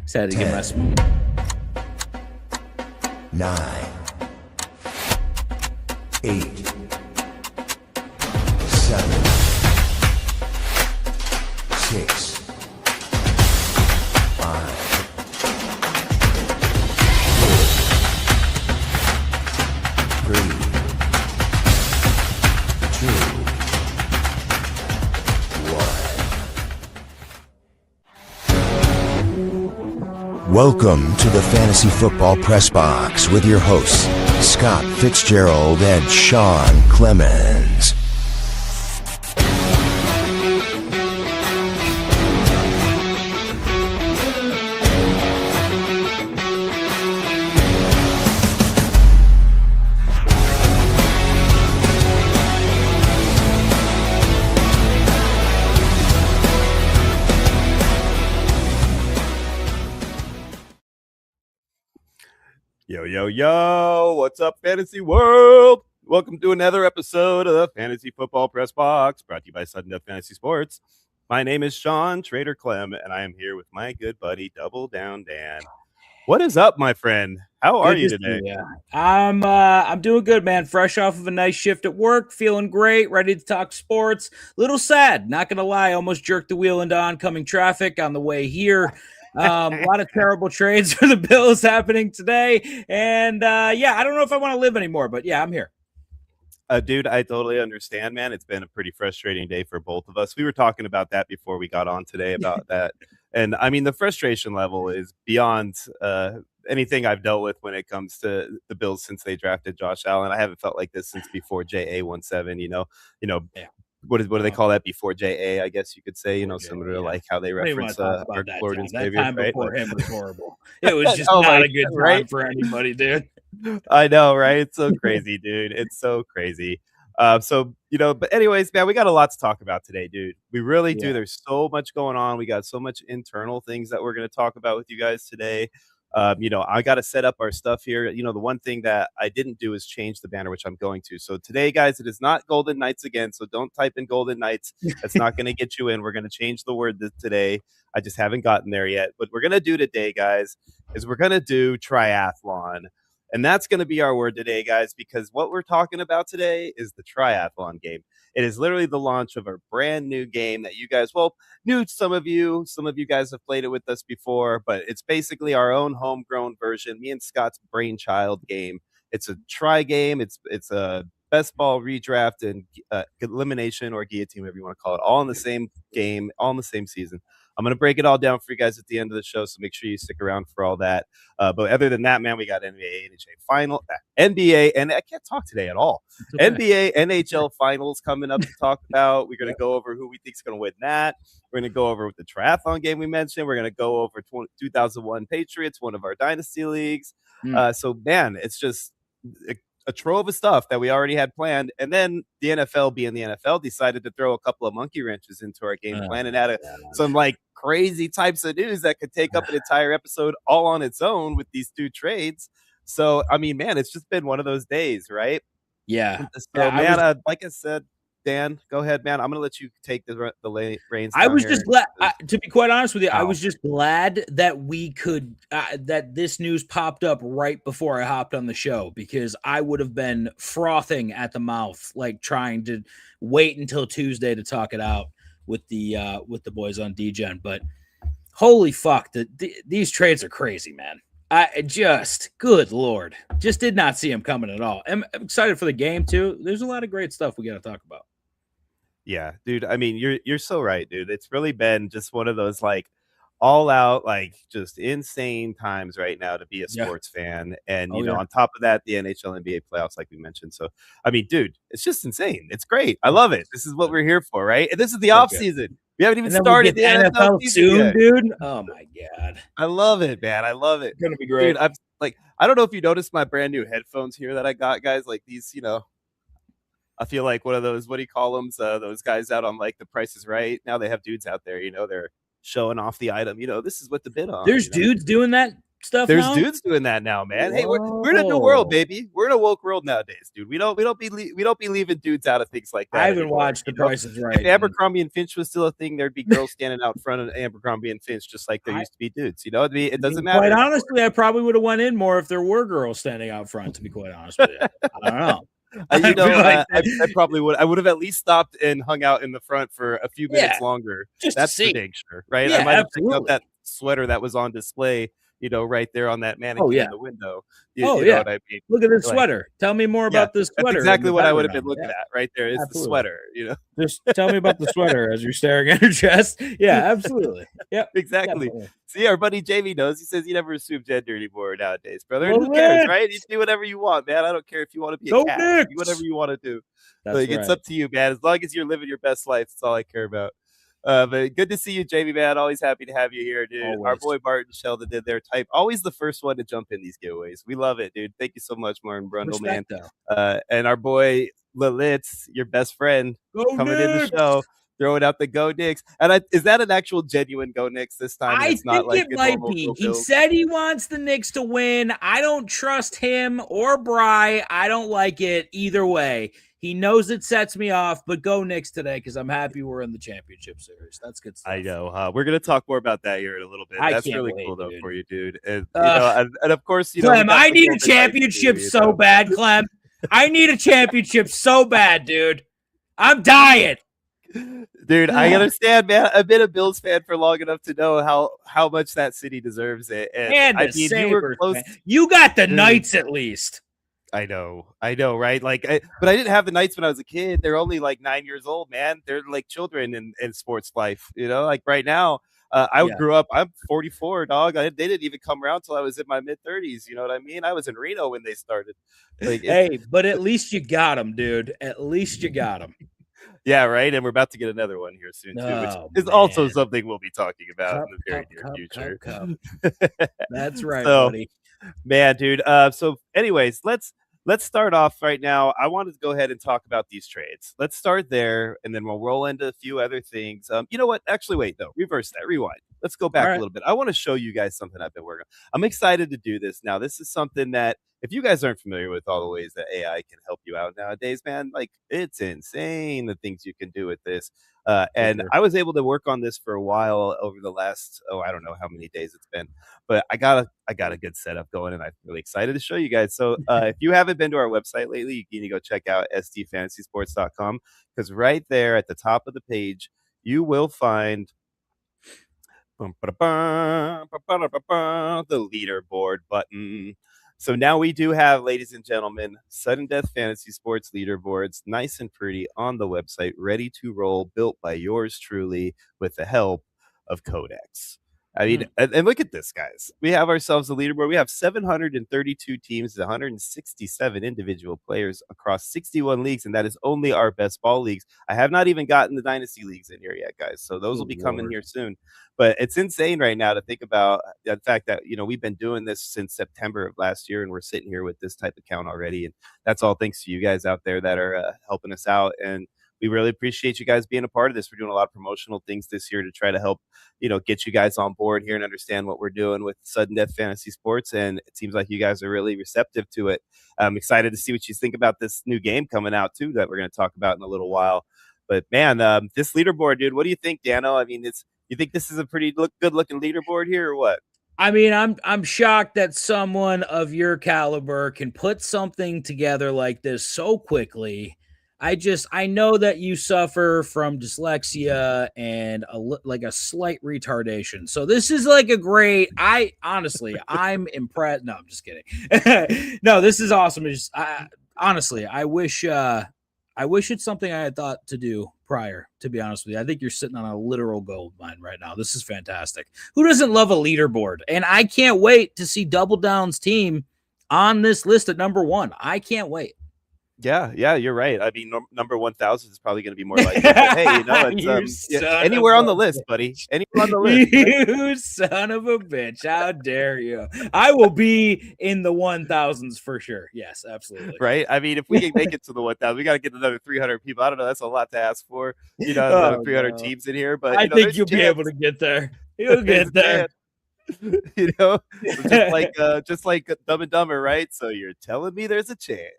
Just had to get my 9, 8, 7, 6, 5, 4, 3, 2, 1. Welcome to the Fantasy Football Press Box with your hosts, Scott Fitzgerald and Sean Clemens. Yo, what's up, fantasy world? Welcome to another episode of the Fantasy Football Press Box, brought to you by Sudden Death Fantasy Sports. My name is Sean Trader Clem, and I am here with my good buddy, Double Down Dan. What is up, my friend? How are you today? I'm doing good, man. Fresh off of a nice shift at work, feeling great, ready to talk sports. Little sad, not gonna lie. Almost jerked the wheel into oncoming traffic on the way here. A lot of terrible trades for the Bills happening today, and I don't know if I want to live anymore, but yeah, I'm here. Dude, I totally understand, man. It's been a pretty frustrating day for both of us. We were talking about that before we got on today about that. And I mean, the frustration level is beyond anything I've dealt with when it comes to the Bills since they drafted Josh Allen. I haven't felt like this since before JA17, yeah. What do they call that before JA? I guess you could say, similar to like how they reference our Lord and Savior. That time before him was horrible. It was just not a good time for anybody, dude. I know, right? It's so crazy, dude. It's so crazy. But anyways, man, we got a lot to talk about today, dude. We really do. There's so much going on. We got so much internal things that we're going to talk about with you guys today. I got to set up our stuff here. The one thing that I didn't do is change the banner, which I'm going to. So today, guys, it is not Golden Knights again. So don't type in Golden Knights. That's not going to get you in. We're going to change the word today. I just haven't gotten there yet. What we're going to do today, guys, is we're going to do triathlon. And that's going to be our word today, guys, because what we're talking about today is the triathlon game. It is literally the launch of a brand new game that you guys, knew some of you guys have played it with us before, but it's basically our own homegrown version, me and Scott's brainchild game. It's a tri game. It's a best ball redraft and elimination or guillotine, whatever you want to call it, all in the same game, all in the same season. I'm going to break it all down for you guys at the end of the show, so make sure you stick around for all that. But other than that, man, we got NBA, NHL Finals, NBA, and I can't talk today at all. Okay. NBA, NHL Finals coming up to talk about. We're going to go over who we think is going to win that. We're going to go over the triathlon game we mentioned. We're going to go over 2001 Patriots, one of our Dynasty leagues. So, man, it's just a trove of stuff that we already had planned. And then the NFL, being the NFL, decided to throw a couple of monkey wrenches into our game plan and add some like crazy types of news that could take up an entire episode all on its own with these two trades. So, I mean, man, it's just been one of those days, right? Yeah. So, man, like I said, Dan, go ahead, man. I'm going to let you take the reins. I was just glad, to be quite honest with you, I was just glad that we could, that this news popped up right before I hopped on the show, because I would have been frothing at the mouth, like trying to wait until Tuesday to talk it out with the boys on DGen. But holy fuck, these trades are crazy, man. Good Lord, just did not see him coming at all. I'm excited for the game too. There's a lot of great stuff we got to talk about. Yeah, dude. I mean, you're so right, dude. It's really been just one of those like all out, like just insane times right now to be a sports fan. And, on top of that, the NHL NBA playoffs, like we mentioned. So, I mean, dude, it's just insane. It's great. I love it. This is what we're here for, right? And this is the off season. We haven't even started the NFL soon, yet. Dude. Oh my God. I love it, man. I love it. It's going to be great. Dude, I don't know if you noticed my brand new headphones here that I got, guys, like these, I feel like one of those, what do you call them? Those guys out on like The Price is Right. Now they have dudes out there, they're showing off the item. This is what the bid on. There's dudes doing that stuff There's now? dudes doing that now, man. Hey, we're in a new world, baby. We're in a woke world nowadays, dude. We don't be leaving dudes out of things like that. I haven't anymore, watched The Price is Right. If Abercrombie and Finch was still a thing, there'd be girls standing out front of Abercrombie and Finch, just like there used to be dudes. You know, it doesn't matter. Quite honestly, I probably would have went in more if there were girls standing out front. To be quite honest with you, I don't know. I probably would. I would have at least stopped and hung out in the front for a few minutes longer. That's for dang sure, right? Yeah, I might have picked up that sweater that was on display, right there on that mannequin in the window. You know what I mean? Look at this sweater. Tell me more about this sweater. That's exactly what I would have been looking at right there. It's the sweater, Just tell me about the sweater as you're staring at your chest. Yeah, absolutely. Yep. Exactly. Definitely. See, our buddy Jamie knows. He says you never assume gender anymore nowadays, brother. And who cares, right? You do whatever you want, man. I don't care if you want to be a cat. Do whatever you want to do. It's up to you, man. As long as you're living your best life, that's all I care about. But good to see you, Jamie, man. Always happy to have you here, dude. Always. Our boy Martin Sheldon did their type. Always the first one to jump in these giveaways. We love it, dude. Thank you so much, Martin Brundle, man. And our boy Lilith, your best friend, coming in the show, throwing out the Go Knicks. And is that an actual genuine Go Knicks this time? I think it might be. He said he wants the Knicks to win. I don't trust him or Bry. I don't like it either way. He knows it sets me off, but go Knicks today because I'm happy we're in the championship series. That's good stuff. I know. We're going to talk more about that here in a little bit. That's really cool, though, for you, dude. And, and of course, Clem, I need a championship so bad, Clem. I need a championship so bad, dude. I'm dying. Dude, I understand, man. I've been a Bills fan for long enough to know how much that city deserves it. And I mean, you were close. You got the Knights at least. I know, right? But I didn't have the Knights when I was a kid. They're only like 9 years old, man. They're like children in sports life, Like right now, I grew up. I'm 44, dog. They didn't even come around till I was in my mid 30s. You know what I mean? I was in Reno when they started. But at least you got them, dude. At least you got them. Yeah, right. And we're about to get another one here soon too, which is also something we'll be talking about in the very near future. That's right, buddy. Man, dude. So anyways, let's start off right now. I wanted to go ahead and talk about these trades. Let's start there, and then we'll roll into a few other things. You know what? Actually, wait, no. Reverse that. Rewind. Let's go back a little bit. I want to show you guys something I've been working on. I'm excited to do this now. This is something that if you guys aren't familiar with all the ways that AI can help you out nowadays, man, it's insane the things you can do with this. And I was able to work on this for a while over the last, I don't know how many days it's been, but I got a good setup going, and I'm really excited to show you guys. So if you haven't been to our website lately, you need to go check out sdfantasysports.com, because right there at the top of the page, you will find the leaderboard button. So now we do have, ladies and gentlemen, Sudden Death Fantasy Sports leaderboards, nice and pretty on the website, ready to roll, built by yours truly with the help of Codex. I mean, and look at this, guys. We have ourselves a leaderboard. We have 732 teams, 167 individual players across 61 leagues, and that is only our best ball leagues. I have not even gotten the Dynasty leagues in here yet, guys, so those will be coming here soon. But it's insane right now to think about the fact that, we've been doing this since September of last year, and we're sitting here with this type of count already, and that's all thanks to you guys out there that are helping us out. And we really appreciate you guys being a part of this. We're doing a lot of promotional things this year to try to help, get you guys on board here and understand what we're doing with Sudden Death Fantasy Sports. And it seems like you guys are really receptive to it. I'm excited to see what you think about this new game coming out too, that we're going to talk about in a little while. But man, this leaderboard, dude, what do you think, Dano? I mean, you think this is a pretty good looking leaderboard here or what? I mean, I'm shocked that someone of your caliber can put something together like this so quickly. I know that you suffer from dyslexia and a slight retardation. So this is like a great, I'm impressed. No, I'm just kidding. No, this is awesome. Honestly, I wish it's something I had thought to do prior, to be honest with you. I think you're sitting on a literal gold mine right now. This is fantastic. Who doesn't love a leaderboard? And I can't wait to see Double Down's team on this list at number 1. I can't wait. Yeah, you're right. I mean, number 1,000 is probably going to be more likely. But hey, it's anywhere on the list, buddy. Anywhere on the list. You son of a bitch! How dare you? I will be in the 1,000s for sure. Yes, absolutely. Right. I mean, if we can make it to the 1,000, we got to get another 300 people. I don't know. That's a lot to ask for. 300 teams in here, but I think you'll be able to get there. You'll get there. You know, just like Dumb and Dumber, right? So you're telling me there's a chance.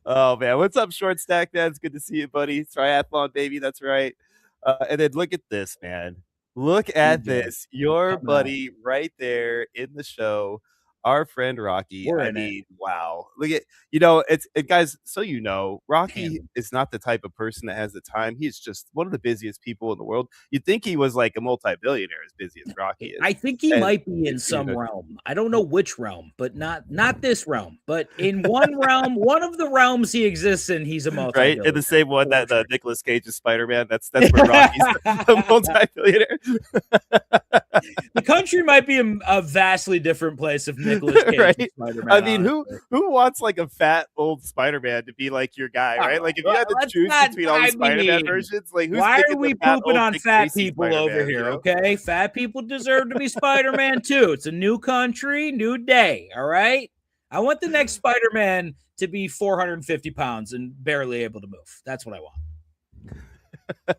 Oh man, what's up, Short Stack? Man, it's good to see you, buddy. Triathlon, baby, that's right. And then look at this, man. Look at this. Your buddy right there in the show, our friend Rocky. We're I in mean, wow. Look at guys. So Rocky is not the type of person that has the time. He's just one of the busiest people in the world. You'd think he was like a multi-billionaire, as busy as Rocky is. I think he might be in some realm. I don't know which realm, but not this realm. But in one realm, one of the realms he exists in, he's a multi-billionaire. Right, in the same one that Nicolas Cage's Spider-Man. That's where Rocky's a multi-billionaire. The country might be a vastly different place if Nicolas Cage right? Spider-Man. I mean, who wants like a fat old Spider-Man to be like your guy, right? Like if you had to choose between all the Spider-Man versions, like why are we pooping on fat people over here? Okay, fat people deserve to be Spider-Man too. It's a new country, new day. All right. I want the next Spider-Man to be 450 pounds and barely able to move. That's what I want.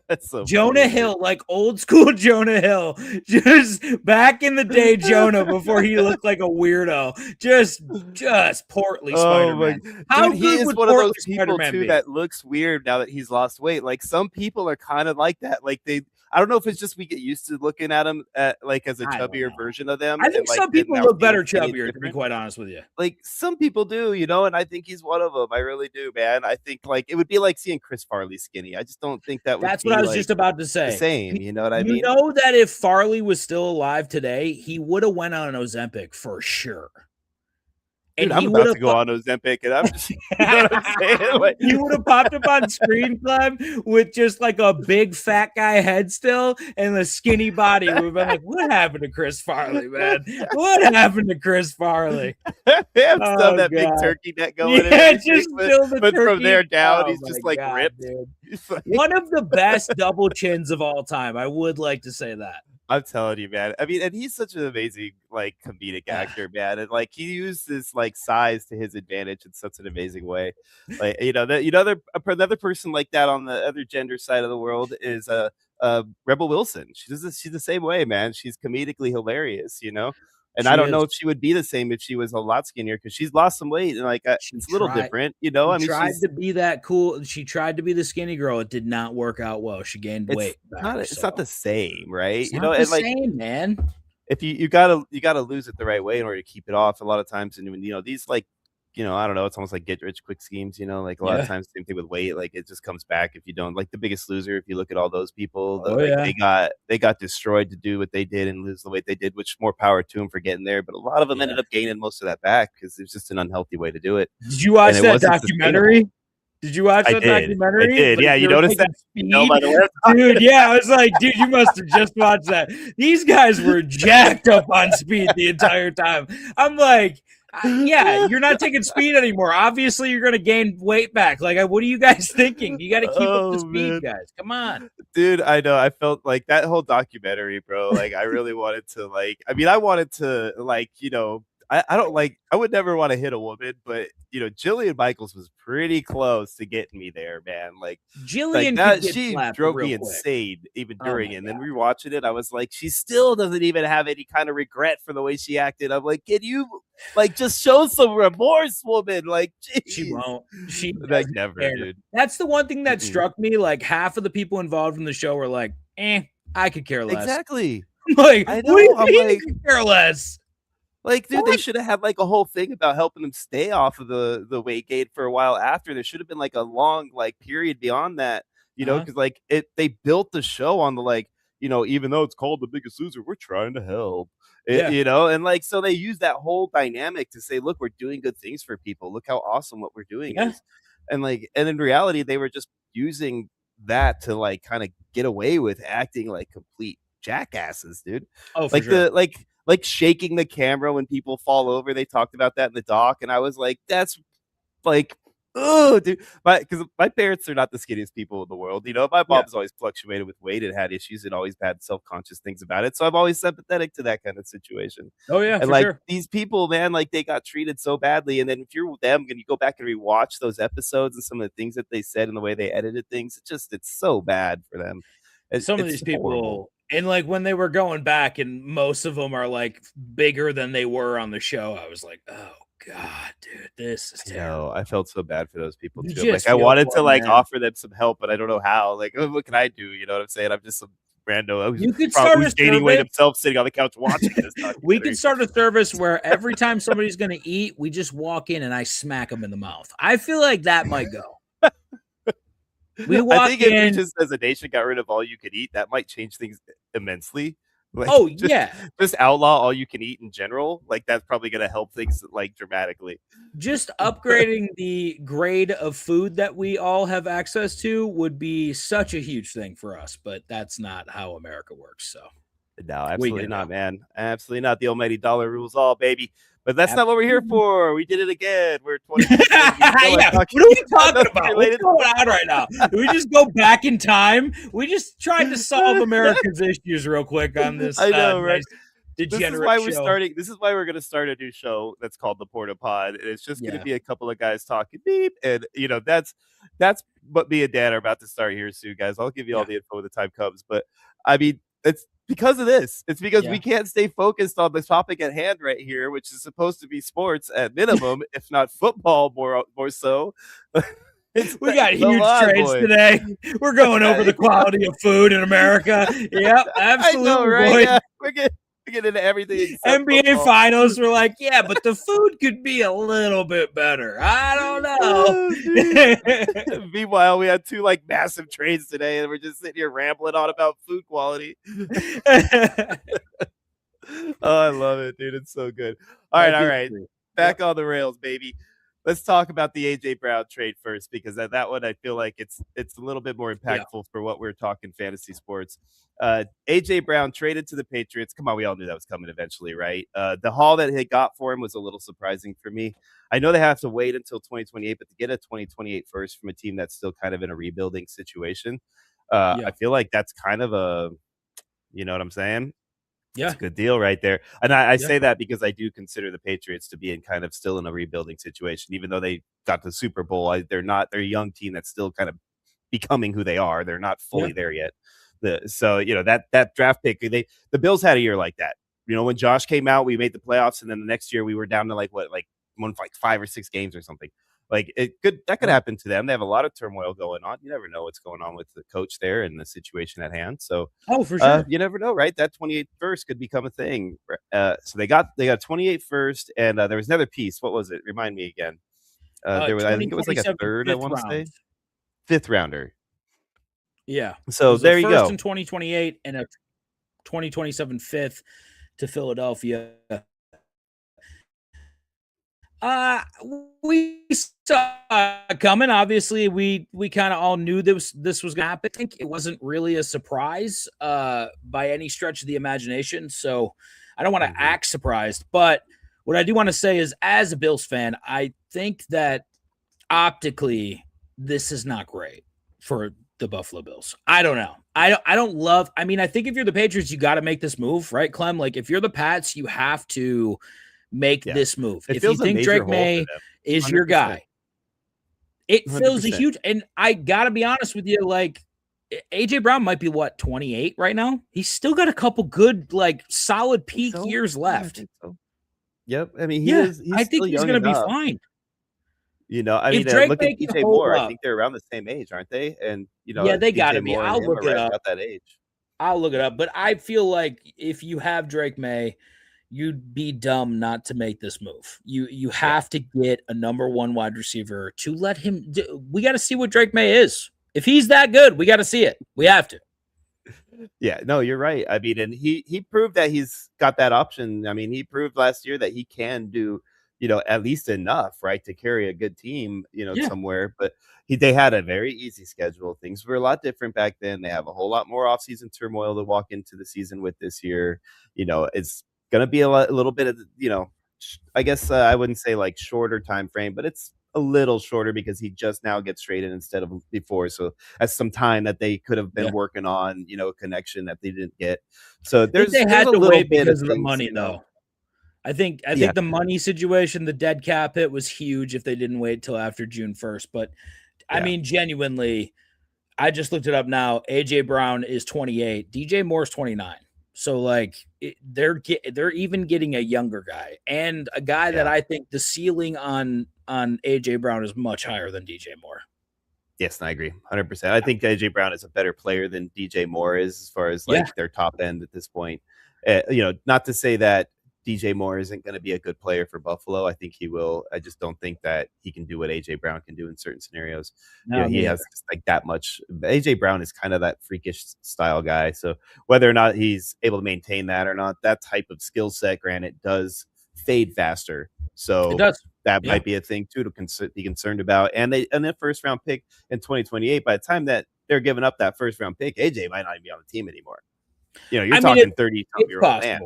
That's so Jonah Hill, like old school Jonah Hill, just back in the day, Jonah, before he looked like a weirdo, just portly Spider-Man. Dude, he is one of those people too that looks weird now that he's lost weight. Like some people are kind of like that. Like I don't know if it's just we get used to looking at him like as a chubbier version of them. I think some people look better chubbier, to be quite honest with you. Like some people do, and I think he's one of them. I really do, man. I think like it would be like seeing Chris Farley skinny. I just don't think that's what I was just about to say. The same, you know what I mean? You know that if Farley was still alive today, he would have went on Ozempic for sure. Dude, I'm about to go on Ozempic, and I'm just, you know what I'm saying? Like, you would have popped up on screen, Clem, with just like a big fat guy head still and a skinny body. We've been like, what happened to Chris Farley, man? What happened to Chris Farley? Still that big turkey neck going. Yeah, just still the but turkey. From there down, he's just like ripped. One of the best double chins of all time. I would like to say that. I'm telling you, man. I mean, and he's such an amazing, like, comedic actor, man. And like, he used this like size to his advantage in such an amazing way. Like, another person like that on the other gender side of the world is Rebel Wilson. She's the same way, man. She's comedically hilarious, And I don't know if she would be the same if she was a lot skinnier because she's lost some weight and like it's a little different, I mean, tried to be that cool. She tried to be the skinny girl. It did not work out well. She gained weight. It's not the same, right? It's not the same, man. If you gotta lose it the right way in order to keep it off. A lot of times, and these like. I don't know. It's almost like get rich quick schemes, like a lot of times, same thing with weight. Like it just comes back if you don't. Like The Biggest Loser, if you look at all those people, they got destroyed to do what they did and lose the weight they did, which more power to them for getting there. But a lot of them ended up gaining most of that back because it's just an unhealthy way to do it. Did you watch that documentary? Did you watch that documentary? I did. Yeah, you noticed that? Dude, yeah. I was like, dude, you must have just watched that. These guys were jacked up on speed the entire time. I'm like, yeah, you're not taking speed anymore. Obviously, you're going to gain weight back. Like, what are you guys thinking? You got to keep up the speed, guys. Come on. Dude, I know. I felt like that whole documentary, bro. Like, I really wanted to, I wanted to, I would never want to hit a woman, but Jillian Michaels was pretty close to getting me there, man. Like Jillian, she drove me insane even during it. And then rewatching it, I was like, she still doesn't even have any kind of regret for the way she acted. I'm like, can you just show some remorse, woman? Like, geez. She won't. She never, dude. That's the one thing that struck me. Like half of the people involved in the show were like, I could care less. Exactly. I'm like, I know. What do you mean could care less? Like, dude, they should have had like a whole thing about helping them stay off of the weight gain for a while after. There should have been like a long period beyond that, because they built the show on the even though it's called The Biggest Loser, we're trying to help. And so they use that whole dynamic to say, look, we're doing good things for people. Look how awesome what we're doing is. And in reality, they were just using that to kind of get away with acting like complete jackasses, dude. Oh, for sure. Like shaking the camera when people fall over. They talked about that in the doc, and I was like, that's oh, dude. Because my parents are not the skinniest people in the world. My mom's always fluctuated with weight and had issues and always had self-conscious things about it. So I'm always sympathetic to that kind of situation. Oh, yeah. And these people, man, they got treated so badly. And then if you're with them and you go back and rewatch those episodes and some of the things that they said and the way they edited things, it's so bad for them. Some of these people, and like when they were going back, and most of them are like bigger than they were on the show. I was like, oh God, dude, this is terrible. I felt so bad for those people You too. Like I wanted to like offer them some help, but I don't know how. Like, what can I do? You know what I'm saying? I'm just some rando who's gaining weight himself, sitting on the couch watching this. We could start a service where every time somebody's going to eat, we just walk in and I smack them in the mouth. I feel like that might go. We walk I think in, if we just as a nation got rid of all you could eat, that might change things immensely. Like, just outlaw all you can eat in general. Like that's probably going to help things like dramatically. Just upgrading the grade of food that we all have access to would be such a huge thing for us, but that's not how America works. So no, absolutely not, man. Absolutely not. The almighty dollar rules all, baby. But that's not what we're here for. We did it again. We're 20. What are we talking about? What's going on right now? Did we just go back in time? We just tried to solve America's issues real quick on this. I know, right? This is why we're starting. This is why we're going to start a new show that's called the Porta Pod. And it's just going to be a couple of guys talking beep, and that's what me and Dan are about to start here soon, guys. I'll give you all the info when the time comes. But I mean, it's because of this. It's because we can't stay focused on the topic at hand right here, which is supposed to be sports at minimum, if not football more so. We got huge trades today. We're going over the quality of food in America. Yep, absolutely. I know, right? Yeah. We're getting into everything. NBA football. Finals, we're like, yeah, but the food could be a little bit better. I don't know. Meanwhile, we had two like massive trades today, and we're just sitting here rambling on about food quality. Oh, I love it, dude. It's so good. All right. Back on the rails, baby. Let's talk about the AJ Brown trade first, because that one I feel like it's a little bit more impactful for what we're talking fantasy sports. AJ Brown traded to the Patriots. Come on, we all knew that was coming eventually, right? The haul that they got for him was a little surprising for me. I know they have to wait until 2028, but to get a 2028 first from a team that's still kind of in a rebuilding situation, I feel like that's kind of a, you know what I'm saying? Yeah, it's a good deal right there. And I say that because I do consider the Patriots to be in kind of still in a rebuilding situation, even though they got the Super Bowl. They're a young team that's still kind of becoming who they are. They're not fully there yet. So that draft pick, the Bills had a year like that. When Josh came out, we made the playoffs, and then the next year we were down to like 5 or 6 games or something. Like that could happen to them. They have a lot of turmoil going on. You never know what's going on with the coach there and the situation at hand. So, for sure, you never know, right? That 28th first could become a thing. So they got 28th first, and there was another piece. What was it? Remind me again. There was, I think it was like a third. I want to say 5th rounder. Yeah. So there you go. First in 2028 and a 2027 5th to Philadelphia. We saw it coming. Obviously, we kind of all knew this was going to happen. I think it wasn't really a surprise by any stretch of the imagination. So I don't want to act surprised. But what I do want to say is, as a Bills fan, I think that optically this is not great for the Buffalo Bills. I don't know. I think if you're the Patriots, you got to make this move, right, Clem? Like if you're the Pats, you have to make this move. If you think Drake May is 100%. Your guy, it 100%. Fills a huge, and I gotta be honest with you, like AJ Brown might be 28 right now. He's still got a couple good, like solid peak years left. I think so. Yep. I mean, I think he's gonna be fine. I mean, look at DJ Moore. I think they're around the same age, aren't they? And they got to be. I'll look it up. About that age. I'll look it up. But I feel like if you have Drake May, you'd be dumb not to make this move. You have to get a number 1 wide receiver to let him. We got to see what Drake May is. If he's that good, we got to see it. We have to. Yeah, no, you're right. I mean, and he proved that he's got that option. I mean, he proved last year that he can do, at least enough, right, to carry a good team, somewhere. But they had a very easy schedule. Things were a lot different back then. They have a whole lot more offseason turmoil to walk into the season with this year. It's going to be a little bit of, I guess I wouldn't say like shorter time frame, but it's a little shorter because he just now gets traded instead of before. So that's some time that they could have been working on, a connection that they didn't get. So they had to wait because of the money, though. I think the money situation, the dead cap hit was huge if they didn't wait till after June 1st. But I mean, genuinely, I just looked it up now. AJ Brown is 28. DJ Moore's 29. So like they're even getting a younger guy and a guy that I think the ceiling on AJ Brown is much higher than DJ Moore. Yes, I agree 100%. I think AJ Brown is a better player than DJ Moore is as far as like their top end at this point. Not to say that DJ Moore isn't going to be a good player for Buffalo. I think he will. I just don't think that he can do what AJ Brown can do in certain scenarios. No, he has just like that much. AJ Brown is kind of that freakish style guy. So whether or not he's able to maintain that or not, that type of skill set, granted, does fade faster. So that might be a thing too to be concerned about. And the first round pick in 2028. By the time that they're giving up that first round pick, AJ might not even be on the team anymore. You're talking 30-something-year-old man.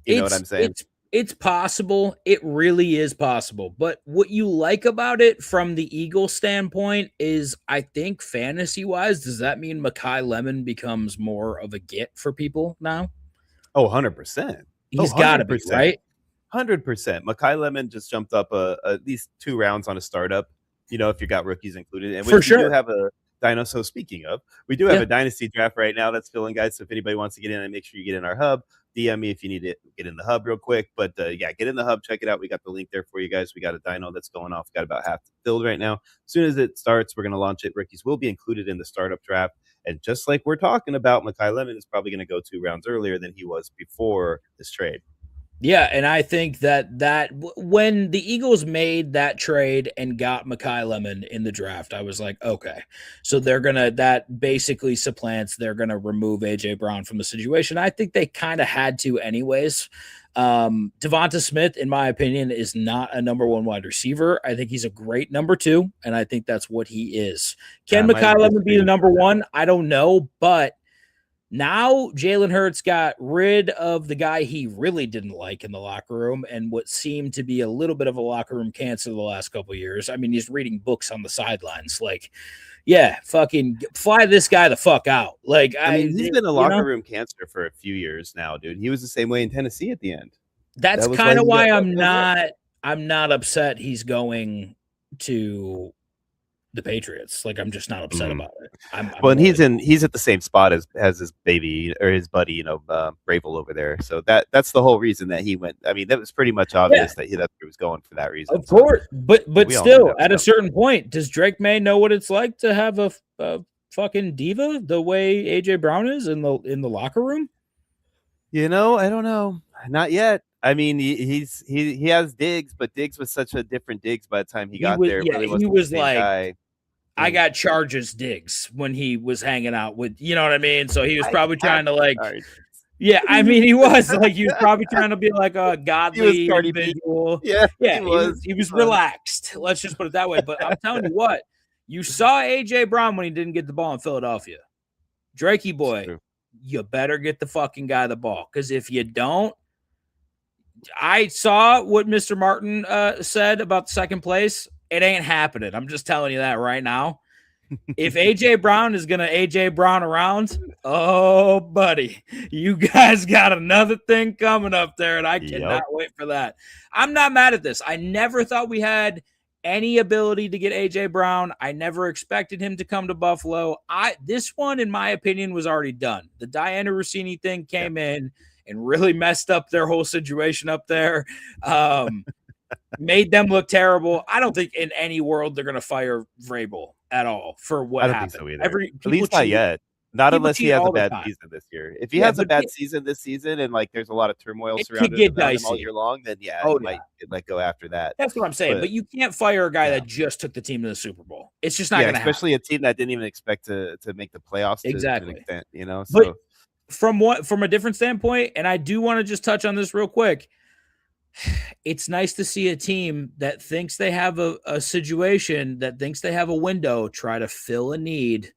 You know what I'm saying? It's possible. It really is possible. But what you like about it from the Eagles standpoint is, I think fantasy-wise, does that mean Mekhi Lemon becomes more of a get for people now? Oh, 100%. He's got to be, right? 100%. Mekhi Lemon just jumped up at least 2 rounds on a startup, if you got rookies included. And we do have a Dino. So speaking of, we do have a Dynasty draft right now that's filling, guys. So if anybody wants to get in, and make sure you get in our hub. DM me if you need to get in the hub real quick. But get in the hub, check it out. We got the link there for you guys. We got a Dino that's going off. We got about half filled right now. As soon as it starts, we're going to launch it. Rookies will be included in the startup draft. And just like we're talking about, Mekhi Lemon is probably going to go 2 rounds earlier than he was before this trade. Yeah, and I think that when the Eagles made that trade and got Mekhi Lemon in the draft, I was like, okay, so that basically supplants, they're going to remove AJ Brown from the situation. I think they kind of had to anyways. Devonta Smith, in my opinion, is not a number 1 wide receiver. I think he's a great number 2, and I think that's what he is. Can Mekhi Lemon be the number 1? I don't know, but now Jalen Hurts got rid of the guy he really didn't like in the locker room and what seemed to be a little bit of a locker room cancer the last couple of years. I mean, he's reading books on the sidelines. Like, fucking fly this guy the fuck out. Like, he's been a locker room cancer for a few years now, dude. He was the same way in Tennessee at the end. That's kind of why I'm not upset he's going to the Patriots. Like, I'm just not upset about it. And he's at the same spot as his baby or his buddy, Bravel over there. So that's the whole reason that he went. I mean, that was pretty much obvious that he was going for that reason. Of course, but still, at a certain point, does Drake May know what it's like to have a fucking diva the way AJ Brown is in the locker room? I don't know. Not yet. I mean, he has Diggs, but Diggs was such a different Diggs by the time he got there. Yeah, he was like, guy. I got Chargers Diggs when he was hanging out with, you know what I mean? So he was probably trying to like, I mean, he was probably trying to be like a godly individual. Yeah, he was relaxed. Let's just put it that way. But I'm telling you what, you saw AJ Brown when he didn't get the ball in Philadelphia. Drakey boy, you better get the fucking guy the ball. Because if you don't, I saw what Mr. Martin said about the second place. It ain't happening. I'm just telling you that right now. If AJ Brown is going to AJ Brown around, oh, buddy, you guys got another thing coming up there, and I cannot wait for that. I'm not mad at this. I never thought we had any ability to get AJ Brown. I never expected him to come to Buffalo. This one, in my opinion, was already done. The Diana Rossini thing came in and really messed up their whole situation up there. Made them look terrible. I don't think in any world they're going to fire Vrabel at all for what happened. Think so either. At least not yet. Not unless he has a bad season this year. If he has a bad season this season and like there's a lot of turmoil surrounding him all year long, then he might get let go after that. That's what I'm saying. But you can't fire a guy that just took the team to the Super Bowl. It's just not going to happen. Especially a team that didn't even expect to make the playoffs. Exactly. To an extent, So. But from a different standpoint, and I do want to just touch on this real quick, it's nice to see a team that thinks they have a situation, that thinks they have a window, try to fill a need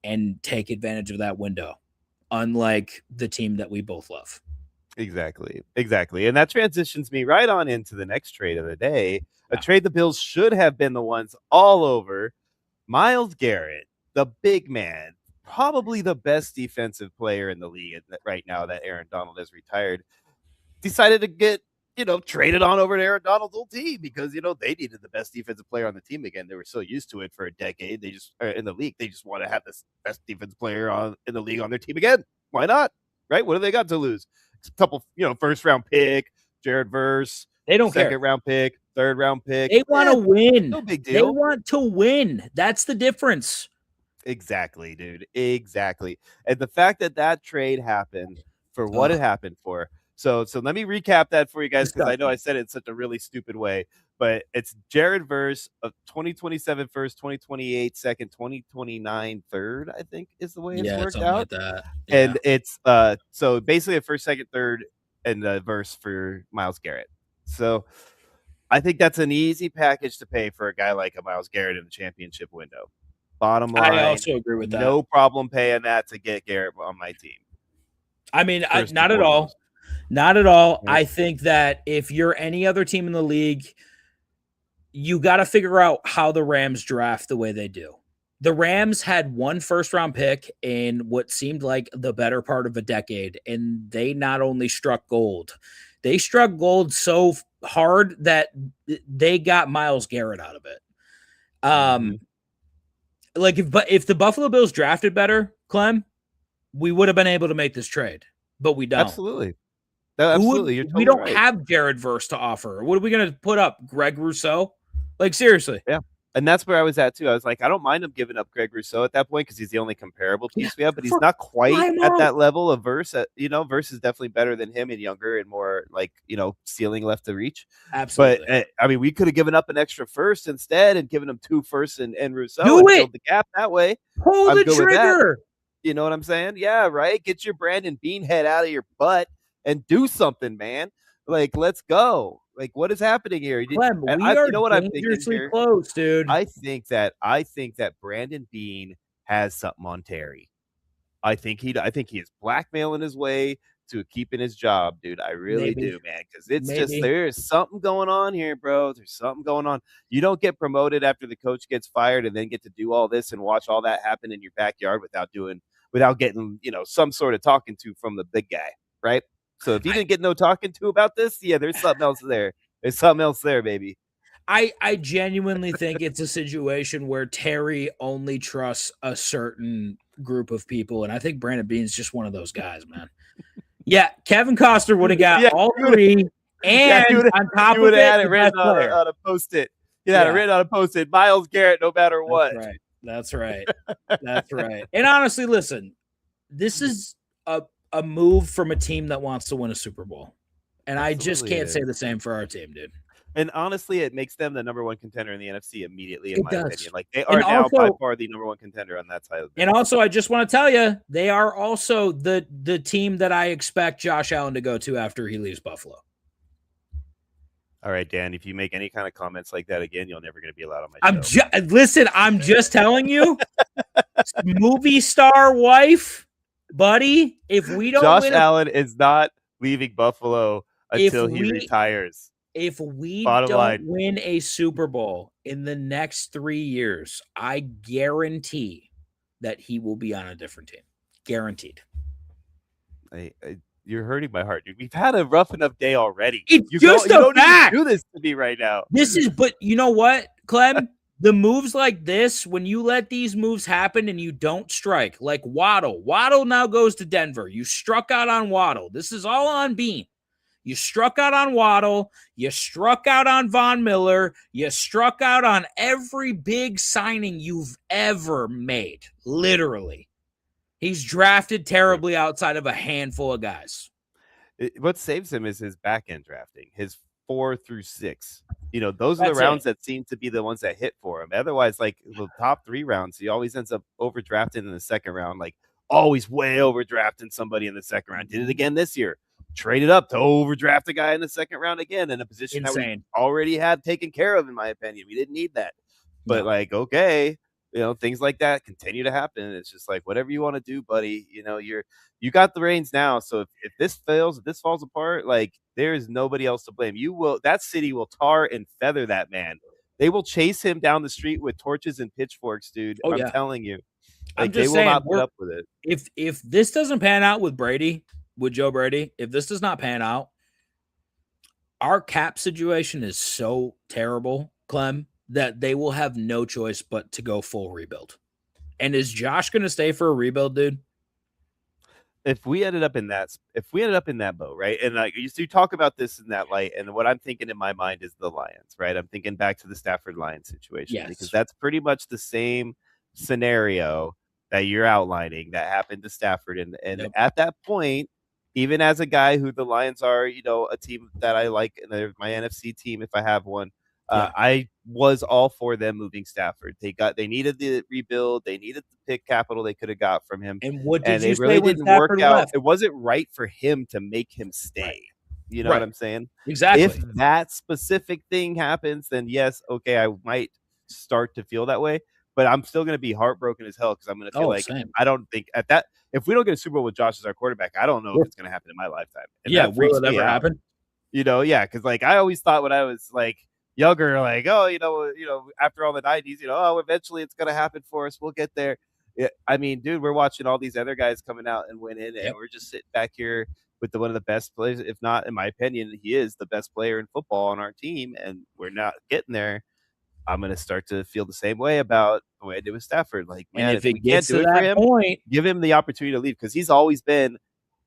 and take advantage of that window, unlike the team that we both love. Exactly. And that transitions me right on into the next trade of the day, a trade the Bills should have been the ones all over. Myles Garrett, the big man, probably the best defensive player in the league right now that Aaron Donald has retired, decided to get traded on over to Aaron Donald's old team because, they needed the best defensive player on the team again. They were so used to it for a decade. They just in the league, they just want to have this best defensive player in the league on their team again. Why not? Right? What do they got to lose? A couple, first round pick, Jared Verse. They don't care. Second round pick, third round pick. They want to win. No big deal. They want to win. That's the difference. Exactly, dude. Exactly. And the fact that trade happened for what it happened for. So let me recap that for you guys because I know I said it in such a really stupid way. But it's Jared Verse of 2027 first, 2028 second, 2029 third, I think is the way it's worked out. Like that. Yeah. And it's so basically a first, second, third, and the Verse for Myles Garrett. So I think that's an easy package to pay for a guy like a Myles Garrett in the championship window. Bottom line, I also agree with that. No problem paying that to get Garrett on my team. I mean, not at all. Not at all. Yeah. I think that if you're any other team in the league, you got to figure out how the Rams draft the way they do. The Rams had one first-round pick in what seemed like the better part of a decade, and they not only struck gold, they struck gold so hard that they got Myles Garrett out of it. Like if the Buffalo Bills drafted better, Clem, we would have been able to make this trade, but we don't. Absolutely. No, absolutely. We don't have Jared Verse to offer. What are we going to put up? Greg Rousseau? Like, seriously. Yeah. And that's where I was at, too. I was like, I don't mind him giving up Greg Rousseau at that point because he's the only comparable piece we have, but he's not quite at that level of Verse. Verse is definitely better than him and younger and more like, ceiling left to reach. Absolutely. But, we could have given up an extra first instead and given him 2 firsts and Rousseau and filled the gap that way. Pull the trigger. You know what I'm saying? Yeah, right? Get your Brandon Beanhead out of your butt and do something, man. Like, let's go. Like, what is happening here? Clem, we are dangerously close, dude. I think that Brandon Bean has something on Terry. I think he is blackmailing his way to keeping his job, dude. I really do, man. Because it's just there's something going on here, bro. There's something going on. You don't get promoted after the coach gets fired and then get to do all this and watch all that happen in your backyard without getting some sort of talking to from the big guy, right? So if you didn't get no talking to about this, yeah, there's something else there. There's something else there, baby. I genuinely think it's a situation where Terry only trusts a certain group of people, and I think Brandon Bean's just one of those guys, man. Yeah, Kevin Costner would have got all 3, and on top of it, had it written on a Post-it. Yeah, written on a Post-it. Myles Garrett, no matter what. That's right. That's right. And honestly, listen, this is a move from a team that wants to win a Super Bowl. And I just can't say the same for our team, dude. And honestly, it makes them the number 1 contender in the NFC immediately, in my opinion. Like, they are now by far the number 1 contender on that side of the And also, I just want to tell you, they are also the team that I expect Josh Allen to go to after he leaves Buffalo. All right, Dan, if you make any kind of comments like that again, you're never going to be allowed on my show. Listen, I'm just telling you, movie star wife, buddy, if we don't Josh Allen is not leaving Buffalo until he retires. If we don't win a Super Bowl in the next 3 years, I guarantee that he will be on a different team. Guaranteed. You're hurting my heart, dude. We've had a rough enough day already. It's just a fact. Do this to me right now. But you know what, Clem? The moves like this, when you let these moves happen and you don't strike, like Waddle. Waddle now goes to Denver. You struck out on Waddle. This is all on Bean. You struck out on Waddle. You struck out on Von Miller. You struck out on every big signing you've ever made. Literally. He's drafted terribly outside of a handful of guys. What saves him is his back-end drafting, his 4 through 6. Those are the rounds that seem to be the ones that hit for him. Otherwise, like the top 3 rounds, he always ends up overdrafting in the second round, like always way overdrafting somebody in the second round. Did it again this year. Traded up to overdraft a guy in the second round again in a position that we already had taken care of, in my opinion. We didn't need that. But okay. Things like that continue to happen. It's just like, whatever you want to do, buddy, you got the reins now. So if this fails, if this falls apart, like there is nobody else to blame. That city will tar and feather that man. They will chase him down the street with torches and pitchforks, dude. I'm telling you. Like, they will not put up with it. If this doesn't pan out with Joe Brady, if this does not pan out, our cap situation is so terrible, Clem, that they will have no choice but to go full rebuild. And is Josh going to stay for a rebuild, dude? If we ended up in that boat, right? And like you talk about this in that light, and what I'm thinking in my mind is the Lions, right? I'm thinking back to the Stafford Lions situation because that's pretty much the same scenario that you're outlining that happened to Stafford. And at that point, even as a guy who the Lions are, a team that I like, and they're my NFC team if I have one. I was all for them moving Stafford. They needed the rebuild. They needed the pick capital they could have got from him. And what did and you it say really when didn't Stafford work out. left? It wasn't right for him to make him stay. Right. You know what I'm saying? Exactly. If that specific thing happens, then yes, okay, I might start to feel that way. But I'm still going to be heartbroken as hell because I'm going to feel same. I don't think if we don't get a Super Bowl with Josh as our quarterback, I don't know if it's going to happen in my lifetime. And yeah, that freaks will it me ever out. happen? Because like I always thought when I was like younger, like, after all the 90s, eventually it's going to happen for us. We'll get there. Yeah, I mean, dude, we're watching all these other guys coming out and winning, and we're just sitting back here with one of the best players, if not, in my opinion, he is the best player in football on our team, and we're not getting there. I'm going to start to feel the same way about the way I did with Stafford. Like, man, if it we can't gets do to it for that him, point, give him the opportunity to leave because he's always been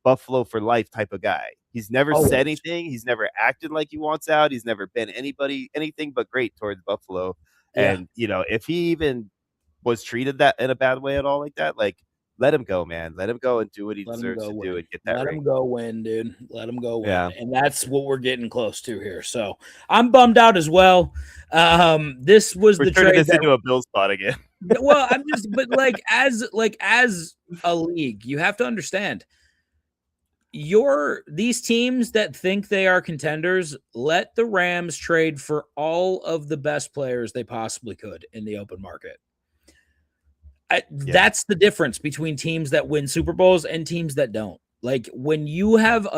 Buffalo for life type of guy. He's never said anything. He's never acted like he wants out. He's never been anything but great towards Buffalo. Yeah. And, if he even was treated that in a bad way at all like that, like, let him go, man. Let him go and do what he deserves to do and get that ring. Let him go win, dude. Let him go win. Yeah. And that's what we're getting close to here. So I'm bummed out as well. This was the trade this into a Bills spot again. Well, I'm just, but as a league, you have to understand these teams that think they are contenders, let the Rams trade for all of the best players they possibly could in the open market. That's the difference between teams that win Super Bowls and teams that don't. Like when you have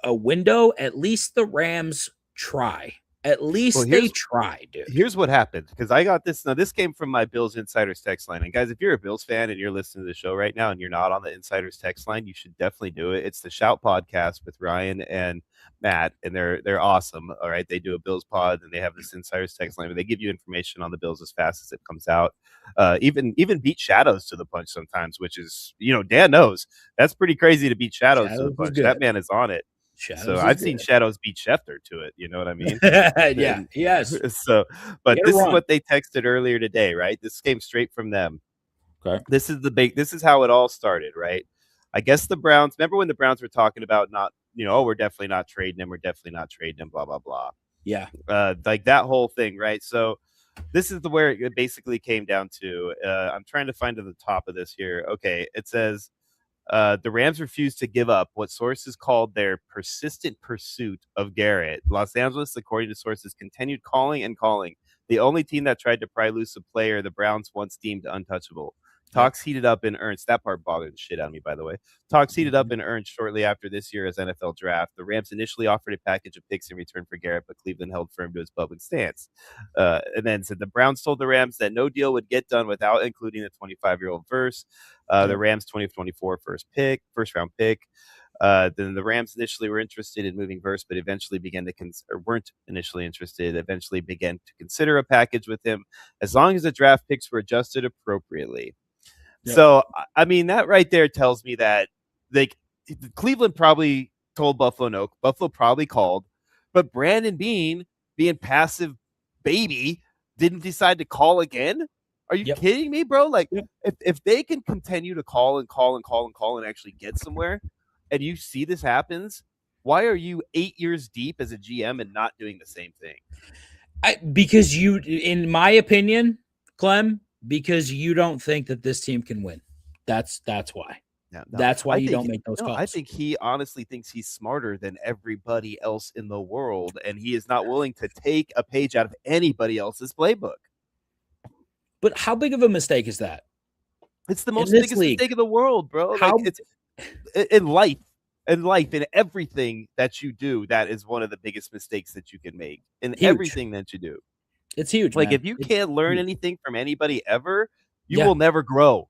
a window, at least the Rams try. At least they try, dude. Here's what happened, because I got this. Now, this came from my Bills Insiders text line. And guys, if you're a Bills fan and you're listening to the show right now and you're not on the Insiders text line, you should definitely do it. It's the Shout podcast with Ryan and Matt, and they're awesome. All right, they do a Bills pod, and they have this Insiders text line where they give you information on the Bills as fast as it comes out. Even beat Shadows to the punch sometimes, which is, Dan knows that's pretty crazy to beat Shadows to the punch. That man is on it. So I've seen Shadows beat Schefter to it. You know what I mean? Yeah. Yes. So, but this is what they texted earlier today, right? This came straight from them. Okay. This is how it all started, right? I guess the Browns, remember when the Browns were talking about not, we're definitely not trading him. We're definitely not trading him, blah, blah, blah. Yeah. Like that whole thing, right? So this is where it basically came down to. I'm trying to find to the top of this here. Okay. It says, the Rams refused to give up what sources called their persistent pursuit of Garrett. Los Angeles, according to sources, continued calling and calling. The only team that tried to pry loose a player the Browns once deemed untouchable. Talks heated up in earnest. That part bothered the shit out of me, by the way. Talks heated up in earnest shortly after this year's NFL draft. The Rams initially offered a package of picks in return for Garrett, but Cleveland held firm to its public stance. And then said the Browns told the Rams that no deal would get done without including the 25-year-old Verse. The Rams 2024 first round pick. Then the Rams initially were interested in moving Verse, but eventually weren't initially interested. Eventually began to consider a package with him as long as the draft picks were adjusted appropriately. Yep. So, I mean, that right there tells me that Cleveland probably told Buffalo no. Buffalo probably called, but Brandon Beane, being passive baby, didn't decide to call again. Are you kidding me, bro? Like, if they can continue to call and call and call and call and actually get somewhere, and you see this happens, why are you 8 years deep as a GM and not doing the same thing? Because in my opinion, Clem, because you don't think that this team can win. That's why. No. That's why you don't make those calls. I think he honestly thinks he's smarter than everybody else in the world, and he is not willing to take a page out of anybody else's playbook. But how big of a mistake is that? It's the most biggest mistake in the world, bro. It's in life, in everything that you do, that is one of the biggest mistakes that you can make in everything that you do. It's huge. Like, man. if you can't learn anything from anybody ever, you will never grow.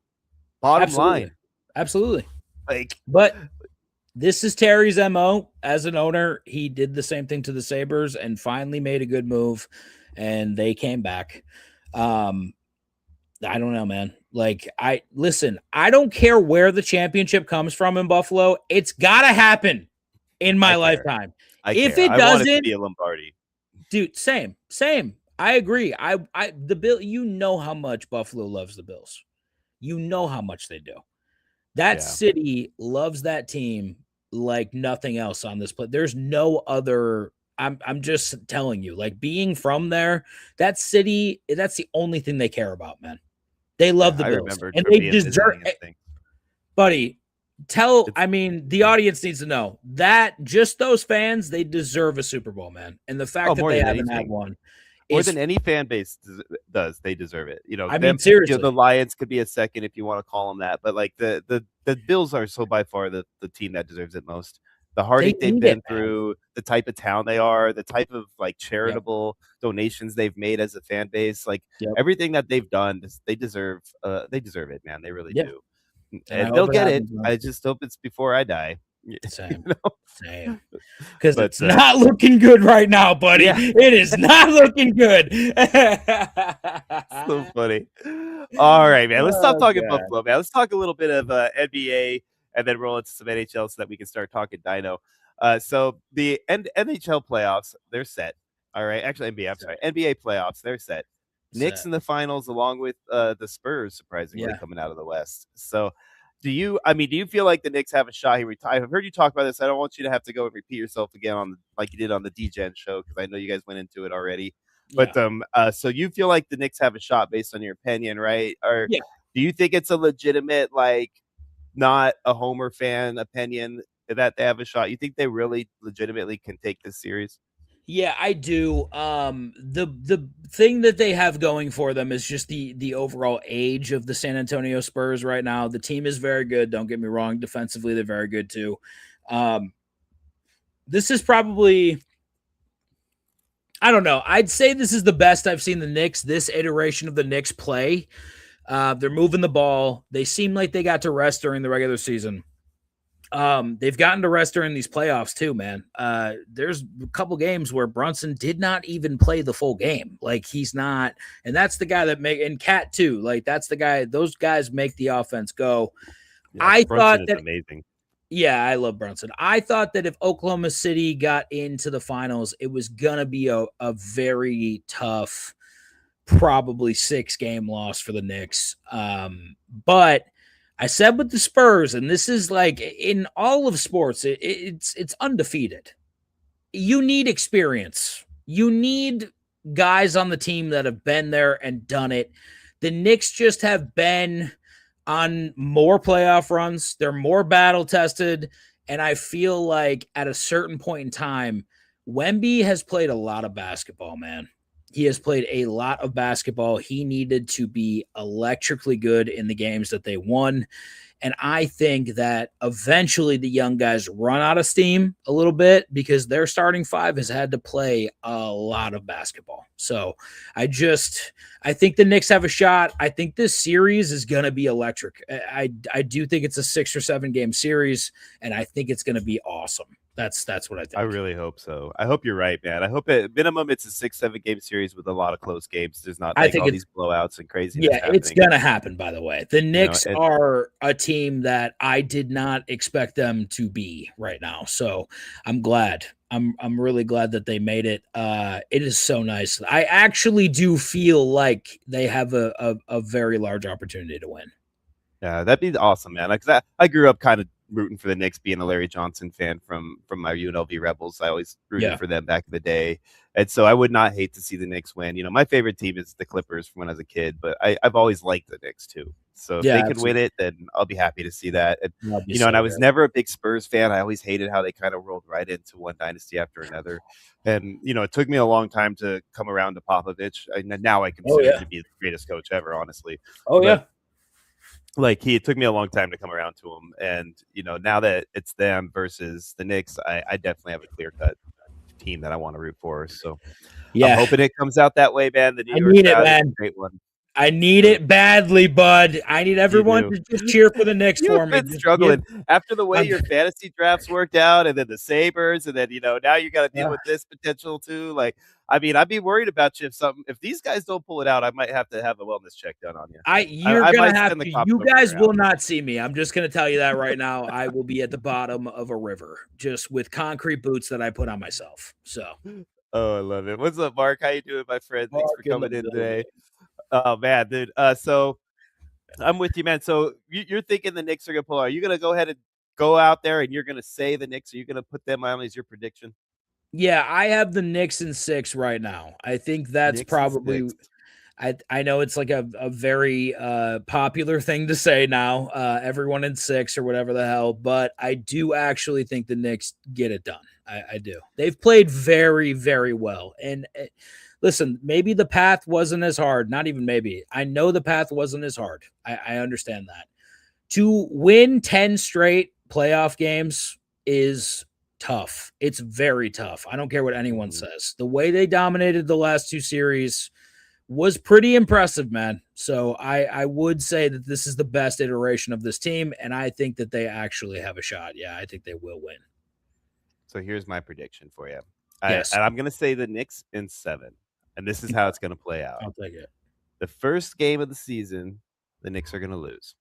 Bottom line. Absolutely. Like, but This is Terry's MO as an owner. He did the same thing to the Sabres and finally made a good move, and they came back. I don't know, man. Like, I don't care where the championship comes from in Buffalo. It's gotta happen in my lifetime. If it doesn't, I want it to be a Lombardi. Dude, same. I agree. The Bill, you know how much Buffalo loves the Bills. You know how much they do. That city loves that team like nothing else on this play. There's no other. I'm just telling you, like, being from there, that city, that's the only thing they care about, man. They love the Bills, and they deserve it. Buddy, the audience needs to know that just those fans, they deserve a Super Bowl, man. And the fact that they haven't had one, more than any fan base does, they deserve it. Seriously, the Lions could be a second if you want to call them that, but like the Bills are so by far the team that deserves it most. The heartache they've been through, the type of town they are, the type of like charitable donations they've made as a fan base, like everything that they've done, they deserve it, man. They really do. And they'll get it. I just hope it's before I die. Same. Because it's not looking good right now, buddy. It is not looking good. So funny. All right, man. Let's stop talking Buffalo, man. Let's talk a little bit of NBA and then roll into some NHL so that we can start talking Dino. So the NHL playoffs, they're set. All right. Actually, NBA playoffs, they're set. Knicks in the finals, along with the Spurs, surprisingly, coming out of the West. So, do you feel like the Knicks have a shot here? I've heard you talk about this. I don't want you to have to go and repeat yourself again like you did on the DGen show, because I know you guys went into it already. But so you feel like the Knicks have a shot based on your opinion, right? Or do you think it's a legitimate, like, not a Homer fan opinion that they have a shot? You think they really legitimately can take this series? Yeah, I do. The thing that they have going for them is just the overall age of the San Antonio Spurs right now. The team is very good. Don't get me wrong. Defensively, they're very good too. This is probably, I don't know. I'd say this is the best I've seen the Knicks, this iteration of the Knicks play. They're moving the ball. They seem like they got to rest during the regular season. They've gotten to rest during these playoffs too, man. There's a couple games where Brunson did not even play the full game. Like, he's not, and that's the guy that and Cat too. Like, that's the guy, those guys make the offense go. I thought that amazing. Yeah, I love Brunson. I thought that if Oklahoma City got into the finals, it was gonna be a very tough, probably 6-game loss for the Knicks. But I said with the Spurs, and this is like in all of sports, it's undefeated. You need experience. You need guys on the team that have been there and done it. The Knicks just have been on more playoff runs. They're more battle tested. And I feel like at a certain point in time, Wemby has played a lot of basketball, man. He has played a lot of basketball. He needed to be electrically good in the games that they won. And I think that eventually the young guys run out of steam a little bit because their starting five has had to play a lot of basketball. So I think the Knicks have a shot. I think this series is going to be electric. I do think it's a 6 or 7 game series, and I think it's going to be awesome. That's what I think. I really hope so. I hope you're right, man. I hope at minimum it's a 6-7 game series with a lot of close games. There's not like all these blowouts and craziness. Yeah, it's gonna happen. By the way, the Knicks are a team that I did not expect them to be right now. So I'm glad. I'm really glad that they made it. It is so nice. I actually do feel like they have a very large opportunity to win. Yeah, that'd be awesome, man. Like I grew up kind of rooting for the Knicks, being a Larry Johnson fan from my UNLV Rebels. I always rooted for them back in the day. And so I would not hate to see the Knicks win. You know, my favorite team is the Clippers from when I was a kid, but I've always liked the Knicks too. So if they can win it, then I'll be happy to see that. And, and I was never a big Spurs fan. I always hated how they kind of rolled right into one dynasty after another. And, it took me a long time to come around to Popovich. And now I consider him to be the greatest coach ever, honestly. Like, it took me a long time to come around to him. And, now that it's them versus the Knicks, I definitely have a clear-cut team that I want to root for. So I'm hoping it comes out that way, man. The New York crowd is a great one. I need it badly, bud. I need everyone do. to just cheer for the Knicks for You've me. been Just struggling after the way I'm- your fantasy drafts worked out, and then the Sabres, and then now you got to deal with this potential too. Like, I mean, I'd be worried about you if these guys don't pull it out. I might have to have a wellness check done on you. You're I gonna might have send the to. cops You over to guys your will house. not see me. I'm just gonna tell you that right now. I will be at the bottom of a river, just with concrete boots that I put on myself. So, Oh, I love it. What's up, Mark? How you doing, my friend? Thanks for Mark in the coming in building. today. Oh man, dude. So I'm with you, man. So you're thinking the Knicks are gonna pull out. Are you gonna go ahead and go out there and you're gonna say the Knicks? Are you gonna put them on as your prediction? Yeah, I have the Knicks in 6 right now. I think that's Knicks and probably. six. I know it's like a very popular thing to say now, everyone in 6 or whatever the hell, but I do actually think the Knicks get it done. I do. They've played very, very well. And listen, maybe the path wasn't as hard. Not even maybe. I know the path wasn't as hard. I understand that. To win 10 straight playoff games is tough. It's very tough. I don't care what anyone says. The way they dominated the last 2 series was pretty impressive, man. So I would say that this is the best iteration of this team, and I think that they actually have a shot. Yeah, I think they will win. So here's my prediction for you. Yes. And I'm going to say the Knicks in 7. And this is how it's going to play out. I'll take it. The first game of the season, the Knicks are going to lose.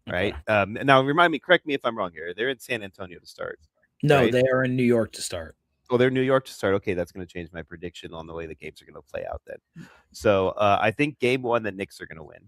Right? Okay. Now, correct me if I'm wrong here. They're in San Antonio to start. No, right? they are in New York to start. Oh, they're New York to start. Okay, that's going to change my prediction on the way the games are going to play out then. So I think game 1, the Knicks are going to win.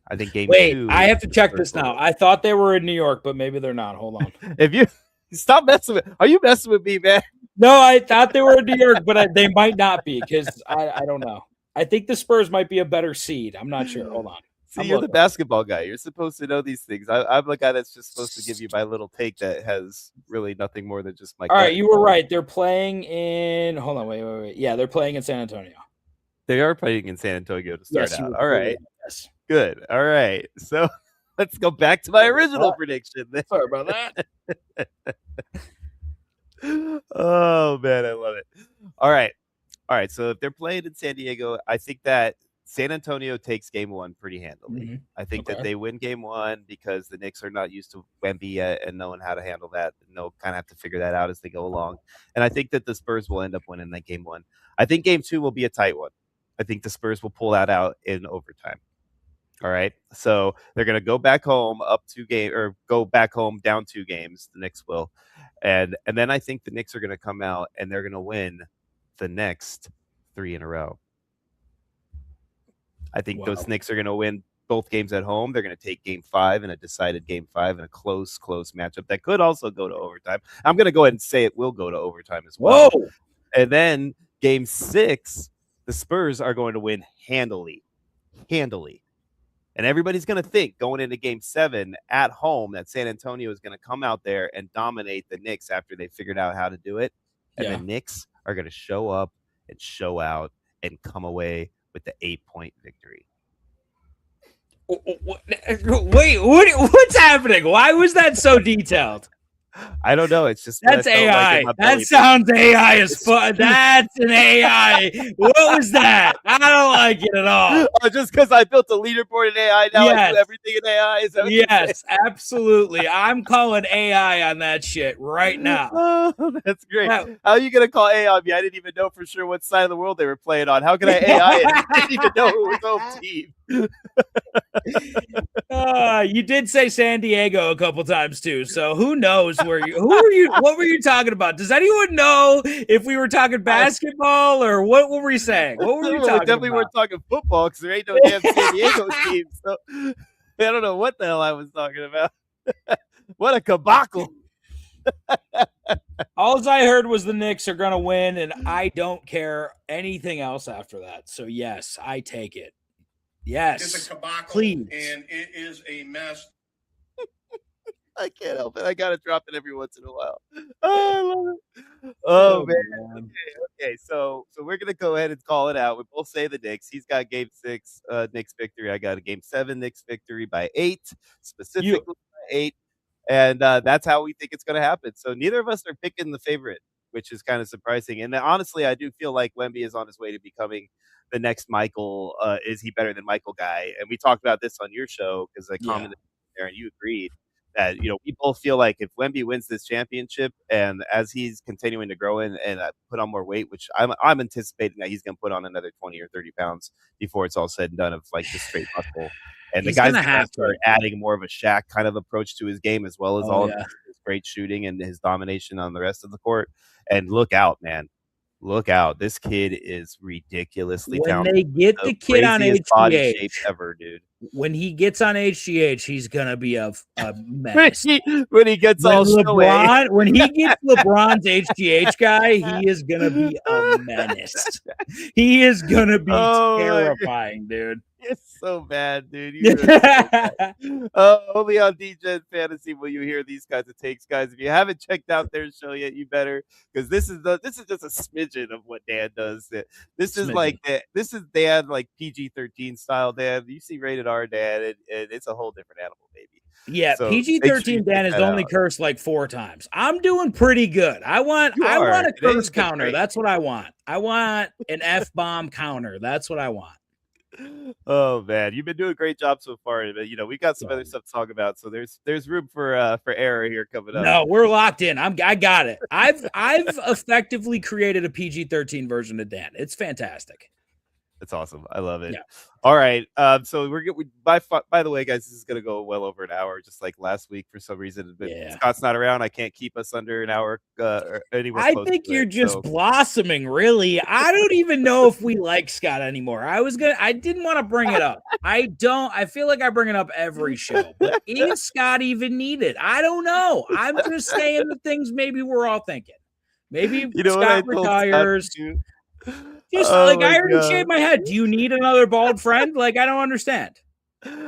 I think game 2. I have to check this now. I thought they were in New York, but maybe they're not. Hold on. If you stop messing with, are you messing with me, man? No, I thought they were in New York, but they might not be because I don't know. I think the Spurs might be a better seed. I'm not sure. Hold on. See, you're the basketball guy. You're supposed to know these things. I'm the guy that's just supposed to give you my little take that has really nothing more than just my. All right, you were right. They're playing in. Hold on, wait. Yeah, they're playing in San Antonio. They are playing in San Antonio to start out. All right. Yes. Good. All right. So let's go back to my original prediction. Sorry about that. Oh man, I love it. All right. So if they're playing in San Diego, I think that San Antonio takes game 1 pretty handily. Mm-hmm. I think that they win game 1 because the Knicks are not used to Wemby yet and knowing how to handle that. And they'll kind of have to figure that out as they go along. And I think that the Spurs will end up winning that game 1. I think game 2 will be a tight one. I think the Spurs will pull that out in overtime. All right. So they're going to go back home go back home down 2 games. The Knicks will. And then I think the Knicks are going to come out and they're going to win the next 3 in a row. I think those Knicks are going to win both games at home. They're going to take game 5 in a decided game 5 in a close matchup that could also go to overtime. I'm going to go ahead and say it will go to overtime as well. Whoa. And then game 6, the Spurs are going to win handily. And everybody's going to think going into game 7 at home that San Antonio is going to come out there and dominate the Knicks after they figured out how to do it. And the Knicks are going to show up and show out and come away with the 8-point victory. Wait, what's happening? Why was that so detailed? I don't know. It's just that's AI. That sounds AI as fuck. That's an AI. What was that? I don't like it at all. Just because I built a leaderboard in AI now, I do everything in AI. Is that yes, absolutely. I'm calling AI on that shit right now. Oh, that's great. How are you gonna call AI on me? I didn't even know for sure what side of the world they were playing on. How can I AI it? I didn't even know who was home team. You did say San Diego a couple times too, so who knows what were you talking about? Does anyone know if we were talking basketball or what were we saying? What were we talking definitely about? weren't talking football because there ain't no damn San Diego team. So I don't know what the hell I was talking about. What a debacle. All I heard was the Knicks are gonna win, and I don't care anything else after that. So yes, I take it. Yes, it's a debacle, please. And it is a mess. I can't help it. I gotta drop it every once in a while. Oh, I love it. Oh man. Okay. So we're gonna go ahead and call it out. We both say the Knicks. He's got game 6, Knicks victory. I got a game 7, Knicks victory by 8, specifically by 8. And that's how we think it's gonna happen. So neither of us are picking the favorite. which is kind of surprising. And honestly, I do feel like Wemby is on his way to becoming the next Michael. Is he better than Michael guy? And we talked about this on your show because I commented there and you agreed that, we both feel like if Wemby wins this championship and as he's continuing to grow and put on more weight, which I'm anticipating that he's going to put on another 20 or 30 pounds before it's all said and done of like just straight muscle. And the guy's going to start adding more of a Shaq kind of approach to his game as well as of his great shooting and his domination on the rest of the court. And look out, man. Look out. This kid is ridiculously talented. When they get the kid on HGH, body shape ever, dude. When he gets on HGH, he's going to be a menace. when he gets when he gets LeBron's HGH guy, he is going to be a menace. He is going to be terrifying, dude. It's so bad, dude. So bad. Only on DJ Fantasy will you hear these kinds of takes, guys. If you haven't checked out their show yet, you better, because this is just a smidgen of what Dan does. This is Dan like PG-13 style Dan. You see rated R Dan, and it's a whole different animal, baby. Yeah, so PG-13 Dan has only cursed like 4 times. I'm doing pretty good. I want a curse counter. That's what I want. I want an F-bomb counter. That's what I want. Oh man, you've been doing a great job so far, but we got some other stuff to talk about, so there's room for error here coming up. No, we're locked in. I got it. I've effectively created a PG-13 version of Dan. It's fantastic. It's awesome. I love it. Yeah. All right. So by the way, guys, this is going to go well over an hour, just like last week for some reason. But Scott's not around. I can't keep us under an hour. Or anywhere I think you're just blossoming, really. I don't even know if we like Scott anymore. I didn't want to bring it up. I feel like I bring it up every show. But is Scott even needed? I don't know. I'm just saying the things maybe we're all thinking. Maybe Scott retires. Just I already shaved my head. Do you need another bald friend? Like, I don't understand.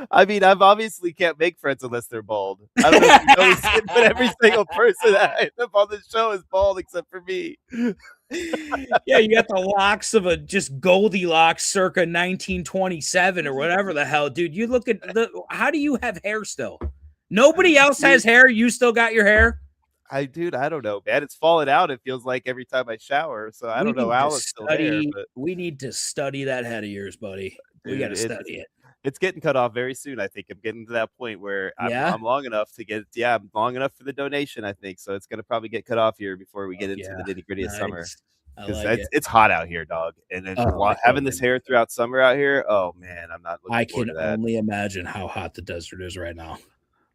I mean, I've obviously can't make friends unless they're bald. I don't know if you noticed it, but every single person that I end up on the show is bald except for me. Yeah, you got the locks of a just Goldilocks circa 1927 or whatever the hell, dude. You look at how do you have hair still? Nobody else has hair. You still got your hair? I don't know, man. It's falling out. It feels like every time I shower. So I don't know how it's still there. But we need to study that head of yours, buddy. Dude, we got to study it. It's getting cut off very soon. I think I'm getting to that point where I'm long enough to get. Yeah, I'm long enough for the donation. I think so. It's gonna probably get cut off here before we get into the nitty gritty of summer. Because it's hot out here, dog. And then having this hair throughout summer out here. Oh man, I'm not. I can only imagine how hot the desert is right now.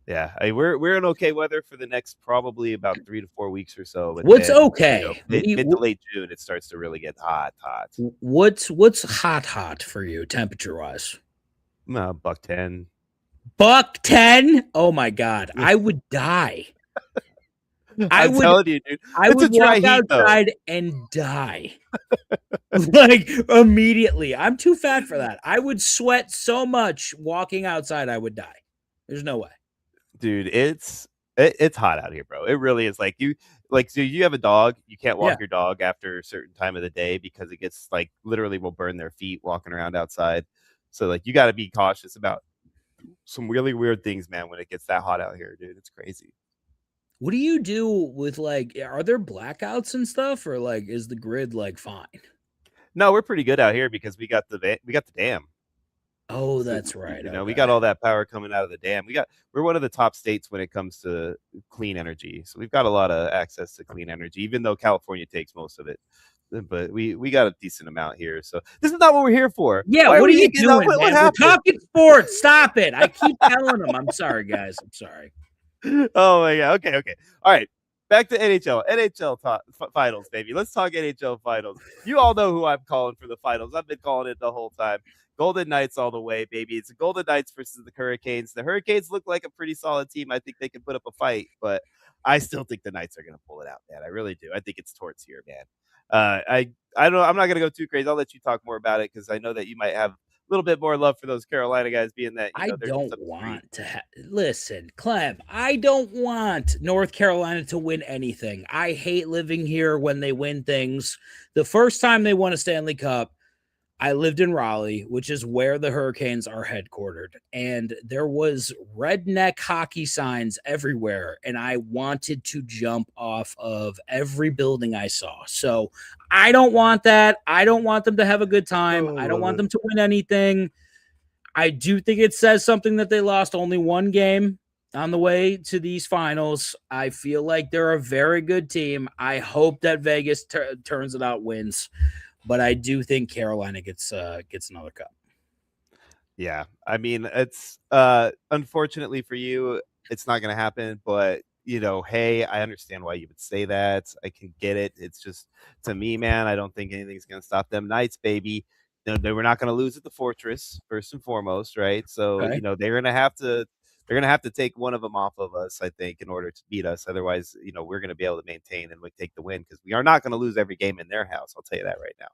Yeah, we're in okay weather for the next probably about 3 to 4 weeks or so. But what's okay? Mid to late June, it starts to really get hot. What's hot for you, temperature wise? $110. $110? Oh my god, I would die. I'm telling you, dude. I would walk outside and die. Like immediately. I'm too fat for that. I would sweat so much walking outside I would die. There's no way. Dude, it's hot out here, bro. It really is. So you have a dog, you can't walk your dog after a certain time of the day because it gets like literally will burn their feet walking around outside. So like you got to be cautious about some really weird things, man, when it gets that hot out here, dude. It's crazy. What do you do with like, are there blackouts and stuff, or like is the grid like fine? No, we're pretty good out here because we got the dam. Oh, that's right. We got all that power coming out of the dam. We're one of the top states when it comes to clean energy. So we've got a lot of access to clean energy, even though California takes most of it. But we got a decent amount here. So this is not what we're here for. Yeah, what are you doing, man? We're talking sports. Stop it. I keep telling them. I'm sorry, guys. I'm sorry. Oh my god. Okay. All right. Back to NHL finals, baby. Let's talk NHL finals. You all know who I'm calling for the finals. I've been calling it the whole time. Golden Knights all the way, baby. It's the Golden Knights versus the Hurricanes. The Hurricanes look like a pretty solid team. I think they can put up a fight, but I still think the Knights are going to pull it out, man. I really do. I think it's torts here, man. I don't know. I'm not going to go too crazy. I'll let you talk more about it because I know that you might have a little bit more love for those Carolina guys, being that I don't want to listen, Clem. I don't want North Carolina to win anything. I hate living here when they win things. The first time they won a Stanley Cup, I lived in Raleigh, which is where the Hurricanes are headquartered, and there was redneck hockey signs everywhere, and I wanted to jump off of every building I saw. So I don't want that. I don't want them to have a good time. I don't want them to win anything. I do think it says something that they lost only one game on the way to these finals. I feel like they're a very good team. I hope that Vegas turns it out, wins. But I do think Carolina gets another cup. Yeah, I mean, it's unfortunately for you, it's not going to happen. But hey, I understand why you would say that. I can get it. It's just, to me, man, I don't think anything's going to stop them Knights, baby. They were not going to lose at the Fortress first and foremost, right? So Okay. they're going to have to take one of them off of us, I think, in order to beat us. Otherwise, we're going to be able to maintain and take the win, because we are not going to lose every game in their house. I'll tell you that right now.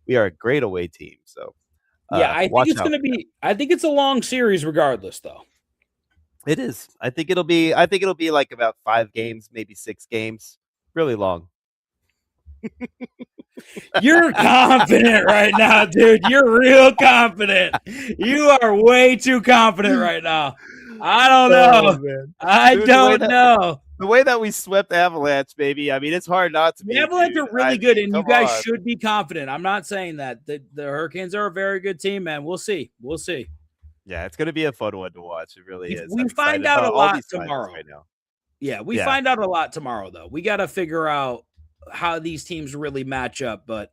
We are a great away team. So yeah, I think it's going to be. I think it's a long series, regardless, though. It is. I think it'll be like about 5 games, maybe 6 games. Really long. You're confident right now, dude. You're real confident. You are way too confident right now. I don't know. Man. I don't know. The way that we swept Avalanche, baby. I mean, it's hard not to be. The Avalanche are really good, and you guys on. should be confident. I'm not saying that. The Hurricanes are a very good team, man. We'll see. We'll see. Yeah, it's going to be a fun one to watch. It really is. We find out a lot tomorrow. Right now. Yeah, we find out a lot tomorrow, though. We got to figure out how these teams really match up. But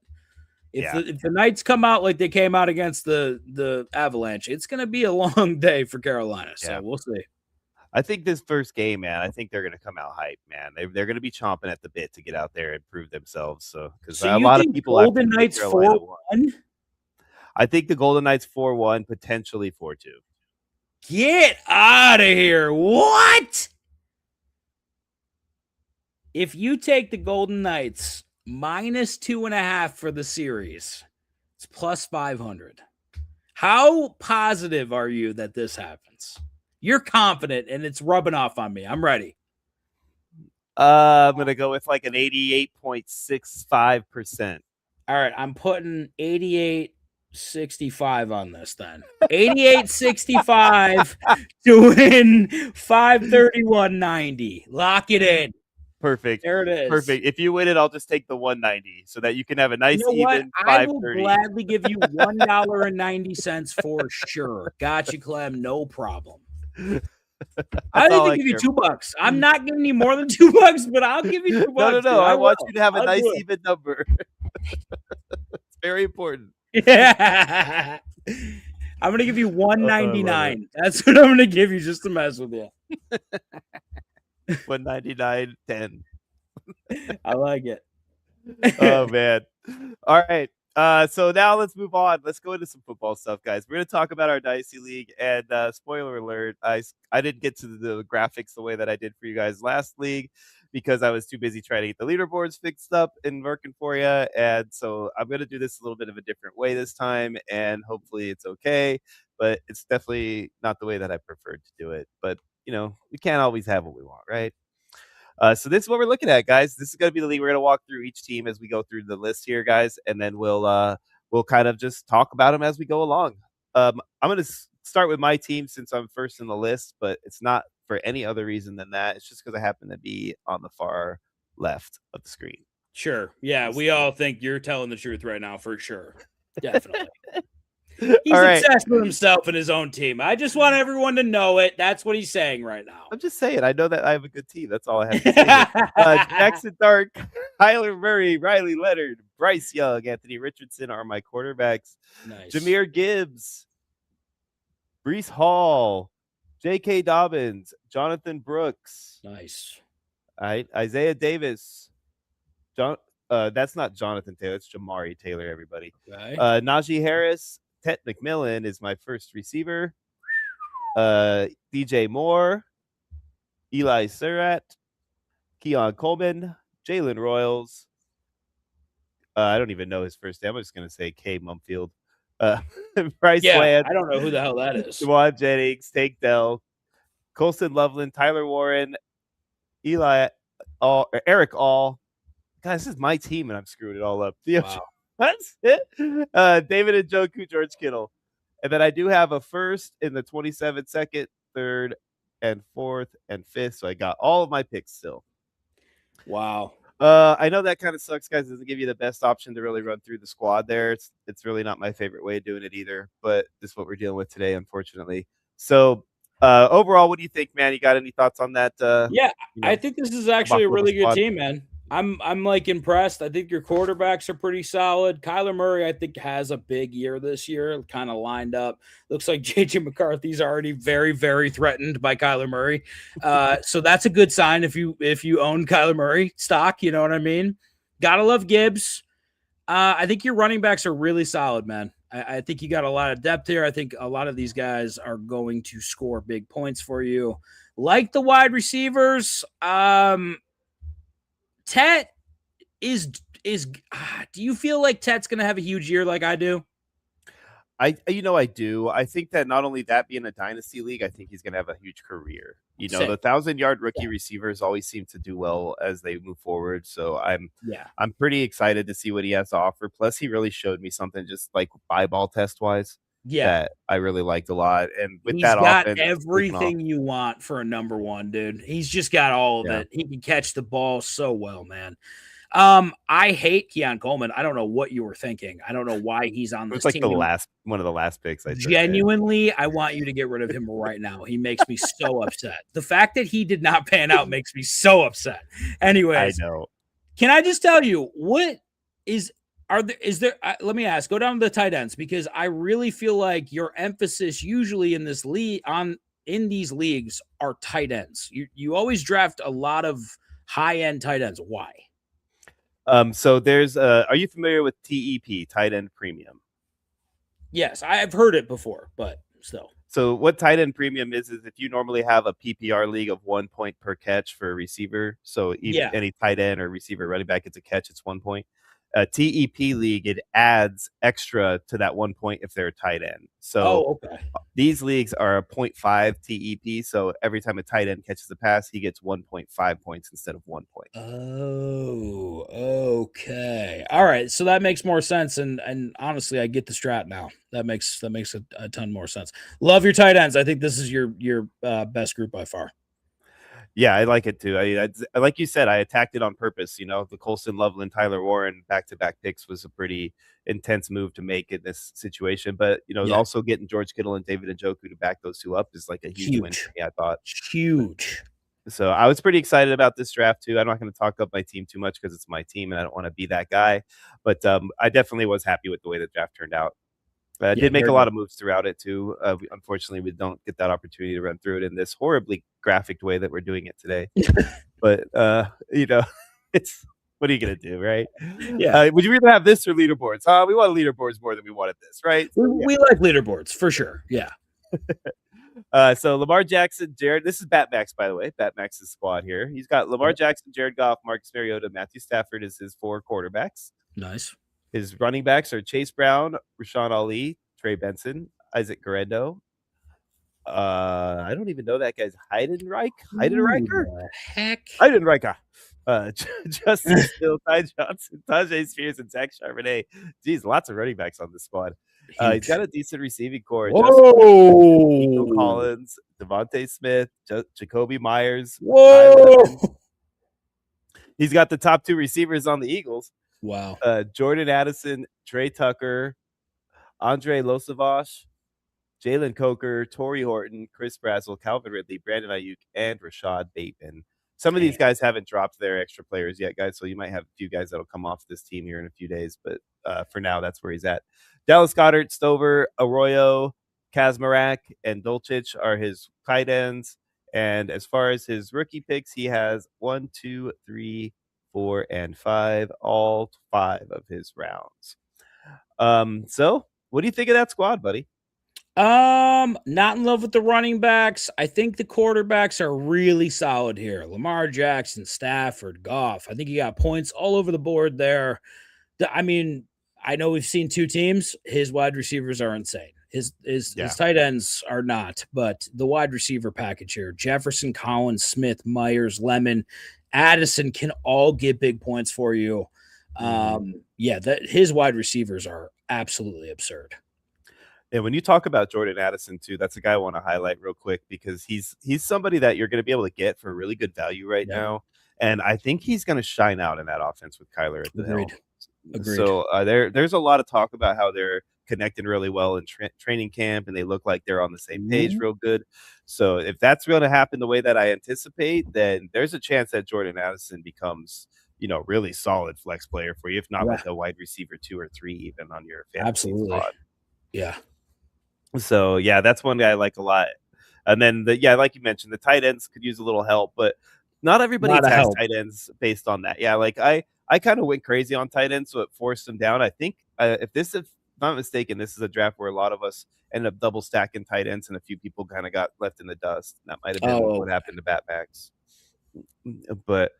if the Knights come out like they came out against the Avalanche, it's going to be a long day for Carolina. So we'll see. I think this first game, man, I think they're going to come out hype, man. They're going to be chomping at the bit to get out there and prove themselves. So because a lot of people, Golden Knights 4-1. I think the Golden Knights 4-1, potentially 4-2. Get out of here! What? If you take the Golden Knights minus 2.5 for the series, it's plus 500. How positive are you that this happens? You're confident, and it's rubbing off on me. I'm ready. I'm going to go with like an 88.65%. All right, I'm putting 88.65 on this then. 88.65 to win 531.90. Lock it in. Perfect. There it is. Perfect. If you win it, I'll just take the 190 so that you can have a nice even 530. I will gladly give you $1.90 for sure. Got you, Clem. No problem. I didn't give you $2. I'm not giving you more than $2, but I'll give you $2. No. I want you to have a nice even number. It's very important. Yeah. I'm gonna give you $1.99. That's what I'm gonna give you just to mess with you. 199.10. I like it. Oh man. All right. So now let's move on. Let's go into some football stuff, guys. We're going to talk about our Dynasty League, and spoiler alert, I didn't get to the graphics the way that I did for you guys last league because I was too busy trying to get the leaderboards fixed up and working for you. And so I'm going to do this a little bit of a different way this time, and hopefully it's okay. But it's definitely not the way that I preferred to do it. But, we can't always have what we want, right? So this is what we're looking at, guys. This is going to be the league. We're going to walk through each team as we go through the list here, guys, and then we'll kind of just talk about them as we go along. I'm going to start with my team since I'm first in the list, but it's not for any other reason than that. It's just because I happen to be on the far left of the screen. Sure. Yeah, we all think you're telling the truth right now, for sure. Definitely. He's obsessed with himself and his own team. I just want everyone to know it. That's what he's saying right now. I'm just saying. I know that I have a good team. That's all I have to say. Jackson Dark, Kyler Murray, Riley Leonard, Bryce Young, Anthony Richardson are my quarterbacks. Nice. Jahmyr Gibbs, Breece Hall, J.K. Dobbins, Jonathan Brooks. Nice. All right. Isaiah Davis. That's not Jonathan Taylor. It's Jamari Taylor, everybody. Okay. Najee Harris. Ted McMillan is my first receiver. DJ Moore, Eli Surratt, Keon Coleman, Jalen Royals. I don't even know his first name. I'm just going to say K. Mumfield. Bryce Land. I don't know who the hell that is. Juwan Jennings, Tank Dell, Colston Loveland, Tyler Warren, Eric All. Guys, this is my team, and I'm screwing it all up. Wow. That's it. David Njoku, George Kittle. And then I do have a first in the 27th, second, third, and fourth, and fifth. So I got all of my picks still. Wow. I know that kind of sucks, guys. It doesn't give you the best option to really run through the squad there. It's really not my favorite way of doing it either, but this is what we're dealing with today, unfortunately. So overall, what do you think, man? You got any thoughts on that? I think this is actually a really good team, man. I'm like impressed. I think your quarterbacks are pretty solid. Kyler Murray, I think, has a big year this year, kind of lined up. Looks like JJ McCarthy's already very, very threatened by Kyler Murray. So that's a good sign if you own Kyler Murray stock, you know what I mean? Gotta love Gibbs. I think your running backs are really solid, man. I think you got a lot of depth here. I think a lot of these guys are going to score big points for you. Like the wide receivers, Tet is do you feel like Tet's going to have a huge year like I do? I do. I think that not only that being a dynasty league, I think he's going to have a huge career. The 1,000-yard rookie receivers always seem to do well as they move forward. So I'm pretty excited to see what he has to offer. Plus, he really showed me something just like eyeball test wise. That I really liked a lot. And with he's that got offense, everything you want for a number one, dude. He's just got all of it. He can catch the ball so well, man. I hate Keon Coleman. I don't know what you were thinking. I don't know why he's on this team. Like one of the last picks. Genuinely, I want you to get rid of him right now. He makes me so upset. The fact that he did not pan out makes me so upset. Anyways, I know. Can I just tell you what is there? Let me ask. Go down to the tight ends because I really feel like your emphasis usually in this league in these leagues are tight ends. You always draft a lot of high end tight ends. Why? So there's are you familiar with TEP, tight end premium? Yes, I've heard it before, but still. So what tight end premium is if you normally have a PPR league of 1 point per catch for a receiver. So even any tight end or receiver running back gets a catch, it's 1 point. A TEP league, it adds extra to that 1 point if they're a tight end. So these leagues are a 0.5 TEP. So every time a tight end catches a pass, he gets 1.5 points instead of 1 point. Oh, okay. All right. So that makes more sense. And honestly, I get the strat now. That makes a ton more sense. Love your tight ends. I think this is your best group by far. Yeah, I like it too. I like you said, I attacked it on purpose. The Colson, Loveland, Tyler Warren back-to-back picks was a pretty intense move to make in this situation. But also getting George Kittle and David Njoku to back those two up is like a huge win for me, I thought. Huge. So I was pretty excited about this draft too. I'm not going to talk up my team too much because it's my team and I don't want to be that guy. But I definitely was happy with the way the draft turned out. Did make a lot of moves throughout it too. Unfortunately, we don't get that opportunity to run through it in this horribly graphic way that we're doing it today. But it's what are you gonna do, right? Yeah. Would you rather have this or leaderboards? We want leaderboards more than we wanted this, right? We like leaderboards for sure. Yeah. So Lamar Jackson, Jared. This is Batmax, by the way. Batmax's squad here. He's got Lamar Jackson, Jared Goff, Marcus Mariota, Matthew Stafford as his 4 quarterbacks. Nice. His running backs are Chase Brown, Rashawn Ali, Trey Benson, Isaac Guerrero. I don't even know that guy's Heidenreicher? Heck. Heidenreicher. Justin Still, Ty Johnson, Tajay Spears, and Zach Charbonnet. Geez, lots of running backs on this squad. He's got a decent receiving core. Justin Collins, Devontae Smith, Jacoby Myers. Whoa! He's got the top 2 receivers on the Eagles. Wow. Jordan Addison, Trey Tucker, Andre Losavash, Jalen Coker, Torrey Horton, Chris Brazel, Calvin Ridley, Brandon Ayuk, and Rashad Bateman. Some of these guys haven't dropped their extra players yet, guys, so you might have a few guys that'll come off this team here in a few days, but for now, that's where he's at. Dallas Goedert, Stover, Arroyo, Kazmarak, and Dulcich are his tight ends, and as far as his rookie picks, he has 1, 2, 3, 4, and 5, all 5 of his rounds. So what do you think of that squad, buddy? Not in love with the running backs. I think the quarterbacks are really solid here. Lamar Jackson, Stafford, Goff. I think you got points all over the board there. I mean, I know we've seen 2 teams. His wide receivers are insane. His tight ends are not, but the wide receiver package here, Jefferson, Collins, Smith, Myers, Lemon, Addison can all get big points for you. That his wide receivers are absolutely absurd. And when you talk about Jordan Addison too, that's a guy I want to highlight real quick because he's somebody that you're going to be able to get for really good value right now, and I think he's going to shine out in that offense with Kyler at the helm. Agreed. So there's a lot of talk about how they're connecting really well in training camp, and they look like they're on the same page real good. So if that's going to happen the way that I anticipate, then there's a chance that Jordan Addison becomes really solid flex player for you, if not like a wide receiver 2 or 3 even on your fantasy squad. Yeah. So yeah, that's one guy I like a lot. And then like you mentioned, the tight ends could use a little help, but not everybody attacks tight ends based on that. Yeah, like I kind of went crazy on tight ends, so it forced them down. I think if I'm not mistaken, this is a draft where a lot of us ended up double stacking tight ends, and a few people kind of got left in the dust. That might have been what happened to Batmax. But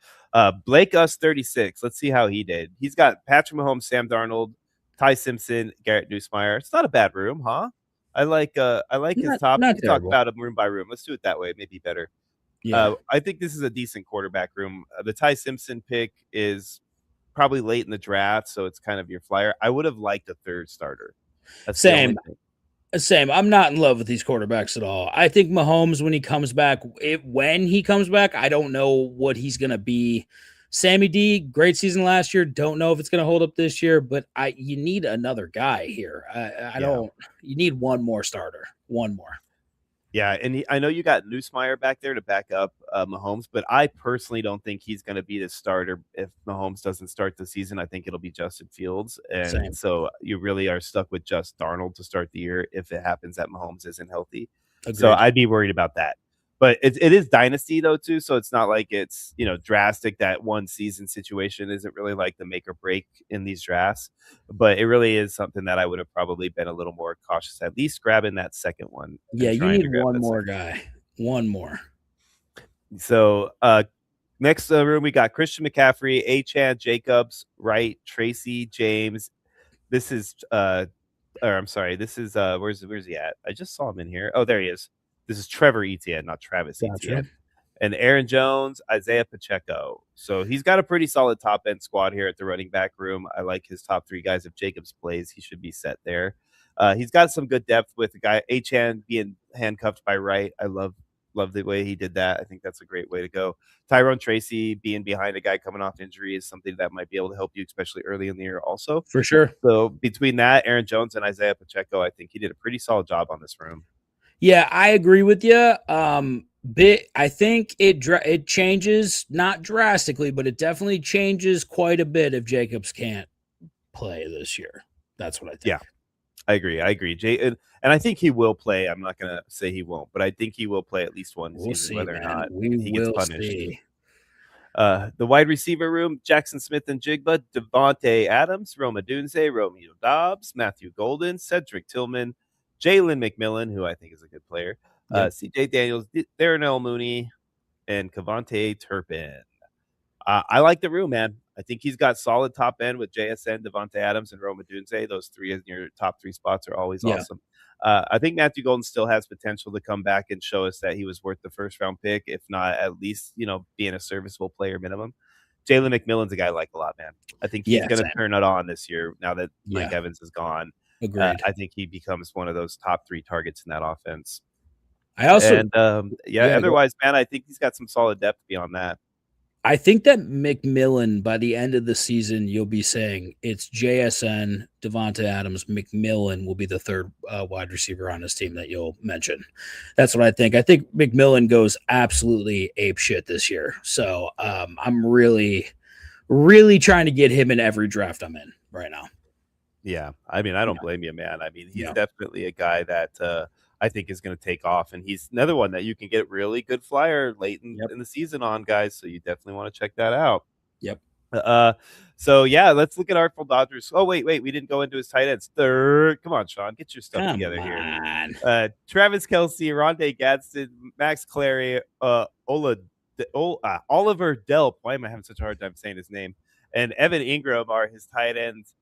Blake Us 36, let's see how he did. He's got Patrick Mahomes, Sam Darnold, Ty Simpson, Garrett Nussmeier. It's not a bad room, huh? I like his top. We talk about him room by room. Let's do it that way. Maybe better. Yeah. I think this is a decent quarterback room. The Ty Simpson pick is probably late in the draft, so it's kind of your flyer. I would have liked a third starter. Same. I'm not in love with these quarterbacks at all. I think Mahomes, when he comes back, I don't know what he's going to be. Sammy D, great season last year. Don't know if it's going to hold up this year, but you need another guy here. You need one more starter. One more. Yeah, and I know you got Nussmeier back there to back up Mahomes, but I personally don't think he's going to be the starter if Mahomes doesn't start the season. I think it'll be Justin Fields, and so you really are stuck with just Darnold to start the year if it happens that Mahomes isn't healthy. Agreed. So I'd be worried about that. But it is Dynasty, though, too, so it's not like it's drastic. That one season situation isn't really like the make or break in these drafts. But it really is something that I would have probably been a little more cautious, at least grabbing that second one. Yeah, you need one more guy. One more. So next room, we got Christian McCaffrey, Achane Jacobs, Wright, Tracy, James. This is where's he at? I just saw him in here. Oh, there he is. This is Trevor Etienne, not Travis Etienne. And Aaron Jones, Isaiah Pacheco. So he's got a pretty solid top end squad here at the running back room. I like his top 3 guys. If Jacobs plays, he should be set there. He's got some good depth with the guy Achane being handcuffed by Wright. I love the way he did that. I think that's a great way to go. Tyrone Tracy being behind a guy coming off injury is something that might be able to help you, especially early in the year also. For sure. So between that, Aaron Jones and Isaiah Pacheco, I think he did a pretty solid job on this room. Yeah, I agree with you. I think it changes, not drastically, but it definitely changes quite a bit if Jacobs can't play this year. That's what I think. Yeah, I agree. And I think he will play. I'm not going to say he won't, but I think he will play at least one season, whether or not he gets punished. See. The wide receiver room, Jackson Smith and Jigba, Devontae Adams, Roma Dunze, Romeo Dobbs, Matthew Golden, Cedric Tillman, Jalen McMillan, who I think is a good player, CJ Daniels, Darnell Mooney, and Kavontae Turpin. I like the room, man. I think he's got solid top end with JSN, Devontae Adams, and Roma Dunze. Those 3 in your top 3 spots are always awesome. I think Matthew Golden still has potential to come back and show us that he was worth the first round pick, if not at least, being a serviceable player minimum. Jalen McMillan's a guy I like a lot, man. I think he's going to turn it on this year now that Mike Evans is gone. I think he becomes one of those top 3 targets in that offense. Otherwise, man, I think he's got some solid depth beyond that. I think that McMillan, by the end of the season, you'll be saying it's JSN, Devontae Adams, McMillan will be the third wide receiver on his team that you'll mention. That's what I think. I think McMillan goes absolutely ape shit this year. So I'm really, really trying to get him in every draft I'm in right now. Yeah, I mean, I don't blame you, man. I mean, he's definitely a guy that I think is going to take off, and he's another one that you can get really good flyer late in the season on, guys. So you definitely want to check that out. Yep. So yeah, let's look at Artful Dodgers. Oh wait, we didn't go into his tight ends. Third, come on, Sean, get your stuff together here. Travis Kelce, Rondé Gadsden, Max Clary, Oliver Delp. Why am I having such a hard time saying his name? And Evan Ingram are his tight ends.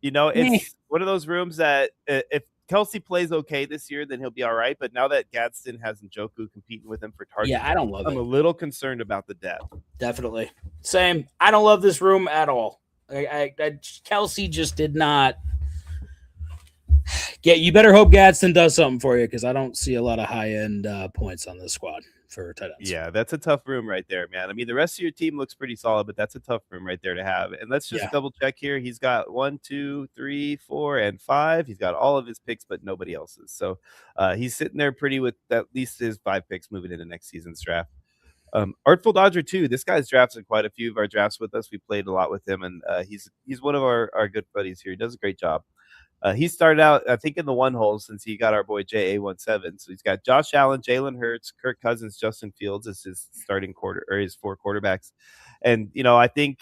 It's one of those rooms that if Kelce plays okay this year, then he'll be all right. But now that Gadsden has Njoku competing with him for targets, I don't love it. I'm a little concerned about the depth. Definitely. Same. I don't love this room at all. Kelsey just did not get. You better hope Gadsden does something for you because I don't see a lot of high end points on this squad for tight ends. Yeah, that's a tough room right there, man. I mean, the rest of your team looks pretty solid, but that's a tough room right there to have. And let's just double check here. He's got 1, 2, 3, 4, and 5. He's got all of his picks, but nobody else's. So he's sitting there pretty with at least his 5 picks moving into next season's draft. Artful Dodger too. This guy's drafted quite a few of our drafts with us. We played a lot with him, and he's one of our good buddies here. He does a great job. He started out, I think, in the one hole since he got our boy JA17. So he's got Josh Allen, Jalen Hurts, Kirk Cousins, Justin Fields as his starting his 4 quarterbacks. And, I think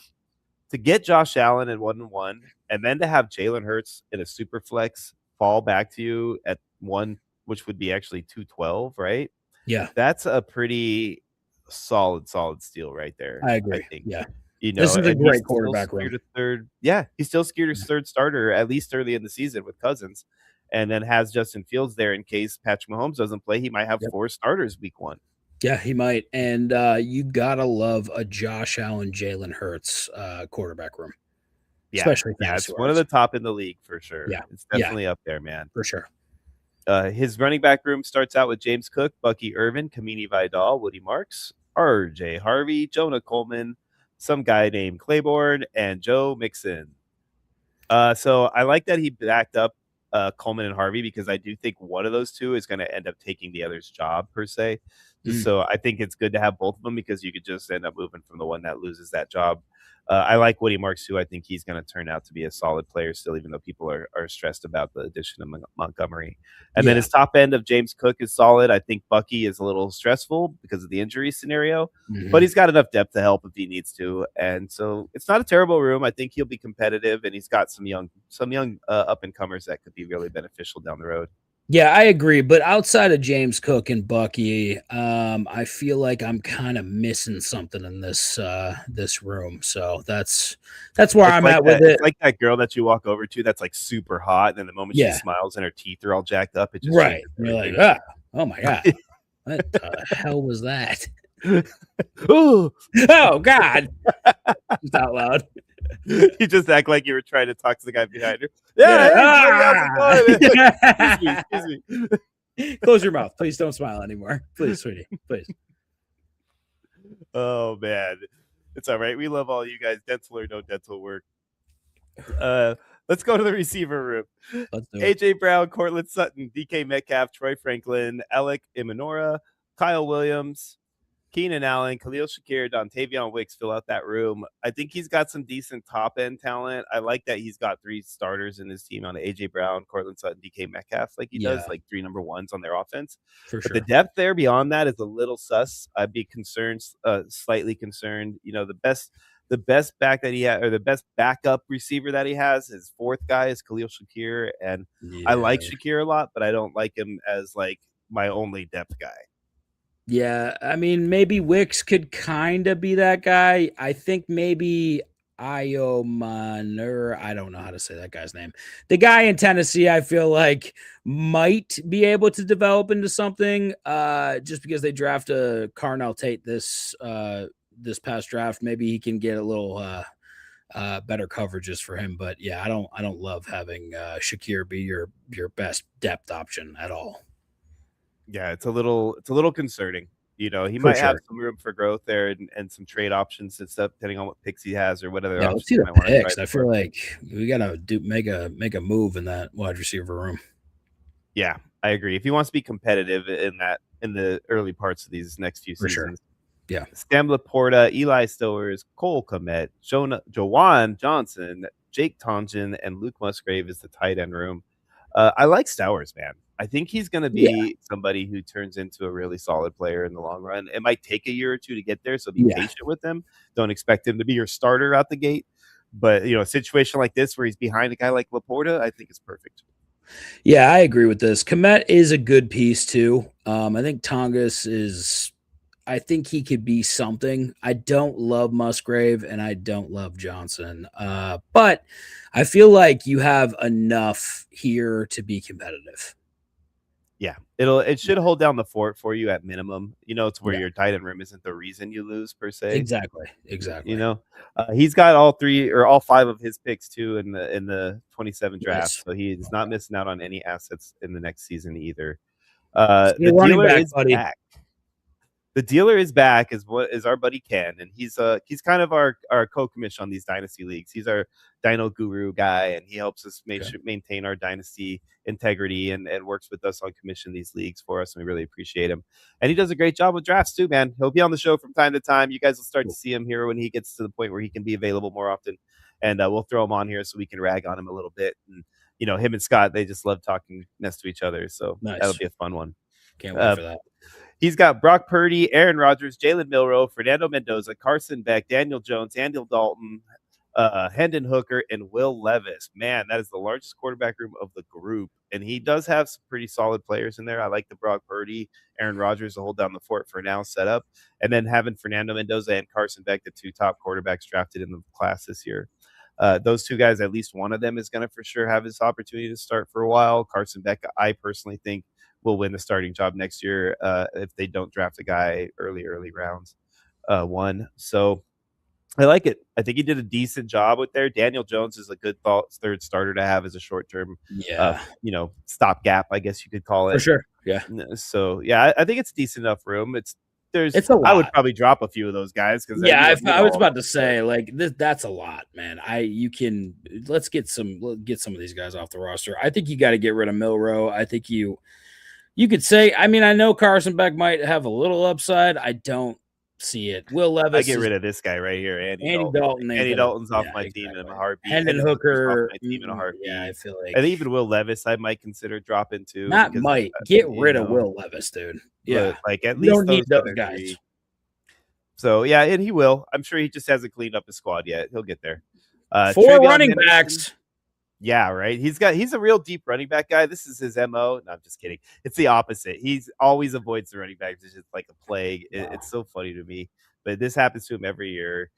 to get Josh Allen in 1-1 and then to have Jalen Hurts in a super flex fall back to you at 1, which would be actually 212, right? Yeah. That's a pretty solid steal right there. I agree. I think. Yeah. This is a great quarterback room. He still secured his third starter at least early in the season with Cousins, and then has Justin Fields there in case Patrick Mahomes doesn't play. He might have 4 starters week 1. Yeah, he might. And you gotta love a Josh Allen, Jalen Hurts quarterback room. Yeah, especially it's one of the top in the league for sure. Yeah, it's definitely up there, man, for sure. His running back room starts out with James Cook, Bucky Irvin, Kamini Vidal, Woody Marks, R.J. Harvey, Jonah Coleman, some guy named Claiborne, and Joe Mixon. So I like that he backed up Coleman and Harvey because I do think one of those two is going to end up taking the other's job per se. So I think it's good to have both of them because you could just end up moving from the one that loses that job. I like Woody Marks too. I think he's going to turn out to be a solid player still, even though people are stressed about the addition of Montgomery. And then his top end of James Cook is solid. I think Bucky is a little stressful because of the injury scenario, but he's got enough depth to help if he needs to. And so it's not a terrible room. I think he'll be competitive, and he's got some young up and comers that could be really beneficial down the road. Yeah, I agree. But outside of James Cook and Bucky, I feel like I'm kind of missing something in this room. So that's where I'm at with it. It's like that girl that you walk over to that's like super hot, and then the moment she smiles and her teeth are all jacked up, it just right. You're like, oh my god, what the hell was that? Oh God! Just out loud. You just act like you were trying to talk to the guy behind her. How's it going? Excuse me. Close your mouth. Please don't smile anymore. Please, sweetie. Please. Oh, man. It's all right. We love all you guys. Dental or no dental work. Let's go to the receiver room. AJ Brown, Cortland Sutton, DK Metcalf, Troy Franklin, Alec Imanora, Kyle Williams, Keenan Allen, Khalil Shakir, Dontavion Wicks fill out that room. I think he's got some decent top-end talent. I like that he's got 3 starters in his team on A.J. Brown, Cortland Sutton, DK Metcalf, like he does, like 3 number 1s on their offense. For but the depth there beyond that is a little sus. I'd be concerned, slightly concerned. The best back that he had, or the best backup receiver that he has, his 4th guy is Khalil Shakir, and I like Shakir a lot, but I don't like him as like my only depth guy. Yeah, I mean, maybe Wicks could kind of be that guy. I think maybe Iomanur, I don't know how to say that guy's name. The guy in Tennessee, I feel like might be able to develop into something just because they draft a Carnell Tate this past draft. Maybe he can get a little better coverages for him. But yeah, I don't love having Shakir be your best depth option at all. Yeah, it's a little concerning. He might have some room for growth there and some trade options and stuff, depending on what picks he has or whatever. Yeah, let's see the picks. I feel like we gotta make a move in that wide receiver room. Yeah, I agree. If he wants to be competitive in the early parts of these next few seasons. Sure. Yeah. Sam Laporta, Eli Stowers, Cole Kmet, Jawan Johnson, Jake Tonjan, and Luke Musgrave is the tight end room. I like Stowers, man. I think he's going to be somebody who turns into a really solid player in the long run. It might take a year or 2 to get there, so be patient with him. Don't expect him to be your starter out the gate. But, a situation like this where he's behind a guy like Laporta, I think is perfect. Yeah, I agree with this. Kmet is a good piece, too. I think Tongas I think he could be something. I don't love Musgrave, and I don't love Johnson. But I feel like you have enough here to be competitive. Yeah, it should hold down the fort for you at minimum. It's where Yeah. your tight end room isn't the reason you lose per se. Exactly. He's got all 3 or all 5 of his picks too in the 27 draft, Nice. so he's not missing out on any assets in the next season either. The Dealer back, is buddy. back. The dealer is back, is our buddy Ken, and he's kind of our co-commish on these dynasty leagues. He's our Dino Guru guy, and he helps us maintain our dynasty integrity and works with us on commission these leagues for us, and we really appreciate him. And he does a great job with drafts too, man. He'll be on the show from time to time. You guys will start to see him here when he gets to the point where he can be available more often, and we'll throw him on here so we can rag on him a little bit. And him and Scott, they just love talking next to each other, so that'll be a fun one. Can't wait for that. He's got Brock Purdy, Aaron Rodgers, Jalen Milroe, Fernando Mendoza, Carson Beck, Daniel Jones, Andy Dalton, Hendon Hooker, and Will Levis. Man, that is the largest quarterback room of the group. And he does have some pretty solid players in there. I like the Brock Purdy, Aaron Rodgers to hold down the fort for now setup. And then having Fernando Mendoza and Carson Beck, the 2 top quarterbacks drafted in the class this year. Those 2 guys, at least one of them is going to for sure have his opportunity to start for a while. Carson Beck, I personally think, will win the starting job next year if they don't draft a guy early rounds 1. So I like it. I think he did a decent job with there. Daniel Jones is a good third starter to have as a short-term, stopgap, I guess you could call it. For sure. Yeah. So, yeah, I think it's a decent enough room. It's a lot. I would probably drop a few of those guys because I was about to say that's a lot, man. Let's get some of these guys off the roster. I think you got to get rid of Milroe. I think you could say, I know Carson Beck might have a little upside. I don't see it. Will Levis. I get rid of this guy right here, Andy Dalton. Andy Dalton's off my team in a heartbeat. Hendon Hooker off my team in a heartbeat. Yeah, I feel like. And even Will Levis, I might consider dropping too. Get rid of Will Levis, dude. Yeah, at least don't need those guys. 3. So yeah, and he will. I'm sure he just hasn't cleaned up his squad yet. He'll get there. 4 running backs. Yeah, right. He's a real deep running back guy. This is his MO. No, I'm just kidding. It's the opposite. He's always avoids the running backs. It's just like a plague. Wow. It's so funny to me. But this happens to him every year.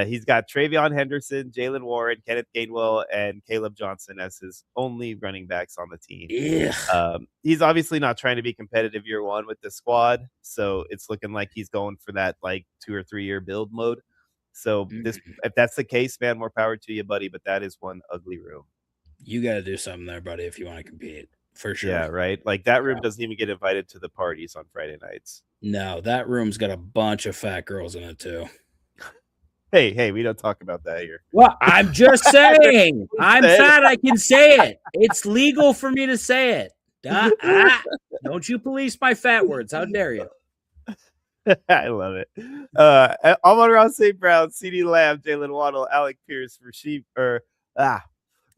He's got Travion Henderson, Jalen Warren, Kenneth Gainwell, and Caleb Johnson as his only running backs on the team. Yeah. He's obviously not trying to be competitive year 1 with the squad. So it's looking like he's going for that 2 or 3 year build mode. So if that's the case, man, more power to you, buddy. But that is one ugly room. You got to do something there, buddy, if you want to compete. For sure. Yeah, right. That room doesn't even get invited to the parties on Friday nights. No, that room's got a bunch of fat girls in it, too. Hey, we don't talk about that here. Well, I'm just saying. I'm fat. I can say it. It's legal for me to say it. Don't you police my fat words. How dare you? I love it. Amon-Ra St. Brown, CeeDee Lamb, Jalen Waddle, Alec Pierce,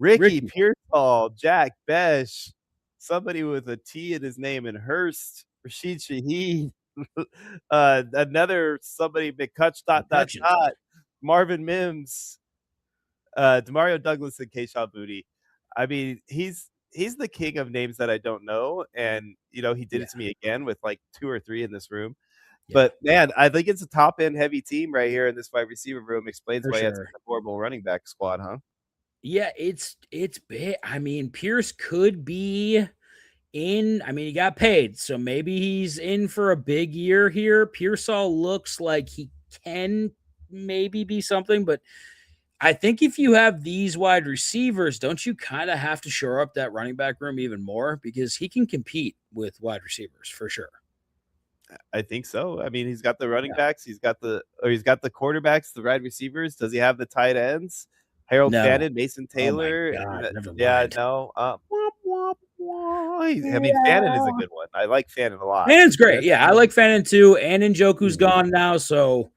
Ricky Pearsall, Jack Besh, somebody with a T in his name, and Hurst, Rashid Shaheed, another somebody, McCutch, ... Marvin Mims, Demario Douglas, and Keyshawn Booty. He's the king of names that I don't know, and he did it to me again with 2 or 3 in this room. Yeah. But man, I think it's a top end heavy team right here in this wide receiver room. Explains why it's a horrible running back squad, huh? Yeah, it's big. Pierce could be in. He got paid, so maybe he's in for a big year here. Pearsall looks like he can maybe be something, but I think if you have these wide receivers, don't you kind of have to shore up that running back room even more, because he can compete with wide receivers for sure. I think so. He's got the running backs, he's got the quarterbacks, the wide receivers. Does he have the tight ends? Harold Fannin, Mason Taylor. No. Fannin is a good one. I like Fannin a lot. Fannon's great. Yeah, I like Fannin too. And Njoku's gone now, so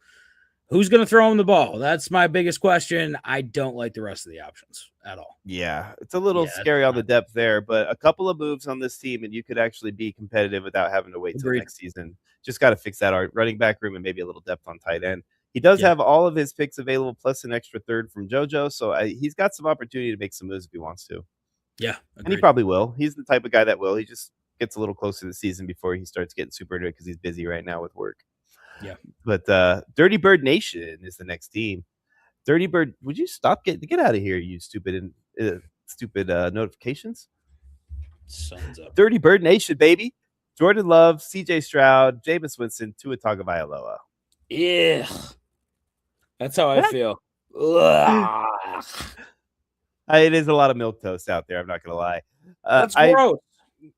who's going to throw him the ball? That's my biggest question. I don't like the rest of the options at all. Yeah, it's a little scary on the depth there, but a couple of moves on this team, and you could actually be competitive without having to wait till next season. Just got to fix that running back room and maybe a little depth on tight end. He does have all of his picks available, plus an extra third from JoJo, so he's got some opportunity to make some moves if he wants to. Yeah, agreed. And he probably will. He's the type of guy that will. He just gets a little closer to the season before he starts getting super into it because he's busy right now with work. Yeah. But Dirty Bird Nation is the next team. Dirty Bird, would you get out of here, you stupid notifications? Sons of Dirty Bird Nation, baby. Jordan Love, CJ Stroud, Jameis Winston, Tua Tagovailoa. Yeah, that's how I feel. Ugh. It is a lot of milquetoast out there. I'm not gonna lie. That's gross.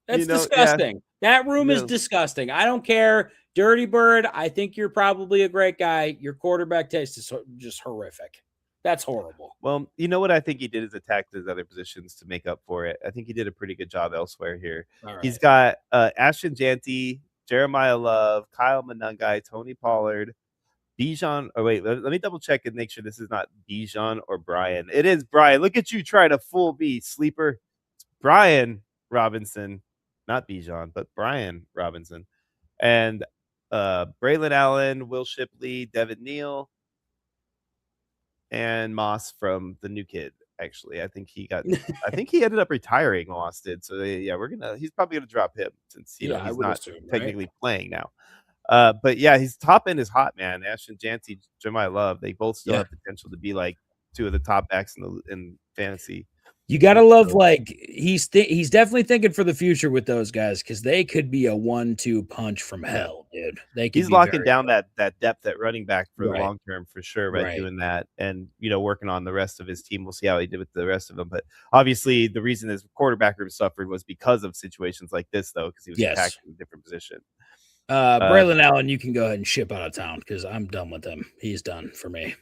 That's disgusting. Yeah, that room is disgusting. I don't care. Dirty Bird, I think you're probably a great guy. Your quarterback taste is just horrific. That's horrible. Well, you know what I think he did is attack his other positions to make up for it. I think he did a pretty good job elsewhere here. All right. He's got Ashton Janty, Jeremiah Love, Kyle Monangai, Tony Pollard, Bijan. Oh, wait, let me double check and make sure this is not Bijan or Brian. It is Brian. Look at you trying to fool me, sleeper. It's Brian Robinson, not Bijan, but Brian Robinson. And Braylon Allen, Will Shipley, Devin Neal, and Moss from the new kid. Actually, I think he ended up retiring. Moss did. So yeah, he's probably gonna drop him since he's not technically playing now. But yeah, his top end is hot, man. Ashton Janty, Jeremiah Love, they both still have potential to be like two of the top backs in fantasy. You gotta love he's definitely thinking for the future with those guys because they could be a 1-2 punch from hell, dude. He's locking down that depth at running back for the long term for sure by doing that, and working on the rest of his team. We'll see how he did with the rest of them, but obviously the reason his quarterback room suffered was because of situations like this, though, because he was attacking a different position. Braylon Allen, you can go ahead and ship out of town because I'm done with him. He's done for me.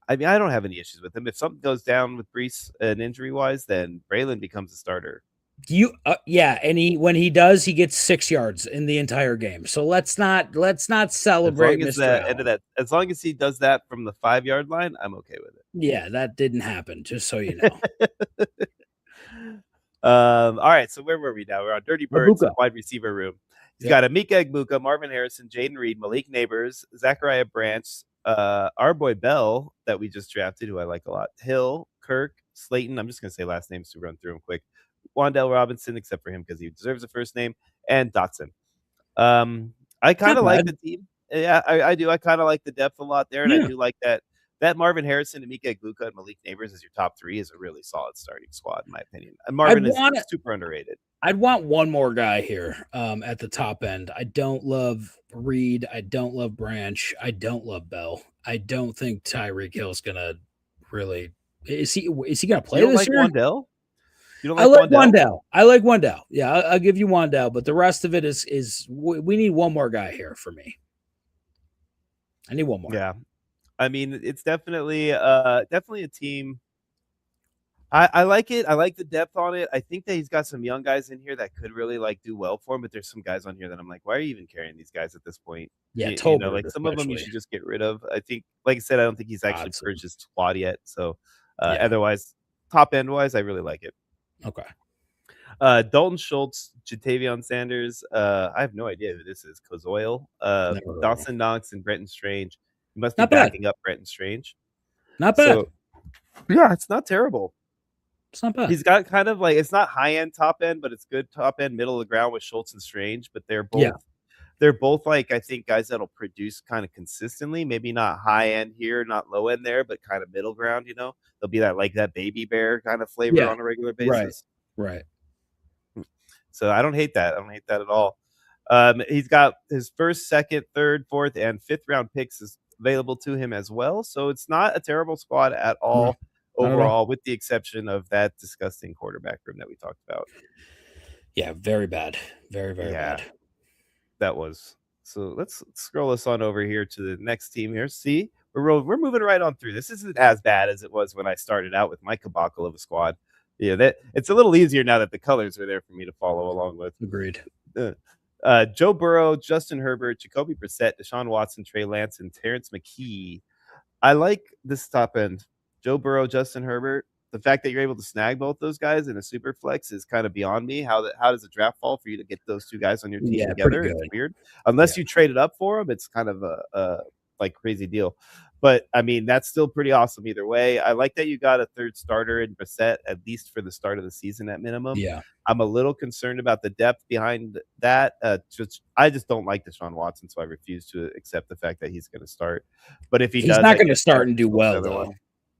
I mean, I don't have any issues with him. If something goes down with Brees and injury-wise, then Braylon becomes a starter. And when he does, he gets 6 yards in the entire game. So let's not celebrate as long as he does that from the 5-yard line, I'm okay with it. Yeah, that didn't happen, just so you know. All right, so where were we now? We're on Dirty Birds, wide receiver room. He's got Emeka Egbuka, Marvin Harrison, Jaden Reed, Malik Neighbors, Zachariah Branch, our boy Bell that we just drafted, who I like a lot, Hill, Kirk, Slayton. I'm just going to say last names to run through them quick. Wandale Robinson, except for him because he deserves a first name, and Dotson. I kind of like the team. Yeah, I do. I kind of like the depth a lot there, and I do like that Marvin Harrison, Emeka Egbuka, and Malik Neighbors as your top three is a really solid starting squad, in my opinion. And Marvin is super underrated. I'd want one more guy here at the top end. I don't love Reed. I don't love Branch. I don't love Bell. I don't think Tyreek Hill's gonna really. Is he gonna play this year? Wandale? You don't I like Wandale. I like Wandale. Yeah, I'll give you Wandale, but the rest of it is we need one more guy here for me. I need one more. Yeah, I mean it's definitely a team. I like it. I like the depth on it. I think that he's got some young guys in here that could really do well for him. But there's some guys on here that I'm like, why are you even carrying these guys at this point? Yeah, totally. Some of them you should just get rid of. I think, like I said, I don't think he's actually purged his squad yet. So otherwise, top end wise, I really like it. Okay. Dalton Schultz, Jatavion Sanders. I have no idea who this is. Kozoil, Dawson Knox, and Brenton Strange. You must be backing up Brenton Strange. Not bad. So, yeah, it's not terrible. It's not bad. He's got kind of it's not high end top end, but it's good top end, middle of the ground with Schultz and Strange. But they're both I think guys that'll produce kind of consistently. Maybe not high end here, not low end there, but kind of middle ground. They'll be that baby bear kind of flavor on a regular basis. Right. So I don't hate that. I don't hate that at all. He's got his first, second, third, fourth, and fifth round picks is available to him as well. So it's not a terrible squad at all. Overall, with the exception of that disgusting quarterback room that we talked about. Yeah, very bad. Very, very bad. That was. So let's scroll us on over here to the next team here. See, we're moving right on through. This isn't as bad as it was when I started out with my debacle of a squad. Yeah, it's a little easier now that the colors are there for me to follow along with. Agreed. Joe Burrow, Justin Herbert, Jacoby Brissett, Deshaun Watson, Trey Lance, and Terrence McKee. I like this top end. Joe Burrow, Justin Herbert. The fact that you're able to snag both those guys in a super flex is kind of beyond me. How does a draft fall for you to get those two guys on your team together? It's weird. Unless you traded up for them, it's kind of a crazy deal. But I mean, that's still pretty awesome either way. I like that you got a third starter in Brissett, at least for the start of the season at minimum. Yeah. I'm a little concerned about the depth behind that. I just don't like Deshaun Watson, so I refuse to accept the fact that he's going to start. But if he's not going to start and do well, though.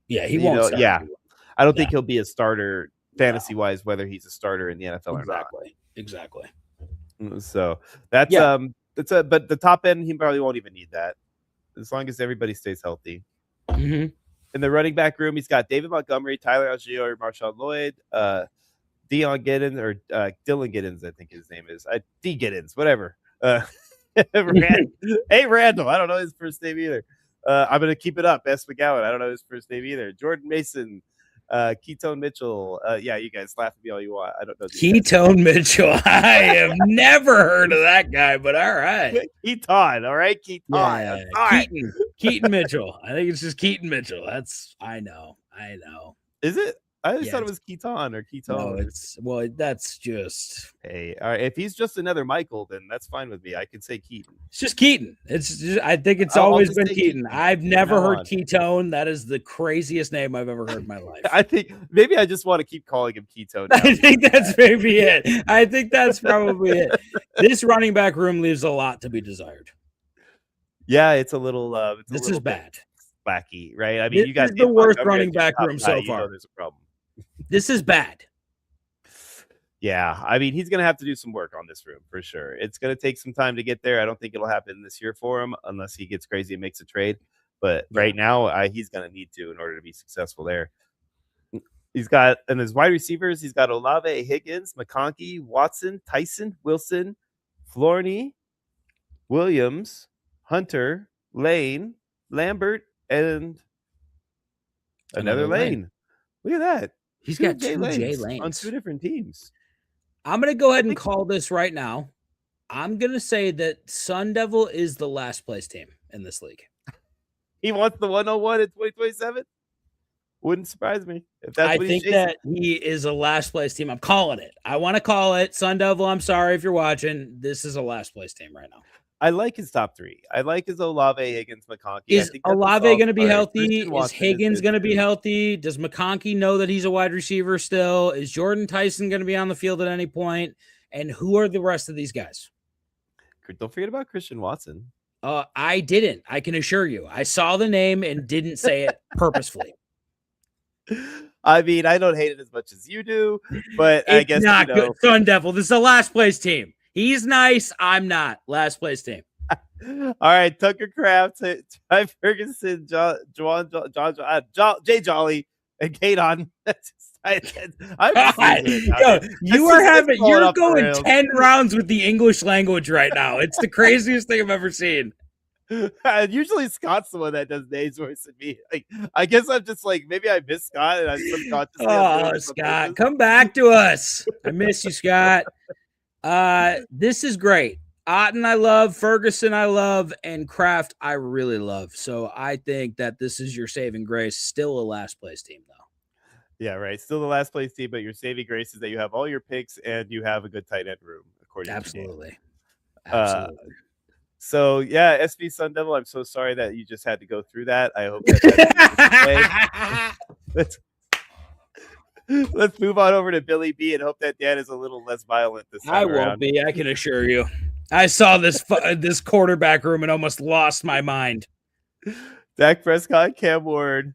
Yeah, he won't start. I don't think he'll be a starter fantasy wise, whether he's a starter in the NFL or not. Exactly. So that's but the top end, he probably won't even need that as long as everybody stays healthy. Mm-hmm. In the running back room, he's got David Montgomery, Tyler Algier, Marshawn Lloyd, Dylan Giddens, I think his name is. D. Giddens, whatever. Randall, I don't know his first name either. I'm going to keep it up. S. McGowan, I don't know his first name either. Jordan Mason, Ketone Mitchell. Yeah, you guys laugh at me all you want. I don't know. Ketone Mitchell. I have never heard of that guy, but all right. Keaton, all right? Keaton. Yeah. Keaton Mitchell. I think it's just Keaton Mitchell. I know. Is it? I just thought it was Keaton or Ketone. No, that's just. Hey, all right. If he's just another Michael, then that's fine with me. I could say Keaton. It's just Keaton. I think it's always been Keaton. I've never heard Ketone. That is the craziest name I've ever heard in my life. I think maybe I just want to keep calling him Ketone. I think that's maybe it. I think that's probably it. This running back room leaves a lot to be desired. Yeah, it's a little. This is bad. Wacky, right? I mean, you guys the worst running back room so far. There's a problem. This is bad. Yeah, I mean, he's going to have to do some work on this room for sure. It's going to take some time to get there. I don't think it'll happen this year for him unless he gets crazy and makes a trade. But right now, he's going to need to in order to be successful there. He's got, and his wide receivers, he's got Olave, Higgins, McConkey, Watson, Tyson, Wilson, Flourney, Williams, Hunter, Lane, Lambert, and another Lane. Look at that. He's got two J Lanes on two different teams. I'm going to go ahead and call this right now. I'm going to say that Sun Devil is the last place team in this league. He wants the 101 in 2027? Wouldn't surprise me. If that's I think that he is a last place team. I'm calling it. I want to call it. Sun Devil, I'm sorry if you're watching. This is a last place team right now. I like his top three. I like his Olave, Higgins, McConkey. Is Olave going to be healthy? Is Higgins going to be healthy? Does McConkey know that he's a wide receiver still? Is Jordan Tyson going to be on the field at any point? And who are the rest of these guys? Don't forget about Christian Watson. I didn't. I can assure you. I saw the name and didn't say it purposefully. I mean, I don't hate it as much as you do, but I guess not good. Sun Devil. This is a last place team. He's nice. I'm not. Last place team. All right. Tucker Kraft, Ty Ferguson, Jay Jolly, and Kadon. You're going 10 rounds with the English language right now. It's the craziest thing I've ever seen. Usually Scott's the one that does names worse than me. Like, I guess I'm just like, maybe I miss Scott and I'm subconsciously. Oh, Scott, come back to us. I miss you, Scott. This is great. Otten I love, Ferguson I love, and Kraft I really love. So I think that this is your saving grace. Still a last place team though. Yeah, right. Still the last place team, but your saving grace is that you have all your picks and you have a good tight end room, according Absolutely. to Absolutely. So yeah, SV Sun Devil, I'm so sorry that you just had to go through that. I hope that Let's move on over to Billy B and hope that Dan is a little less violent this time. I won't be, I can assure you. I saw this this quarterback room and almost lost my mind. Dak Prescott, Cam Ward,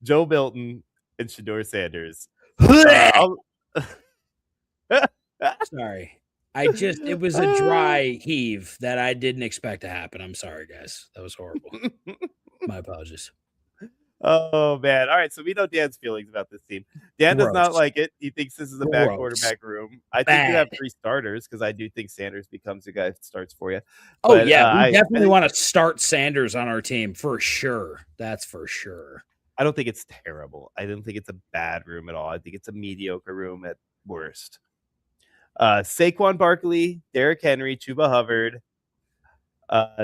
Joe Milton, and Shedeur Sanders. Sorry. It was a dry heave that I didn't expect to happen. I'm sorry, guys. That was horrible. My apologies. Oh, man. All right. So we know Dan's feelings about this team. Dan does not like it. He thinks this is a bad quarterback room. I think you have three starters because I do think Sanders becomes the guy that starts for you. We definitely want to start Sanders on our team for sure. That's for sure. I don't think it's terrible. I don't think it's a bad room at all. I think it's a mediocre room at worst. Saquon Barkley, Derrick Henry, Chuba Hubbard,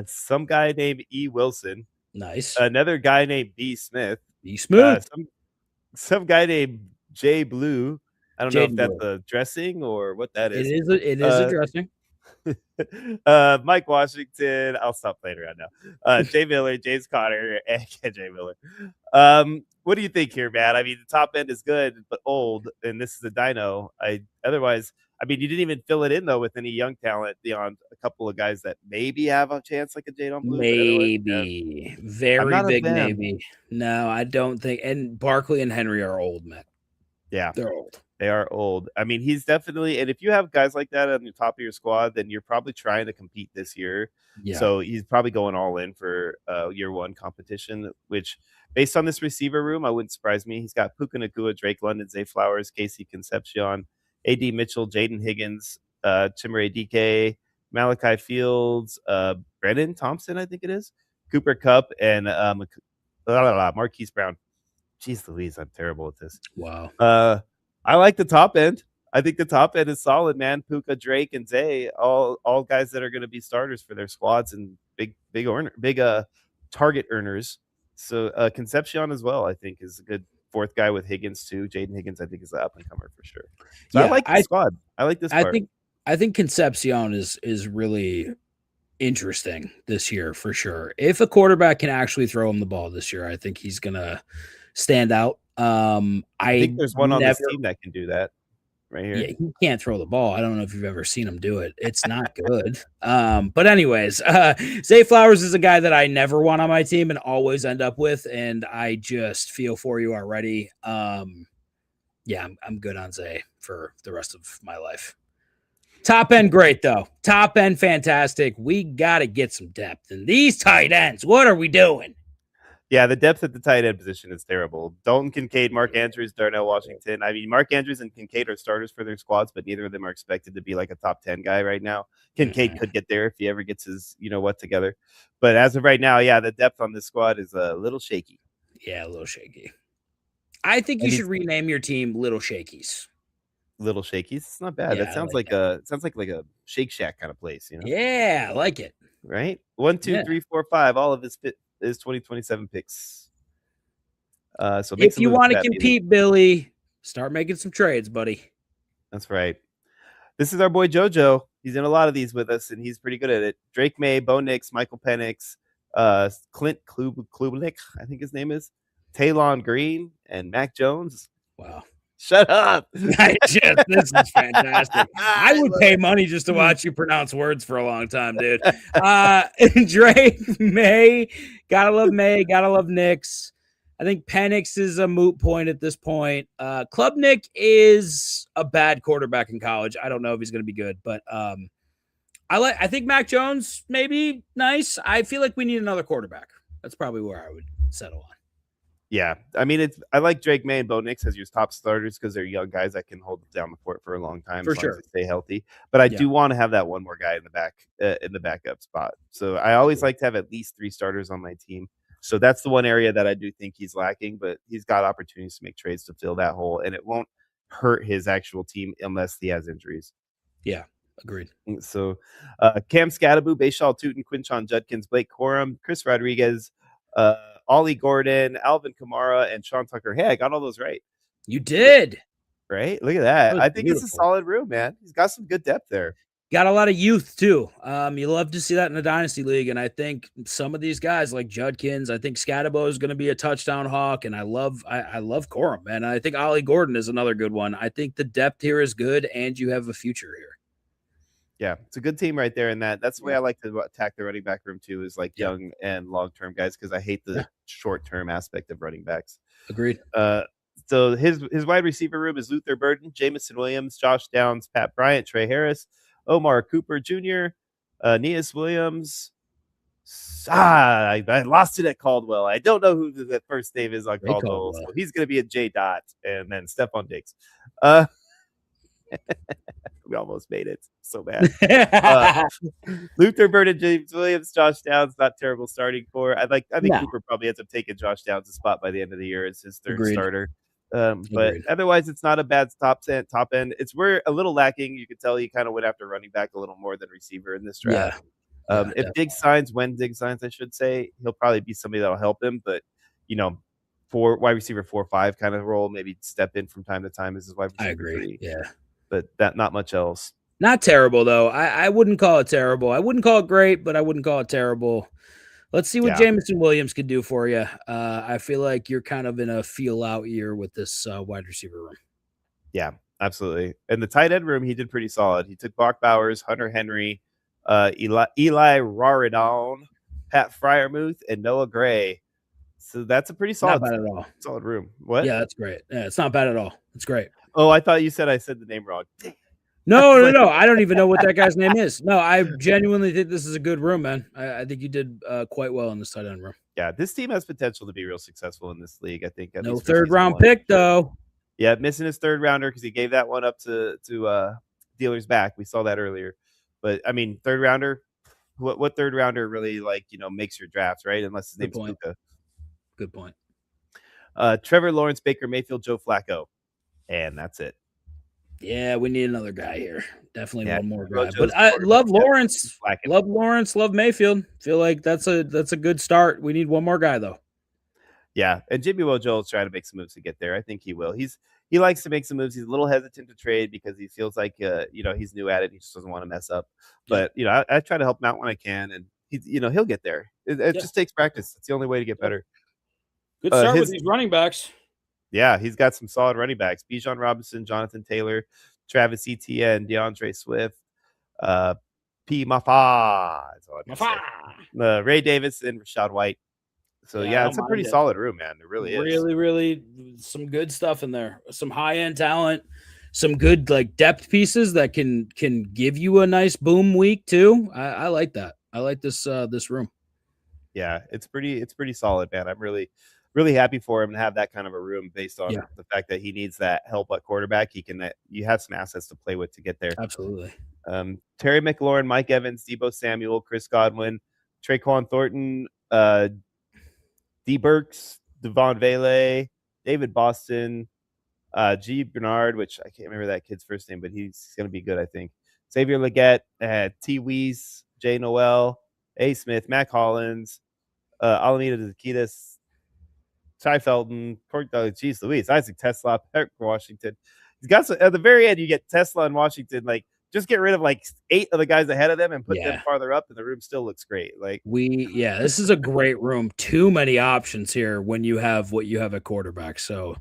some guy named E. Wilson. Nice. Another guy named B. Smith. B. Smith. Some guy named J. Blue. I don't know if that's a dressing or what that is. It is a dressing. Mike Washington. I'll stop playing around now. Jay Miller, James Conner, and Jay Miller. What do you think here, Matt? I mean, the top end is good, but old, and this is a dino. I mean, you didn't even fill it in, though, with any young talent beyond a couple of guys that maybe have a chance, like a Jadon Blue. Maybe. Very big maybe. No, I don't think. And Barkley and Henry are old, Matt. Yeah. They're old. They are old. I mean, he's definitely, and if you have guys like that on the top of your squad, then you're probably trying to compete this year. Yeah. So he's probably going all in for year one competition, which based on this receiver room, I wouldn't surprise me. He's got Puka Nacua, Drake London, Zay Flowers, Casey Concepcion, A.D. Mitchell, Jaden Higgins, Chimere Dike, Malachi Fields, Brennan Thompson, I think it is, Cooper Kupp, and Marquise Brown. Jeez Louise, I'm terrible at this. Wow. I like the top end. I think the top end is solid, man. Puka, Drake, and Zay, all guys that are going to be starters for their squads and big target earners. So Concepcion as well, I think, is a good fourth guy with Higgins too. Jaden Higgins, I think, is an up and comer for sure. So I like the squad. I like this part. I think Concepcion is really interesting this year for sure. If a quarterback can actually throw him the ball this year, I think he's gonna stand out. I think there's one on this team that can do that right here. Yeah, he can't throw the ball. I don't know if you've ever seen him do it. It's not good. But anyways, Zay Flowers is a guy that I never want on my team and always end up with, and I just feel for you already. Yeah, I'm good on Zay for the rest of my life. Top end, great though. Top end, fantastic. We got to get some depth in these tight ends. What are we doing? Yeah, the depth at the tight end position is terrible. Dalton Kincaid, Mark Andrews, Darnell Washington. I mean, Mark Andrews and Kincaid are starters for their squads, but neither of them are expected to be like a top 10 guy right now. Kincaid could get there if he ever gets his, together. But as of right now, yeah, the depth on this squad is a little shaky. Yeah, a little shaky. I think you should rename your team Little Shakies. Little Shakies. It's not bad. Yeah, that sounds like a Shake Shack kind of place, Yeah, I like it. Right? 1, 2, 3, 4, 5. All of this is 2027 picks. So if you want to compete, Billy, start making some trades, buddy. That's right. This is our boy JoJo. He's in a lot of these with us, and he's pretty good at it. Drake May, Bo Nix, Michael Penix, Clint Klubnik, I think his name is, Taylon Green, and Mac Jones. Wow. Shut up. This is fantastic. I would pay money just to watch you pronounce words for a long time, dude. Drake, May, gotta love May, gotta love Nix. I think Penix is a moot point at this point. Klubnik is a bad quarterback in college. I don't know if he's going to be good, but I think Mac Jones maybe nice. I feel like we need another quarterback. That's probably where I would settle on. Yeah, I mean, I like Drake May and Bo Nix as your top starters because they're young guys that can hold down the fort for a long time, for sure. As they stay healthy. But I do want to have that one more guy in the backup spot. So I always like to have at least 3 starters on my team. So that's the one area that I do think he's lacking, but he's got opportunities to make trades to fill that hole, and it won't hurt his actual team unless he has injuries. Yeah, agreed. So Cam Scadaboo, Bayshaw Tootin, Quinchon Judkins, Blake Corum, Chris Rodriguez, Ollie Gordon, Alvin Kamara, and Sean Tucker. Hey, I got all those right. You did. Right? Look at that. I think it's a solid room, man. He's got some good depth there. Got a lot of youth, too. You love to see that in the Dynasty League, and I think some of these guys, like Judkins, I think Scadabo is going to be a touchdown hawk, and I love Corum, and I think Ollie Gordon is another good one. I think the depth here is good, and you have a future here. Yeah, it's a good team right there. And that's the way I like to attack the running back room too, is like young and long-term guys, because I hate the short-term aspect of running backs. Agreed. So his wide receiver room is Luther Burden, Jamison Williams, Josh Downs, Pat Bryant, Trey Harris, Omar Cooper Jr., Neas Williams. I lost it at Caldwell. I don't know who the first name is on Caldwell. So he's going to be a J. Dot, and then Stephon Diggs. We almost made it so bad. Luther Burden, James Williams, Josh Downs, not terrible starting core. I think Cooper probably ends up taking Josh Downs' spot by the end of the year as his third starter. But otherwise, it's not a bad top end. It's where a little lacking. You could tell he kind of went after running back a little more than receiver in this draft. If Diggs signs, I should say, he'll probably be somebody that'll help him. But for wide receiver 4-5 kind of role, maybe step in from time to time as his wide receiver. I agree. 3. Yeah. But that not much else. Not terrible, though. I wouldn't call it terrible. I wouldn't call it great, but I wouldn't call it terrible. Let's see what Jamison Williams could do for you. I feel like you're kind of in a feel-out year with this wide receiver room. Yeah, absolutely. And the tight end room, he did pretty solid. He took Brock Bowers, Hunter Henry, Eli Raridon, Pat Freiermuth, and Noah Gray. So that's a pretty solid, not bad at all. Solid room. What? Yeah, that's great. Yeah, it's not bad at all. It's great. Oh, I thought you said I said the name wrong. No. I don't even know what that guy's name is. No, I genuinely think this is a good room, man. I think you did quite well in this tight end room. Yeah, this team has potential to be real successful in this league. I think. No third round pick though. Yeah, missing his third rounder because he gave that one up to dealers back. We saw that earlier. But I mean, third rounder. What third rounder really makes your drafts, right? Unless his name's Luka. Good point. Trevor Lawrence, Baker Mayfield, Joe Flacco, and that's it. Yeah, we need another guy here. Definitely one more guy. Joe's But I love Lawrence. Love Lawrence. Love Mayfield. Feel like that's a good start. We need one more guy though. Yeah, and Jimmy Wojo's trying to make some moves to get there. I think he will. He likes to make some moves. He's a little hesitant to trade because he feels like he's new at it. He just doesn't want to mess up. But I try to help him out when I can, and he'll get there. It just takes practice. It's the only way to get better. Good start with these running backs. Yeah, he's got some solid running backs: Bijan Robinson, Jonathan Taylor, Travis Etienne, DeAndre Swift, P. Mafa, Ray Davis, and Rashad White. So it's a pretty solid room, man. It really is. Really some good stuff in there. Some high-end talent, some good depth pieces that can give you a nice boom week too. I like that. I like this room. Yeah, it's pretty solid, man. I'm really happy for him to have that kind of a room based on the fact that he needs that help at quarterback. You have some assets to play with to get there. Absolutely. Terry McLaurin, Mike Evans, Deebo Samuel, Chris Godwin, Traquan Thornton, D. Burks, Devon Vele, David Boston, G. Bernard, which I can't remember that kid's first name, but he's going to be good, I think. Xavier Leggett, T. Wees, Jay Noel, A. Smith, Mac Hollins, Alameda Zakitas, Ty Felton, geez Louise, Isaac Tesla, Eric Washington. He's got some, at the very end, you get Tesla and Washington, just get rid of 8 of the guys ahead of them and put them farther up, and the room still looks great. This is a great room. Too many options here when you have what you have at quarterback. So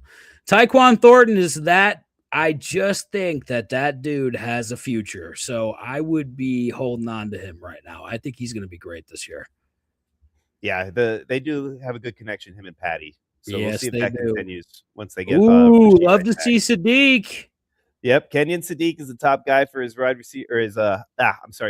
Tyquan Thornton is that. I just think that dude has a future. So I would be holding on to him right now. I think he's going to be great this year. Yeah, they do have a good connection, him and Patty. So we'll see if that continues once they get. Love to see Sadiq. Yep, Kenyon Sadiq is the top guy for his wide receiver, or his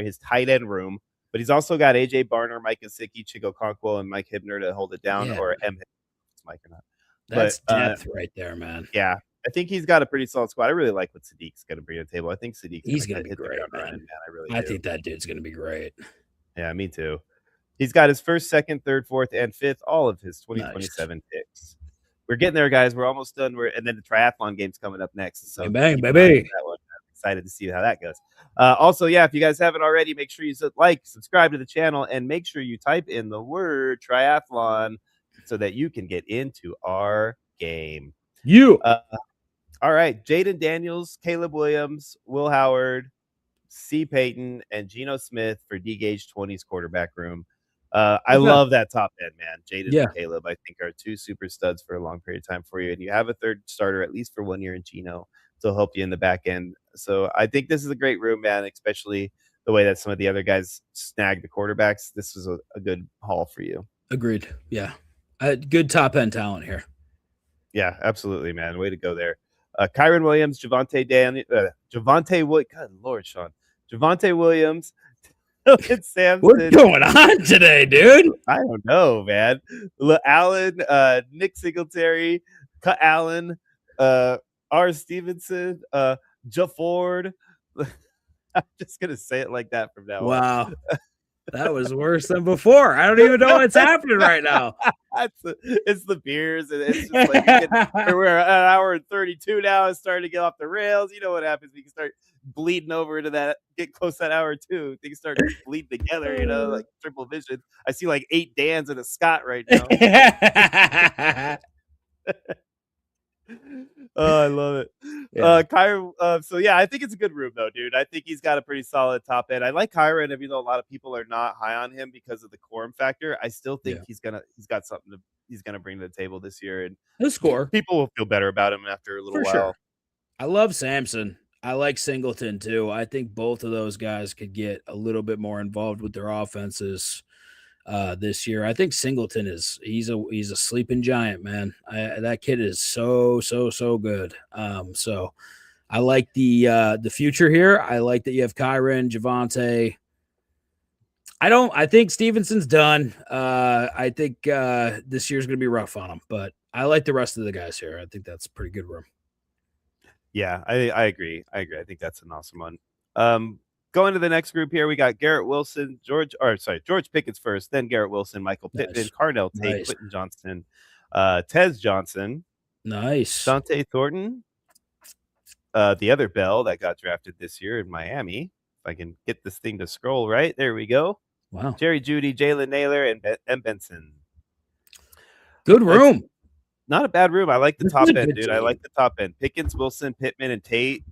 his tight end room. But he's also got AJ Barner, Mike Gesicki, Chigo Conquo, and Mike Hibner to hold it down, or M. It's Mike or not. That's depth right there, man. Yeah, I think he's got a pretty solid squad. I really like what Sadiq's going to bring to the table. I think he's going to be great, man. I do. think that dude's going to be great. Yeah, me too. He's got his first, second, third, fourth, and fifth, all of his 2027 picks. We're getting there, guys. We're almost done. And then the triathlon game's coming up next. So bang, baby. I'm excited to see how that goes. Also, if you guys haven't already, make sure you subscribe to the channel, and make sure you type in the word triathlon so that you can get into our game. All right. Jaden Daniels, Caleb Williams, Will Howard, C. Payton, and Geno Smith for D-Gage 20's quarterback room. I love that top end, man. Jaden and Caleb, I think, are 2 super studs for a long period of time for you. And you have a third starter, at least for 1 year, in Geno, to help you in the back end. So I think this is a great room, man, especially the way that some of the other guys snag the quarterbacks. This was a good haul for you. Agreed. Yeah. Good top end talent here. Yeah, absolutely, man. Way to go there. Kyron Williams, Javonte Williams, Samson. What's going on today, dude? I don't know, man. Allen, Nick Singletary, Allen, R. Stevenson, Ford. I'm just gonna say it like that from now on. Wow. That was worse than before. I don't even know what's happening right now. It's the beers, and it's just we're at an hour and 32 now. It's starting to get off the rails. You know what happens? We can start bleeding over into that, get close to that hour 2. Things start bleeding together, like triple vision. I see 8 Dans and a Scott right now. Oh, I love it. Kyron, I think it's a good room though, dude. I think he's got a pretty solid top end. I like Kyron, even though a lot of people are not high on him because of the quorum factor. I still think he's got something he's gonna bring to the table this year, and he'll score. People will feel better about him after a little while. Sure. I love Samson. I like Singleton too. I think both of those guys could get a little bit more involved with their offenses. this year. I think Singleton he's a sleeping giant, man. That kid is so good. So I like the future here. I like that you have Kyron, Javante. I think Stevenson's done. I think this year's going to be rough on him, but I like the rest of the guys here. I think that's a pretty good room. Yeah, I agree. I think that's an awesome one. Going to the next group here, we got Garrett Wilson, George Pickett's first, then Garrett Wilson, Michael Pittman, Nice. Carnell Tate, Nice. Quentin Johnston, Tez Johnson, nice, Dante Thornton, the other Bell that got drafted this year in Miami. If I can get this thing to scroll right, there we go. Wow, Jerry Jeudy, Jalen Naylor, and Benson. good room. That's not a bad room. I like the This top is a end, good dude. team. I like the top end. Pickens, Wilson, Pittman, and Tate.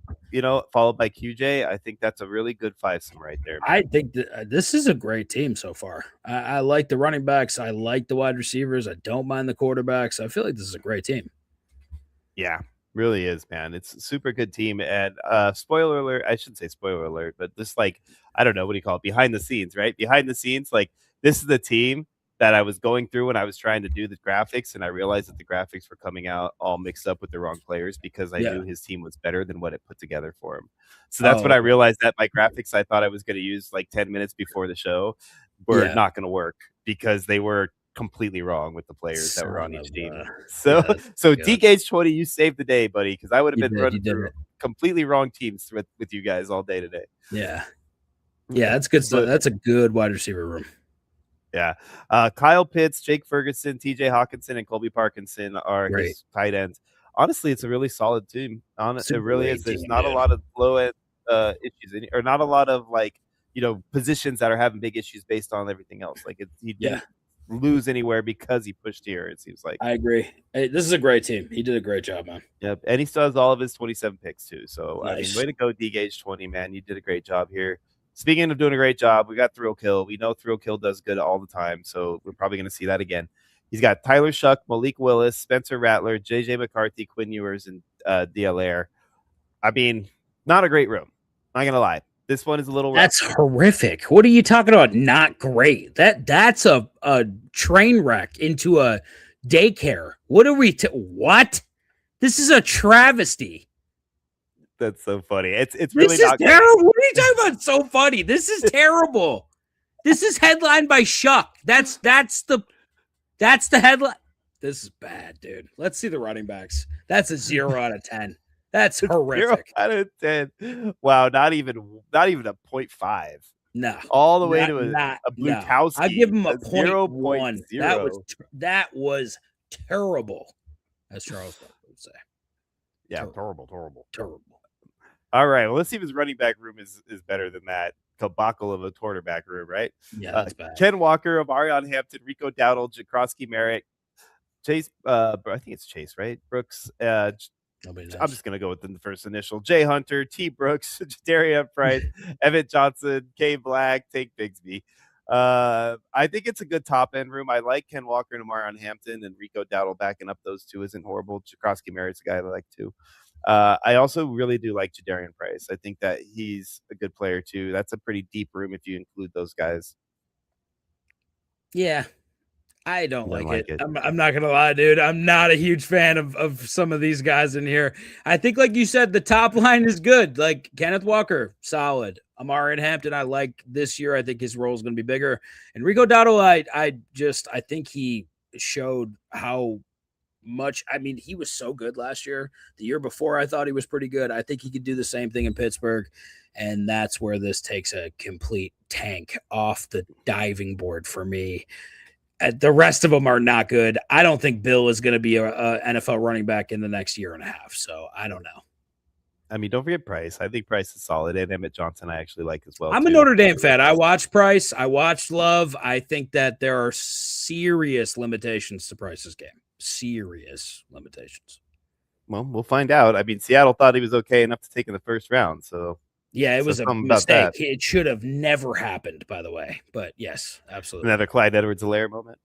Followed by QJ. I think that's a really good fivesome right there. Man. I think this is a great team so far. I like the running backs. I like the wide receivers. I don't mind the quarterbacks. I feel like this is a great team. Yeah, really is, man. It's a super good team. And spoiler alert, I shouldn't say spoiler alert, but this, I don't know, what do you call it? Behind the scenes, right? Behind the scenes, this is the team that I was going through when I was trying to do the graphics, and I realized that the graphics were coming out all mixed up with the wrong players because I knew his team was better than what it put together for him. So that's when I realized that my graphics I thought I was going to use 10 minutes before the show were not going to work because they were completely wrong with the players that were on each team. So D-Gage 20, you saved the day, buddy, because I would have been running through completely wrong teams with you guys all day today. Yeah, that's good stuff. That's a good wide receiver room. Yeah. Kyle Pitts, Jake Ferguson, TJ Hawkinson, and Colby Parkinson are his tight ends. Honestly, it's a really solid team. It really is. There's not a lot of low end issues, or not a lot of positions that are having big issues based on everything else. He didn't lose anywhere because he pushed here. It seems like. I agree. Hey, this is a great team. He did a great job, man. Yep, and he still has all of his 27 picks too. So nice. Way to go, D-Gage 20, man. You did a great job here. Speaking of doing a great job, we got Thrill Kill. We know Thrill Kill does good all the time, so we're probably going to see that again. He's got Tyler Shuck, Malik Willis, Spencer Rattler, JJ McCarthy, Quinn Ewers, and DLR. Not a great room. Not going to lie. This one is a little rough. That's horrific. What are you talking about? Not great. That's a train wreck into a daycare. What are we what? This is a travesty. That's so funny. It's really not terrible. What are you talking about? So funny. This is terrible. This is headlined by Shuck. That's the headline. This is bad, dude. Let's see the running backs. That's a 0 out of 10. That's horrific. 0 out of 10. Wow, not even a 0.5. No. All the way to a Blukowski. I give him a 0.1. That was terrible, as Charles would say. Yeah, terrible. All right, well, let's see if his running back room is better than that debacle of a quarterback room, right? Yeah, that's bad. Ken Walker, Omarion Hampton, Rico Dowdle, Jakrosky Merrick, Chase, I think it's Chase, right? Brooks. I'm just going to go with the first initial. Jay Hunter, T. Brooks, Darian Price, Evan Johnson, K. Black, Tank Bigsby. I think it's a good top end room. I like Ken Walker and Omarion Hampton, and Rico Dowdle backing up those two isn't horrible. Jakrosky Merritt's a guy I like too. I also really do like Jadarian Price. I think that he's a good player too. That's a pretty deep room if you include those guys. Yeah, I don't like it. I'm not going to lie, dude. I'm not a huge fan of some of these guys in here. I think, like you said, the top line is good. Like Kenneth Walker, solid. Omarion Hampton, I like this year. I think his role is going to be bigger. And Rico Dowdle, I think he showed how much. He was so good last year. The year before, I thought he was pretty good. I think he could do the same thing in Pittsburgh. And that's where this takes a complete tank off the diving board for me. The rest of them are not good. I don't think Bill is going to be a NFL running back in the next year and a half. So I don't know. Don't forget Price. I think Price is solid. And Emmett Johnson, I actually like as well. I'm a Notre Dame fan. I watched Price. I watched Love. I think that there are serious limitations to Price's game. Serious limitations. Well, we'll find out. Seattle thought he was okay enough to take in the first round. So yeah, it was a mistake. It should have never happened, by the way. But yes, absolutely. Another Clyde Edwards-Helaire moment.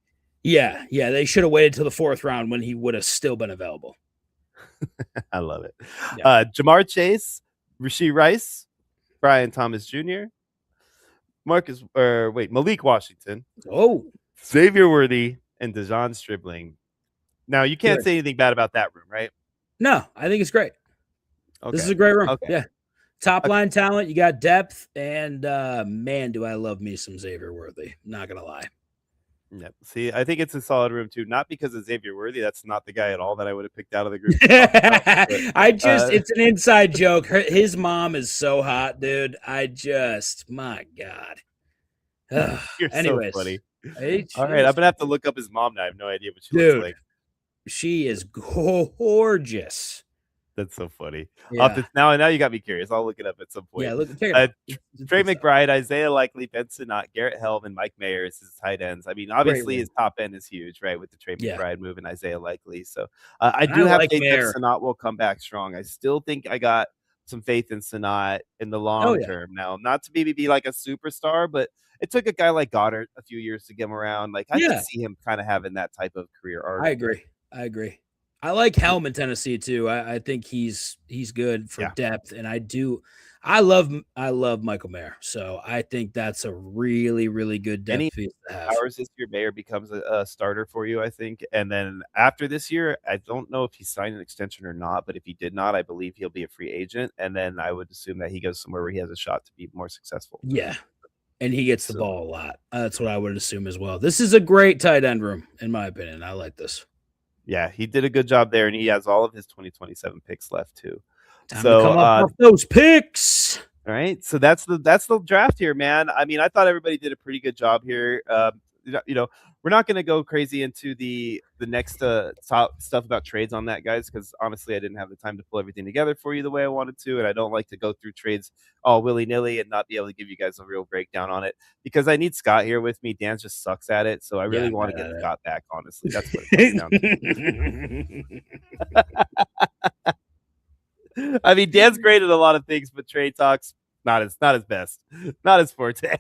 Yeah. They should have waited till the fourth round when he would have still been available. I love it. Yeah. Jamar Chase, Rashee Rice, Brian Thomas Jr., Malik Washington, Oh, Xavier Worthy, and Dejon Stribling. Now, you can't good. say anything bad about that room, right? No, I think it's great. Okay. This is a great room. Okay. Yeah. Top line talent, you got depth, and man, do I love me some Xavier Worthy. Not gonna lie. Yep. See, I think it's a solid room too. Not because of Xavier Worthy. That's not the guy at all that I would have picked out of the group. It's an inside joke. His mom is so hot, dude. My God. You're Anyways, so funny. All right, I'm gonna have to look up his mom now. I have no idea what she looks like. She is gorgeous. That's so funny. Yeah. Now you got me curious. I'll look it up at some point. Yeah, look. Trey McBride, Isaiah Likely, Ben Sinnott, Garrett Helm, and Mike Mayer is his tight ends. I mean, obviously his top end is huge, right? With the Trey McBride move and Isaiah Likely. So I do have faith that Sinnott will come back strong. I still think I got some faith in Sinnott in the long term. Now, not to maybe be like a superstar, but it took a guy like Goddard a few years to get him around. Like I can see him kind of having that type of career arc. I agree. I like Helm in Tennessee too. I think he's good for depth, and I love Michael Mayer. So I think that's a really, really good depth piece to have. Hours this year, Mayer becomes a starter for you, I think. And then after this year, I don't know if he signed an extension or not, but if he did not, I believe he'll be a free agent. And then I would assume that he goes somewhere where he has a shot to be more successful. Yeah. And he gets the ball a lot. That's what I would assume as well. This is a great tight end room, in my opinion. I like this. Yeah, he did a good job there, and he has all of his 2027 picks left too. Time to come up with those picks. All right, so that's the draft here, man. I mean, I thought everybody did a pretty good job here. We're not going to go crazy into the next top stuff about trades on that, guys, because honestly, I didn't have the time to pull everything together for you the way I wanted to, and I don't like to go through trades all willy-nilly and not be able to give you guys a real breakdown on it because I need Scott here with me. Dan just sucks at it, so I really want to get Scott back, honestly. That's what it comes down to. I mean, Dan's great at a lot of things, but trade talks, not his best, not his forte.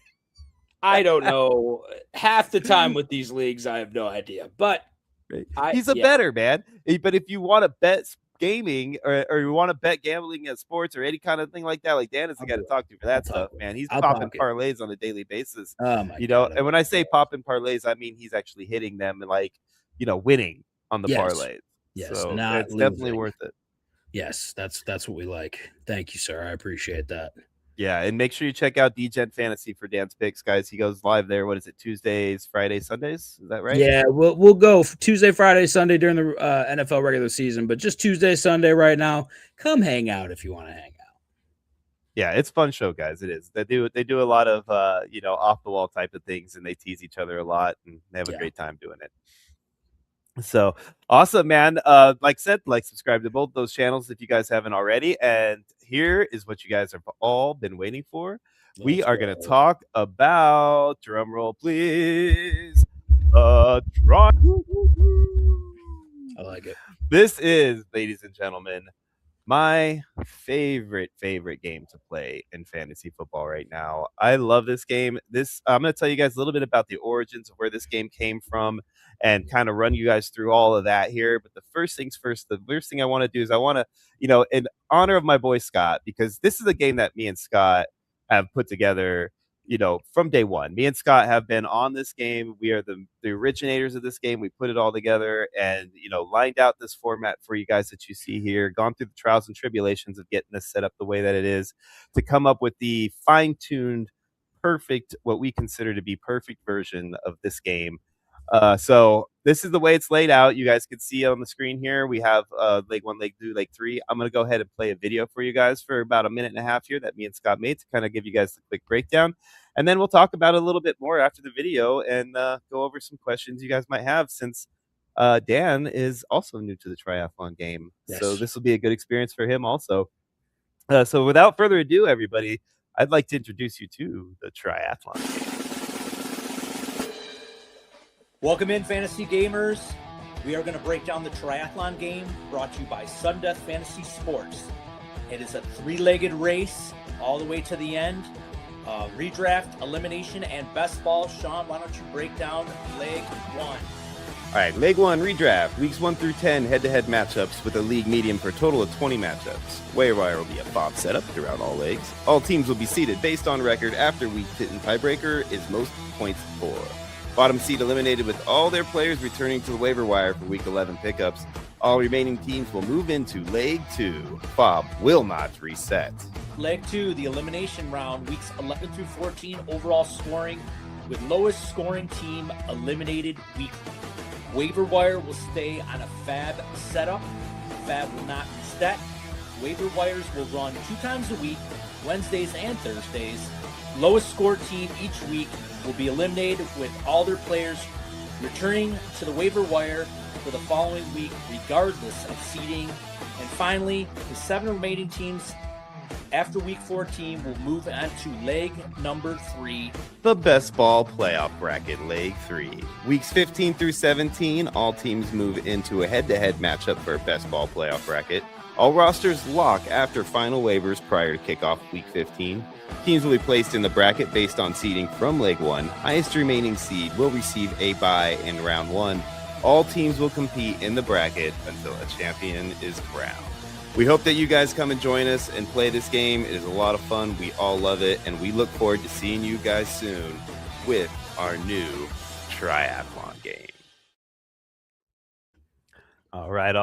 I don't know. Half the time with these leagues, I have no idea. But he's a better man. But if you want to bet gaming or you want to bet gambling at sports or any kind of thing like that, like Dan is the guy to talk to for that stuff, man. He's popping parlays on a daily basis. God. And when I say popping parlays, I mean he's actually hitting them and winning on the parlays. Yes, so it's definitely worth it. Yes, that's what we like. Thank you, sir. I appreciate that. Yeah, and make sure you check out DGen Fantasy for Dan's picks, guys. He goes live there. What is it? Tuesdays, Fridays, Sundays? Is that right? Yeah, we'll go Tuesday, Friday, Sunday during the NFL regular season, but just Tuesday, Sunday right now. Come hang out if you want to hang out. Yeah, it's a fun show, guys. It is. They do a lot of off the wall type of things, and they tease each other a lot, and they have a great time doing it. So awesome, man. Like I said, subscribe to both those channels if you guys haven't already. And here is what you guys have all been waiting for. We are going to talk about, drum roll, please. I like it. This is, ladies and gentlemen, my favorite game to play in fantasy football right now. I love this game. I'm going to tell you guys a little bit about the origins of where this game came from and kind of run you guys through all of that here. But the first things first, the first thing I want to do is I want to, in honor of my boy Scott, because this is a game that me and Scott have put together, from day one. Me and Scott have been on this game. We are the originators of this game. We put it all together and, lined out this format for you guys that you see here, gone through the trials and tribulations of getting this set up the way that it is to come up with the fine-tuned, perfect, what we consider to be perfect version of this game. So this is the way it's laid out. You guys can see on the screen here. We have leg 1, leg 2, leg 3. I'm going to go ahead and play a video for you guys for about a minute and a half here that me and Scott made to kind of give you guys a quick breakdown. And then we'll talk about it a little bit more after the video and go over some questions you guys might have since Dan is also new to the triathlon game. Yes. So this will be a good experience for him also. So without further ado, everybody, I'd like to introduce you to the triathlon. Welcome in, fantasy gamers. We are going to break down the triathlon game brought to you by Sundeath Fantasy Sports. It is a 3-legged race all the way to the end. Redraft, elimination, and best ball. Sean, why don't you break down leg 1? All right, Leg 1 redraft. Weeks 1 through 10 head-to-head matchups with a league median for a total of 20 matchups. Waiver wire will be a FOB setup throughout all legs. All teams will be seeded based on record after week 10. Tiebreaker is most points for. Bottom seed eliminated with all their players returning to the waiver wire for week 11 pickups. All remaining teams will move into Leg 2. FOB will not reset. Leg 2, the elimination round, weeks 11 through 14, overall scoring, with lowest scoring team eliminated weekly. Waiver wire will stay on a FAB setup. FAB will not reset. Waiver wires will run 2 times a week, Wednesdays and Thursdays. Lowest score team each week will be eliminated with all their players returning to the waiver wire for the following week, regardless of seeding. And finally, the 7 remaining teams after week 14 will move on to leg number 3. The best ball playoff bracket, Leg 3. Weeks 15 through 17, all teams move into a head-to-head matchup for best ball playoff bracket. All rosters lock after final waivers prior to kickoff week 15. Teams will be placed in the bracket based on seeding from Leg 1. Highest remaining seed will receive a bye in round 1. All teams will compete in the bracket until a champion is crowned. We hope that you guys come and join us and play this game. It is a lot of fun. We all love it, and we look forward to seeing you guys soon with our new triathlon game. All right.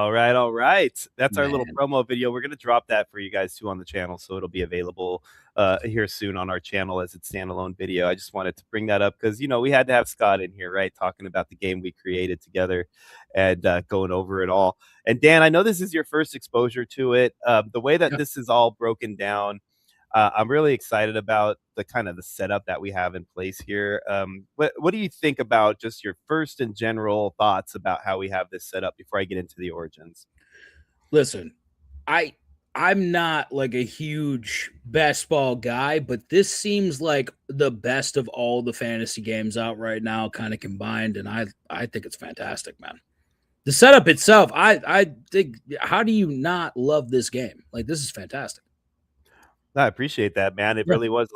That's our little promo video. We're going to drop that for you guys too on the channel, so it'll be available here soon on our channel as its standalone video. I just wanted to bring that up because, we had to have Scott in here, right, talking about the game we created together and going over it all. And Dan, I know this is your first exposure to it. The way that this is all broken down, I'm really excited about the kind of the setup that we have in place here. What do you think about just your first and general thoughts about how we have this set up before I get into the origins? Listen, I'm not like a huge best ball guy, but this seems like the best of all the fantasy games out right now, kind of combined, and I think it's fantastic, man. The setup itself, I think, how do you not love this game? Like, this is fantastic. I appreciate that, man. It really was.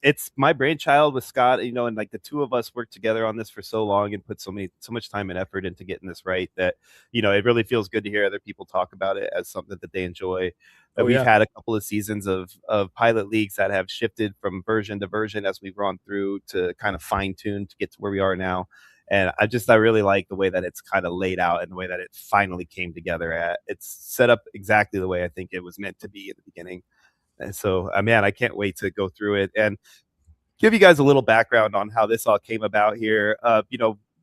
It's my brainchild with Scott, and like the two of us worked together on this for so long and put so much time and effort into getting this right that, it really feels good to hear other people talk about it as something that they enjoy. We've had a couple of seasons of pilot leagues that have shifted from version to version as we've gone through to kind of fine tune to get to where we are now. And I really like the way that it's kind of laid out and the way that it finally came together. It's set up exactly the way I think it was meant to be at the beginning. And so, man, I can't wait to go through it and give you guys a little background on how this all came about here.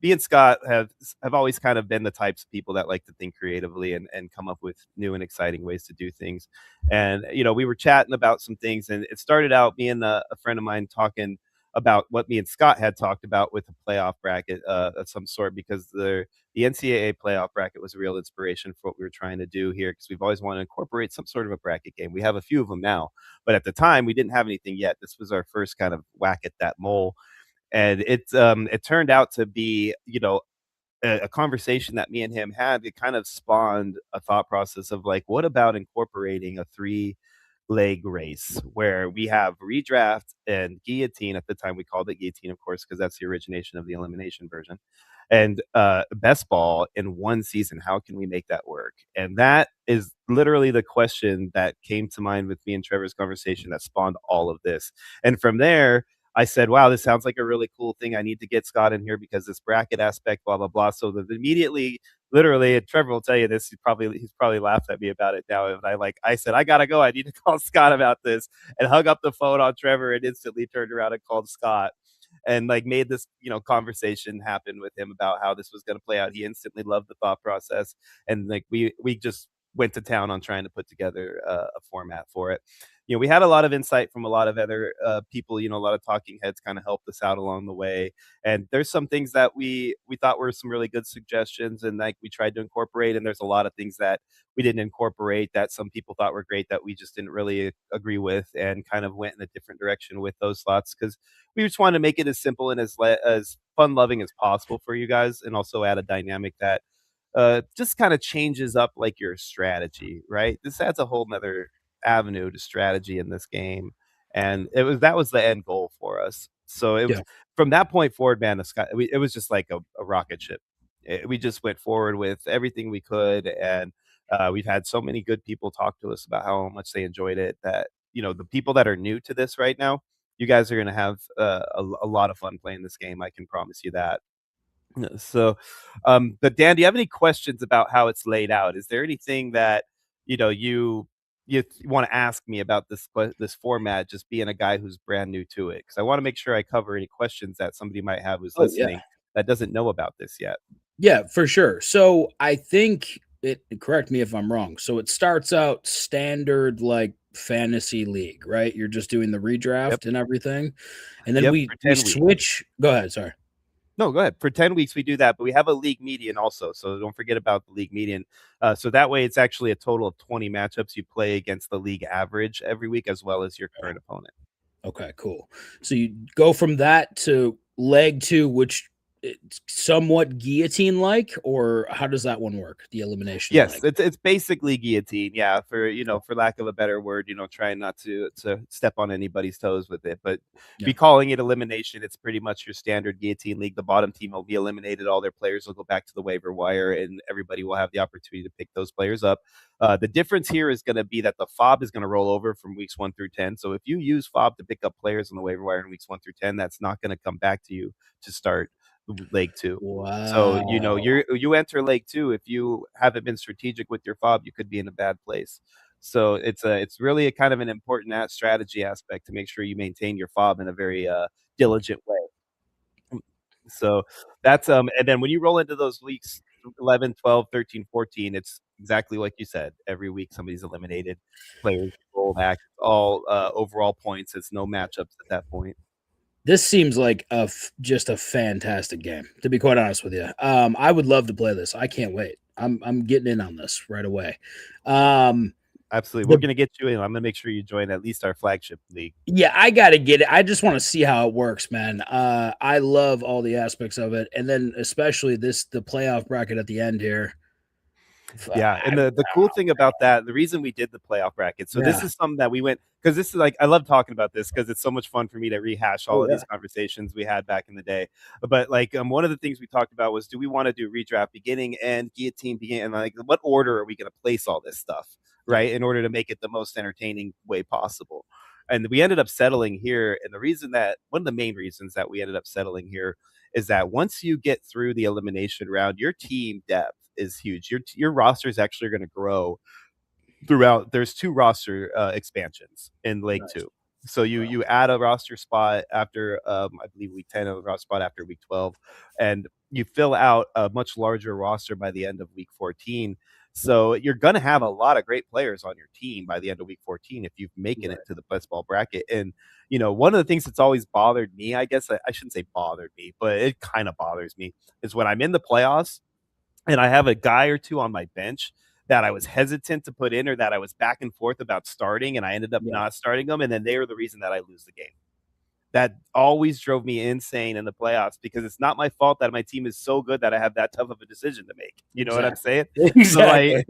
Me and Scott have always kind of been the types of people that like to think creatively and come up with new and exciting ways to do things. And, we were chatting about some things, and it started out me and a friend of mine talking about what me and Scott had talked about with a playoff bracket of some sort, because the NCAA playoff bracket was a real inspiration for what we were trying to do here, because we've always wanted to incorporate some sort of a bracket game. We have a few of them now, but at the time we didn't have anything yet. This was our first kind of whack at that mole, and it turned out to be, a conversation that me and him had. It kind of spawned a thought process of like, what about incorporating a 3-leg race where we have redraft and guillotine. At the time we called it guillotine, of course, because that's the origination of the elimination version, and best ball in one season. How can we make that work? And that is literally the question that came to mind with me and Trevor's conversation that spawned all of this. And from there, I said, wow, this sounds like a really cool thing. I need to get Scott in here because this bracket aspect, blah, blah, blah. So that immediately, literally, and Trevor will tell you this, he's probably laughed at me about it now. And I said, I gotta go. I need to call Scott about this, and hung up the phone on Trevor and instantly turned around and called Scott and like made this, conversation happen with him about how this was going to play out. He instantly loved the thought process. And like, we just went to town on trying to put together a format for it. We had a lot of insight from a lot of other people, a lot of talking heads kind of helped us out along the way. And there's some things that we thought were some really good suggestions and like we tried to incorporate. And there's a lot of things that we didn't incorporate that some people thought were great that we just didn't really agree with, and kind of went in a different direction with those thoughts, because we just wanted to make it as simple and as fun loving as possible for you guys, and also add a dynamic that just kind of changes up like your strategy, right? This adds a whole nother avenue to strategy in this game, and that was the end goal for us. So it was from that point forward, man. It was just like a rocket ship. we just went forward with everything we could, and we've had so many good people talk to us about how much they enjoyed it. That the people that are new to this right now, you guys are going to have a lot of fun playing this game. I can promise you that. So, but Dan, do you have any questions about how it's laid out? Is there anything that you want to ask me about this format? Just being a guy who's brand new to it, because I want to make sure I cover any questions that somebody might have who's Oh yeah. listening that doesn't know about this yet. Yeah, for sure. So I think correct me if I'm wrong. So it starts out standard like fantasy league, right? You're just doing the redraft Yep. and everything. And then Yep, we for 10 weeks. switch. Go ahead. Sorry. No, go ahead. For 10 weeks, we do that, but we have a league median also. So don't forget about the league median. So that way, it's actually a total of 20 matchups you play against the league average every week, as well as your current opponent. Okay, cool. So you go from that to leg 2, which it's somewhat guillotine-like, or how does that one work? The elimination. Yes, leg? it's basically guillotine. Yeah, for lack of a better word, trying not to step on anybody's toes with it, but be calling it elimination. It's pretty much your standard guillotine league. The bottom team will be eliminated. All their players will go back to the waiver wire, and everybody will have the opportunity to pick those players up. The difference here is going to be that the FOB is going to roll over from weeks 1 through 10. So if you use FOB to pick up players on the waiver wire in weeks 1 through 10, that's not going to come back to you to start leg 2. Wow. So you enter leg 2. If you haven't been strategic with your FOB, you could be in a bad place. So it's really a kind of an important strategy aspect to make sure you maintain your FOB in a very diligent way. So that's and then when you roll into those weeks 11, 12, 13, 14, it's exactly like you said. Every week somebody's eliminated. Players roll back. All overall points. It's no matchups at that point. This seems like just a fantastic game, to be quite honest with you. I would love to play this. I can't wait. I'm getting in on this right away. Absolutely. We're going to get you in. I'm going to make sure you join at least our flagship league. Yeah, I got to get it. I just want to see how it works, man. I love all the aspects of it. And then especially the playoff bracket at the end here. Yeah, and the cool thing about that, the reason we did the playoff bracket, so this is something that we went, because this is like, I love talking about this because it's so much fun for me to rehash all of these conversations we had back in the day. But like one of the things we talked about was, do we want to do redraft beginning and guillotine beginning, and like what order are we going to place all this stuff, right, in order to make it the most entertaining way possible. And we ended up settling here, and one of the main reasons that we ended up settling here is that once you get through the elimination round, your team depth is huge. Your roster is actually going to grow throughout. There's 2 roster expansions in leg 2. So you add a roster spot after I believe week 10, a roster spot after week 12, and you fill out a much larger roster by the end of week 14. So you're going to have a lot of great players on your team by the end of week 14 if you've making it to the best ball bracket. And one of the things that's always bothered me, I guess I shouldn't say bothered me, but it kind of bothers me, is when I'm in the playoffs and I have a guy or two on my bench that I was hesitant to put in, or that I was back and forth about starting, and I ended up not starting them, and then they were the reason that I lose the game. That always drove me insane in the playoffs, because it's not my fault that my team is so good that I have that tough of a decision to make. You know what I'm saying? Exactly.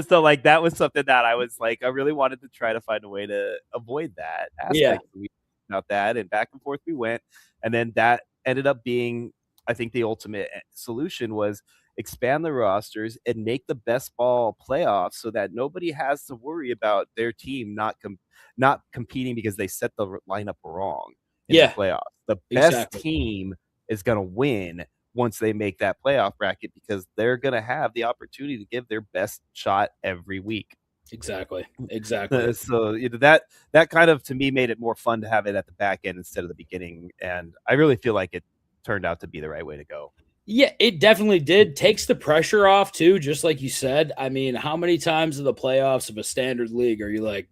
So like that was something that I was like, I really wanted to try to find a way to avoid that aspect. We about that, and back and forth we went, and then that ended up being, I think, the ultimate solution was expand the rosters and make the best ball playoffs so that nobody has to worry about their team not competing because they set the lineup wrong in the playoffs. The best team is going to win once they make that playoff bracket, because they're going to have the opportunity to give their best shot every week. Exactly. So that kind of, to me, made it more fun to have it at the back end instead of the beginning. And I really feel like it turned out to be the right way to go. Yeah, it definitely did. Takes the pressure off too, just like you said. I mean, how many times in the playoffs of a standard league are you like,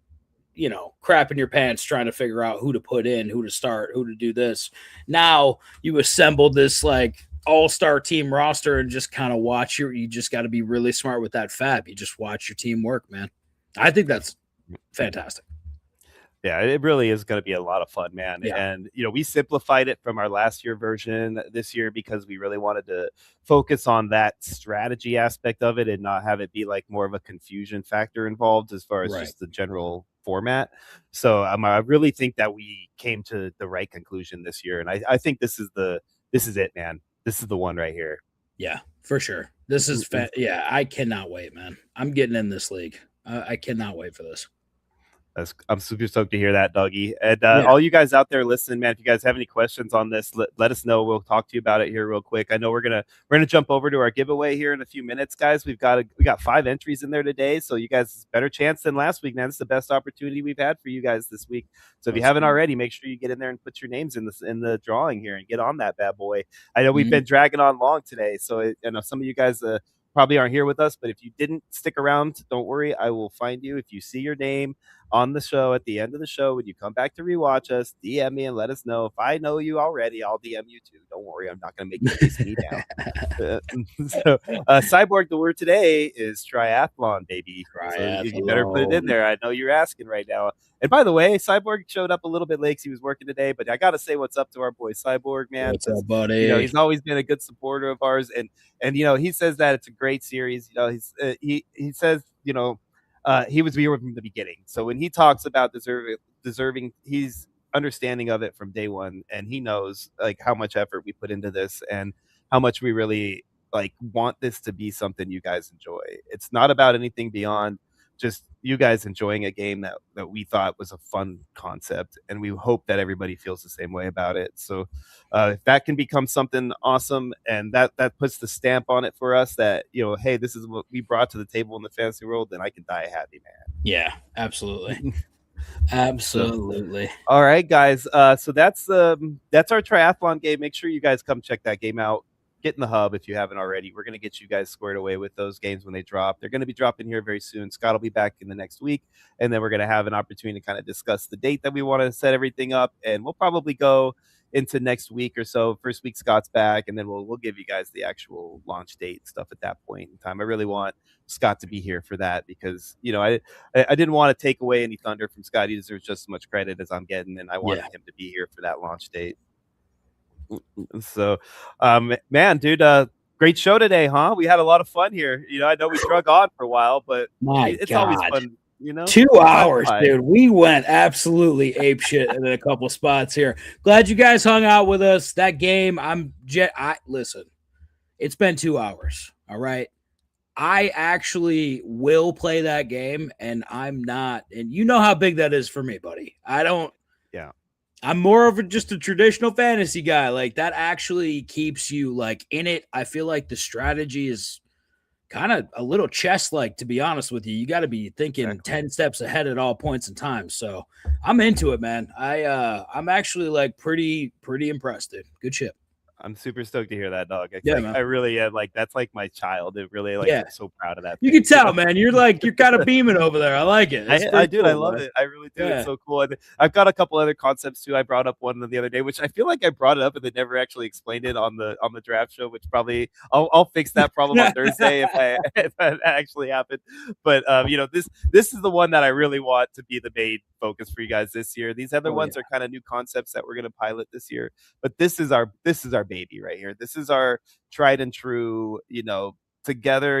crapping your pants trying to figure out who to put in, who to start, who to do this? Now you assembled this like all-star team roster and just kind of watch you just got to be really smart with that fab. You just watch your team work, man. I think that's fantastic. Yeah, it really is going to be a lot of fun, man. Yeah. And, we simplified it from our last year version this year because we really wanted to focus on that strategy aspect of it and not have it be like more of a confusion factor involved as far as just the general format. So I really think that we came to the right conclusion this year. And I think this is it, man. this is the one right here. Yeah, for sure. This is yeah, I cannot wait, man. I'm getting in this league. I cannot wait for this. I'm super stoked to hear that, Dougie. And all you guys out there listening, man, if you guys have any questions on this, let us know. We'll talk to you about it here real quick. I know we're gonna jump over to our giveaway here in a few minutes, guys. We got 5 entries in there today, so you guys better chance than last week, man. It's the best opportunity we've had for you guys this week. So if you haven't already, make sure you get in there and put your names in the drawing here and get on that bad boy. I know we've been dragging on long today, so I know some of you guys probably aren't here with us, but if you didn't stick around, don't worry. I will find you. If you see your name on the show at the end of the show, when you come back to rewatch us, DM me and let us know. If I know you already, I'll DM you too. Don't worry. I'm not going to make you chase me down. Cyborg, the word today is triathlon, baby. So you better put it in there. I know you're asking right now. And by the way, Cyborg showed up a little bit late because he was working today, but I got to say what's up to our boy Cyborg, man. What's up, buddy? He's always been a good supporter of ours. And he says that it's a great series. He says, he was here from the beginning. So when he talks about deserving, he's understanding of it from day one, and he knows like how much effort we put into this and how much we really like want this to be something you guys enjoy. It's not about anything beyond just you guys enjoying a game that we thought was a fun concept, and we hope that everybody feels the same way about it. So if that can become something awesome, and that puts the stamp on it for us that, hey, this is what we brought to the table in the fantasy world, then I can die a happy man. Yeah, absolutely. Absolutely. All right, guys. So that's our triathlon game. Make sure you guys come check that game out. Get in the hub if you haven't already. We're going to get you guys squared away with those games when they drop. They're going to be dropping here very soon. Scott will be back in the next week, and then we're going to have an opportunity to kind of discuss the date that we want to set everything up, and we'll probably go into next week or so. First week Scott's back, and then we'll give you guys the actual launch date and stuff at that point in time. I really want Scott to be here for that because I didn't want to take away any thunder from Scott. He deserves just as much credit as I'm getting, and I wanted him to be here for that launch date. So, man, dude, great show today, huh? We had a lot of fun here. I know we drug on for a while, but it's always fun. 2 hours, dude. We went absolutely apeshit in a couple spots here. Glad you guys hung out with us. That game, listen, it's been 2 hours. All right. I actually will play that game, and I'm not, and you know how big that is for me, buddy. I'm more of just a traditional fantasy guy. Like that actually keeps you like in it. I feel like the strategy is kind of a little chess-like, to be honest with you. You got to be thinking 10 steps ahead at all points in time. So I'm into it, man. I'm actually like pretty impressed, dude. Good shit. I'm super stoked to hear that, dog. Man. I really am. Like, that's like my child. It really, I'm so proud of that. You can tell, man. You're kind of beaming over there. I like it. I do. Cool, I love it. I really do. Yeah. It's so cool. And I've got a couple other concepts too. I brought up one the other day, which I feel like I brought it up and they never actually explained it on the draft show, which probably I'll fix that problem on Thursday if that actually happened. But this is the one that I really want to be the main focus for you guys this year. These other ones are kind of new concepts that we're going to pilot this year, but this is our baby right here. This is our tried and true, together,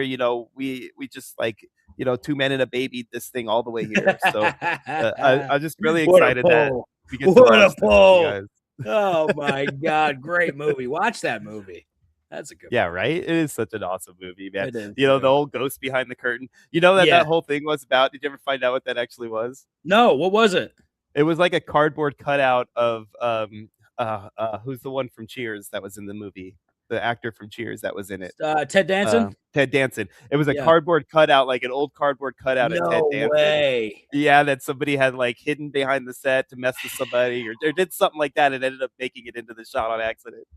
we just 2 men and a baby this thing all the way here. So I'm just really excited that we get to pull. Oh my God, great movie. Watch that movie. That's a good one. Right? It is such an awesome movie, man. It is, the old ghost behind the curtain. That whole thing was about. Did you ever find out what that actually was? No, what was it? It was like a cardboard cutout of who's the one from Cheers that was in the movie? The actor from Cheers that was in it. Ted Danson? Ted Danson. It was a cardboard cutout, like an old cardboard cutout of Ted Danson. No way. Yeah, that somebody had like hidden behind the set to mess with somebody or did something like that and ended up making it into the shot on accident.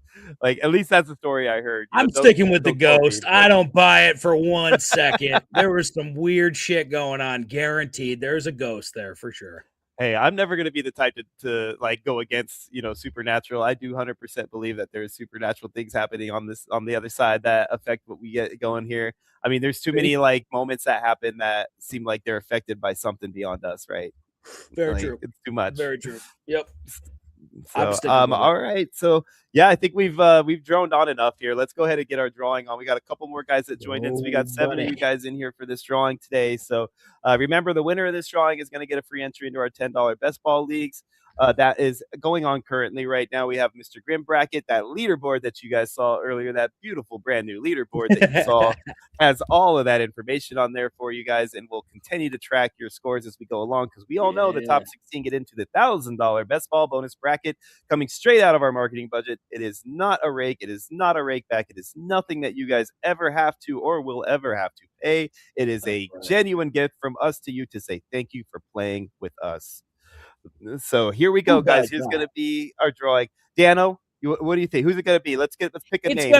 Like, at least that's the story I heard. I'm sticking with the ghost. I don't buy it for 1 second. There was some weird shit going on. Guaranteed. There's a ghost there for sure. Hey, I'm never going to be the type to like go against, supernatural. I do 100% believe that there's supernatural things happening on the other side that affect what we get going here. I mean, there's too many like moments that happen that seem like they're affected by something beyond us, right? Very true. It's too much. Very true. Yep. So, all right. So yeah, I think we've droned on enough here. Let's go ahead and get our drawing on. We got a couple more guys that joined in. So we got 7 of you guys in here for this drawing today. So remember, the winner of this drawing is going to get a free entry into our $10 best ball leagues. that is going on currently right now. We have Mr. Grim Bracket, that leaderboard that you guys saw earlier, that beautiful brand new leaderboard that you saw has all of that information on there for you guys, and we'll continue to track your scores as we go along, because we all know the top 16 get into the $1,000 best ball bonus bracket coming straight out of our marketing budget. It is not a rake. It is not a rake back. It is nothing that you guys ever have to or will ever have to pay. It is a genuine gift from us to you to say thank you for playing with us. So here we go, guys. Here's going to be our drawing. Dano, what do you think? Who's it going to be? Let's pick a name. It's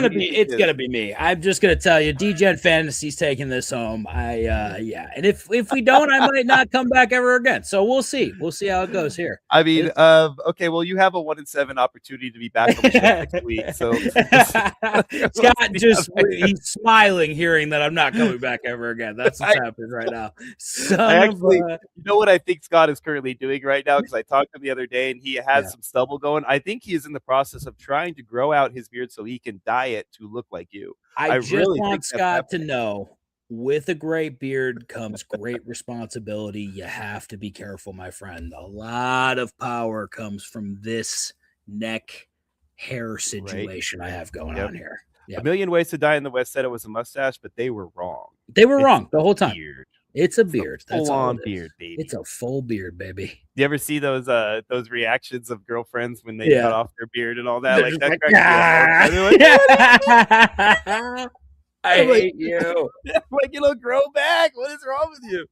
gonna be me. I'm just gonna tell you, DGen Fantasy's taking this home. And if we don't, I might not come back ever again. So we'll see. We'll see how it goes here. I mean, okay, well, you have a 1 in 7 opportunity to be back on the show next week. So Scott he's smiling hearing that I'm not coming back ever again. That's what's happening right now. You know what I think Scott is currently doing right now? Because I talked to him the other day and he has some stubble going. I think he is in the process of trying to grow out his beard so he can dye it to look like you. I just really want Scott to know, with a great beard comes great responsibility. You have to be careful, my friend. A lot of power comes from this neck hair situation I have going on here. Yep. A Million Ways to Die in the West said it was a mustache, but they were wrong. They were wrong the whole time. Beard. It's a beard. That's all on beard, baby. It's a full beard, baby. You ever see those reactions of girlfriends when they cut off their beard and all that? They're like that. I hate you. Like, grow back. What is wrong with you?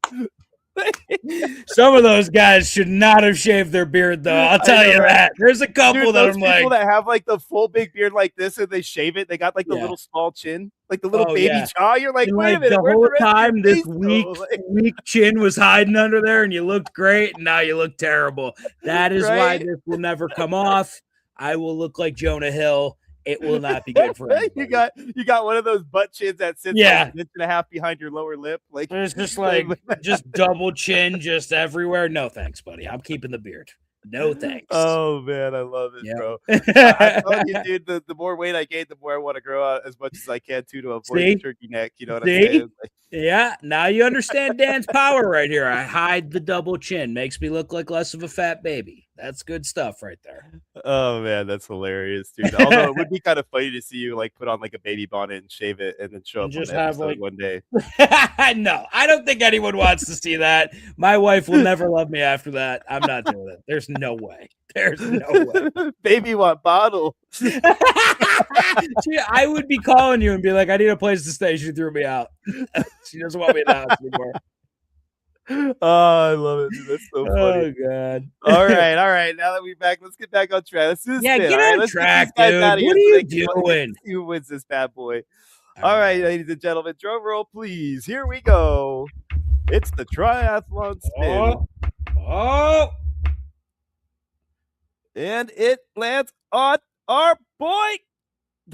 Some of those guys should not have shaved their beard, though. I'll tell you that. There's a couple that I'm like, people that have like the full big beard like this, and they shave it. They got like the little small chin, like the little baby jaw. You're like, wait a minute. The whole time, this weak chin was hiding under there, and you looked great, and now you look terrible. That is why this will never come off. I will look like Jonah Hill. It will not be good for anybody. You got one of those butt chins that sits like an inch and a half behind your lower lip. Like it's just like just double chin just everywhere. No thanks, buddy. I'm keeping the beard. No thanks. Oh man, I love it, bro. I'm telling you, dude, the more weight I gain, the more I want to grow out as much as I can too, to avoid the turkey neck. You know what I'm saying? Yeah, now you understand Dan's power right here. I hide the double chin, makes me look like less of a fat baby. That's good stuff right there. Oh man, that's hilarious, dude. Although it would be kind of funny to see you like put on like a baby bonnet and shave it and then show up on the episode one day. No, I don't think anyone wants to see that. My wife will never love me after that. I'm not doing it. There's no way. There's no way. Baby want bottle. I would be calling you and be like, I need a place to stay. She threw me out. She doesn't want me in the house anymore. Oh, I love it, dude. That's so funny. Oh god. All right. Now that we're back, let's get back on track. Let's do this. Get on track, dude. What are you doing? See who wins this bad boy. All right, ladies and gentlemen, drum roll, please. Here we go. It's the triathlon spin. And it lands on our boy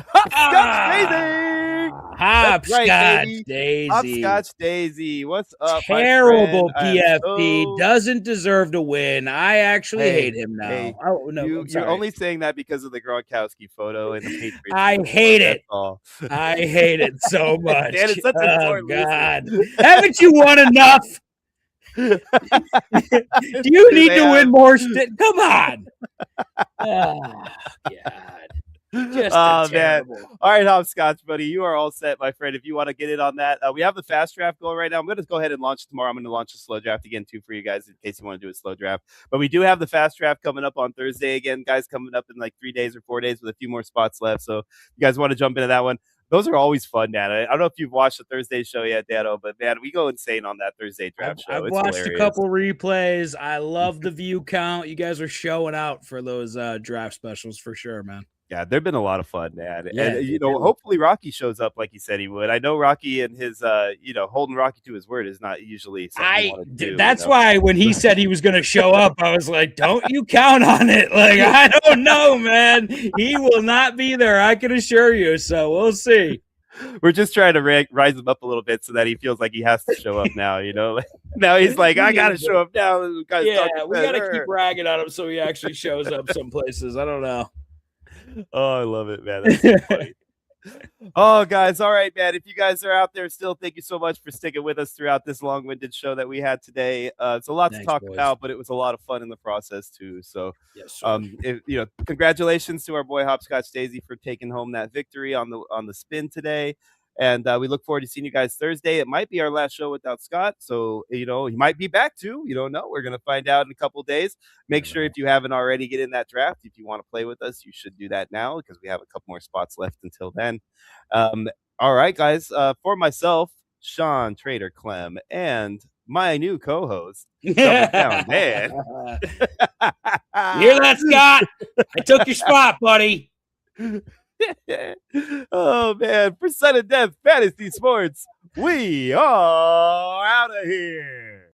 Hopscotch Daisy. Hopscotch Daisy. Hopscotch Daisy. What's up? Terrible PFP. Doesn't deserve to win. I actually hate him now. Hey, you're only saying that because of the Gronkowski photo and the Patriots. I hate it. I hate it so much. Dan, it's such a God. Haven't you won enough? Do you need to win more? Come on. Oh, God. Man. All right, Hopscotch, buddy. You are all set, my friend. If you want to get in on that, we have the fast draft going right now. I'm going to go ahead and launch it tomorrow. I'm going to launch a slow draft again, too, for you guys in case you want to do a slow draft. But we do have the fast draft coming up on Thursday again, guys, coming up in like 3 days or 4 days with a few more spots left. So you guys want to jump into that one. Those are always fun, Dan. I don't know if you've watched the Thursday show yet, Dano, but man, we go insane on that Thursday draft show. I've watched a couple replays. I love the view count. You guys are showing out for those draft specials for sure, man. Yeah, they've been a lot of fun, man. Yeah, and, hopefully Rocky shows up like he said he would. I know Rocky and his, holding Rocky to his word is not usually something that's why when he said he was going to show up, I was like, don't you count on it. Like, I don't know, man. He will not be there. I can assure you. So we'll see. We're just trying to rise him up a little bit so that he feels like he has to show up now, Now he's like, I got to show up now. We got to keep ragging on him so he actually shows up some places. I don't know. Oh, I love it, man. That's so funny. Oh, guys. All right, man. If you guys are out there still, thank you so much for sticking with us throughout this long-winded show that we had today. It's a lot to talk about, but it was a lot of fun in the process too. So, yes, congratulations to our boy Hopscotch Daisy for taking home that victory on the spin today. And we look forward to seeing you guys Thursday. It might be our last show without Scott. So, he might be back too. You don't know. We're going to find out in a couple of days. Make sure if you haven't already, get in that draft. If you want to play with us, you should do that now because we have a couple more spots left until then. All right, guys. For myself, Sean, Trader Clem, and my new co-host, Double Down Man. You hear that, Scott? I took your spot, buddy. Oh man, for Sudden Death Fantasy Sports, we are out of here.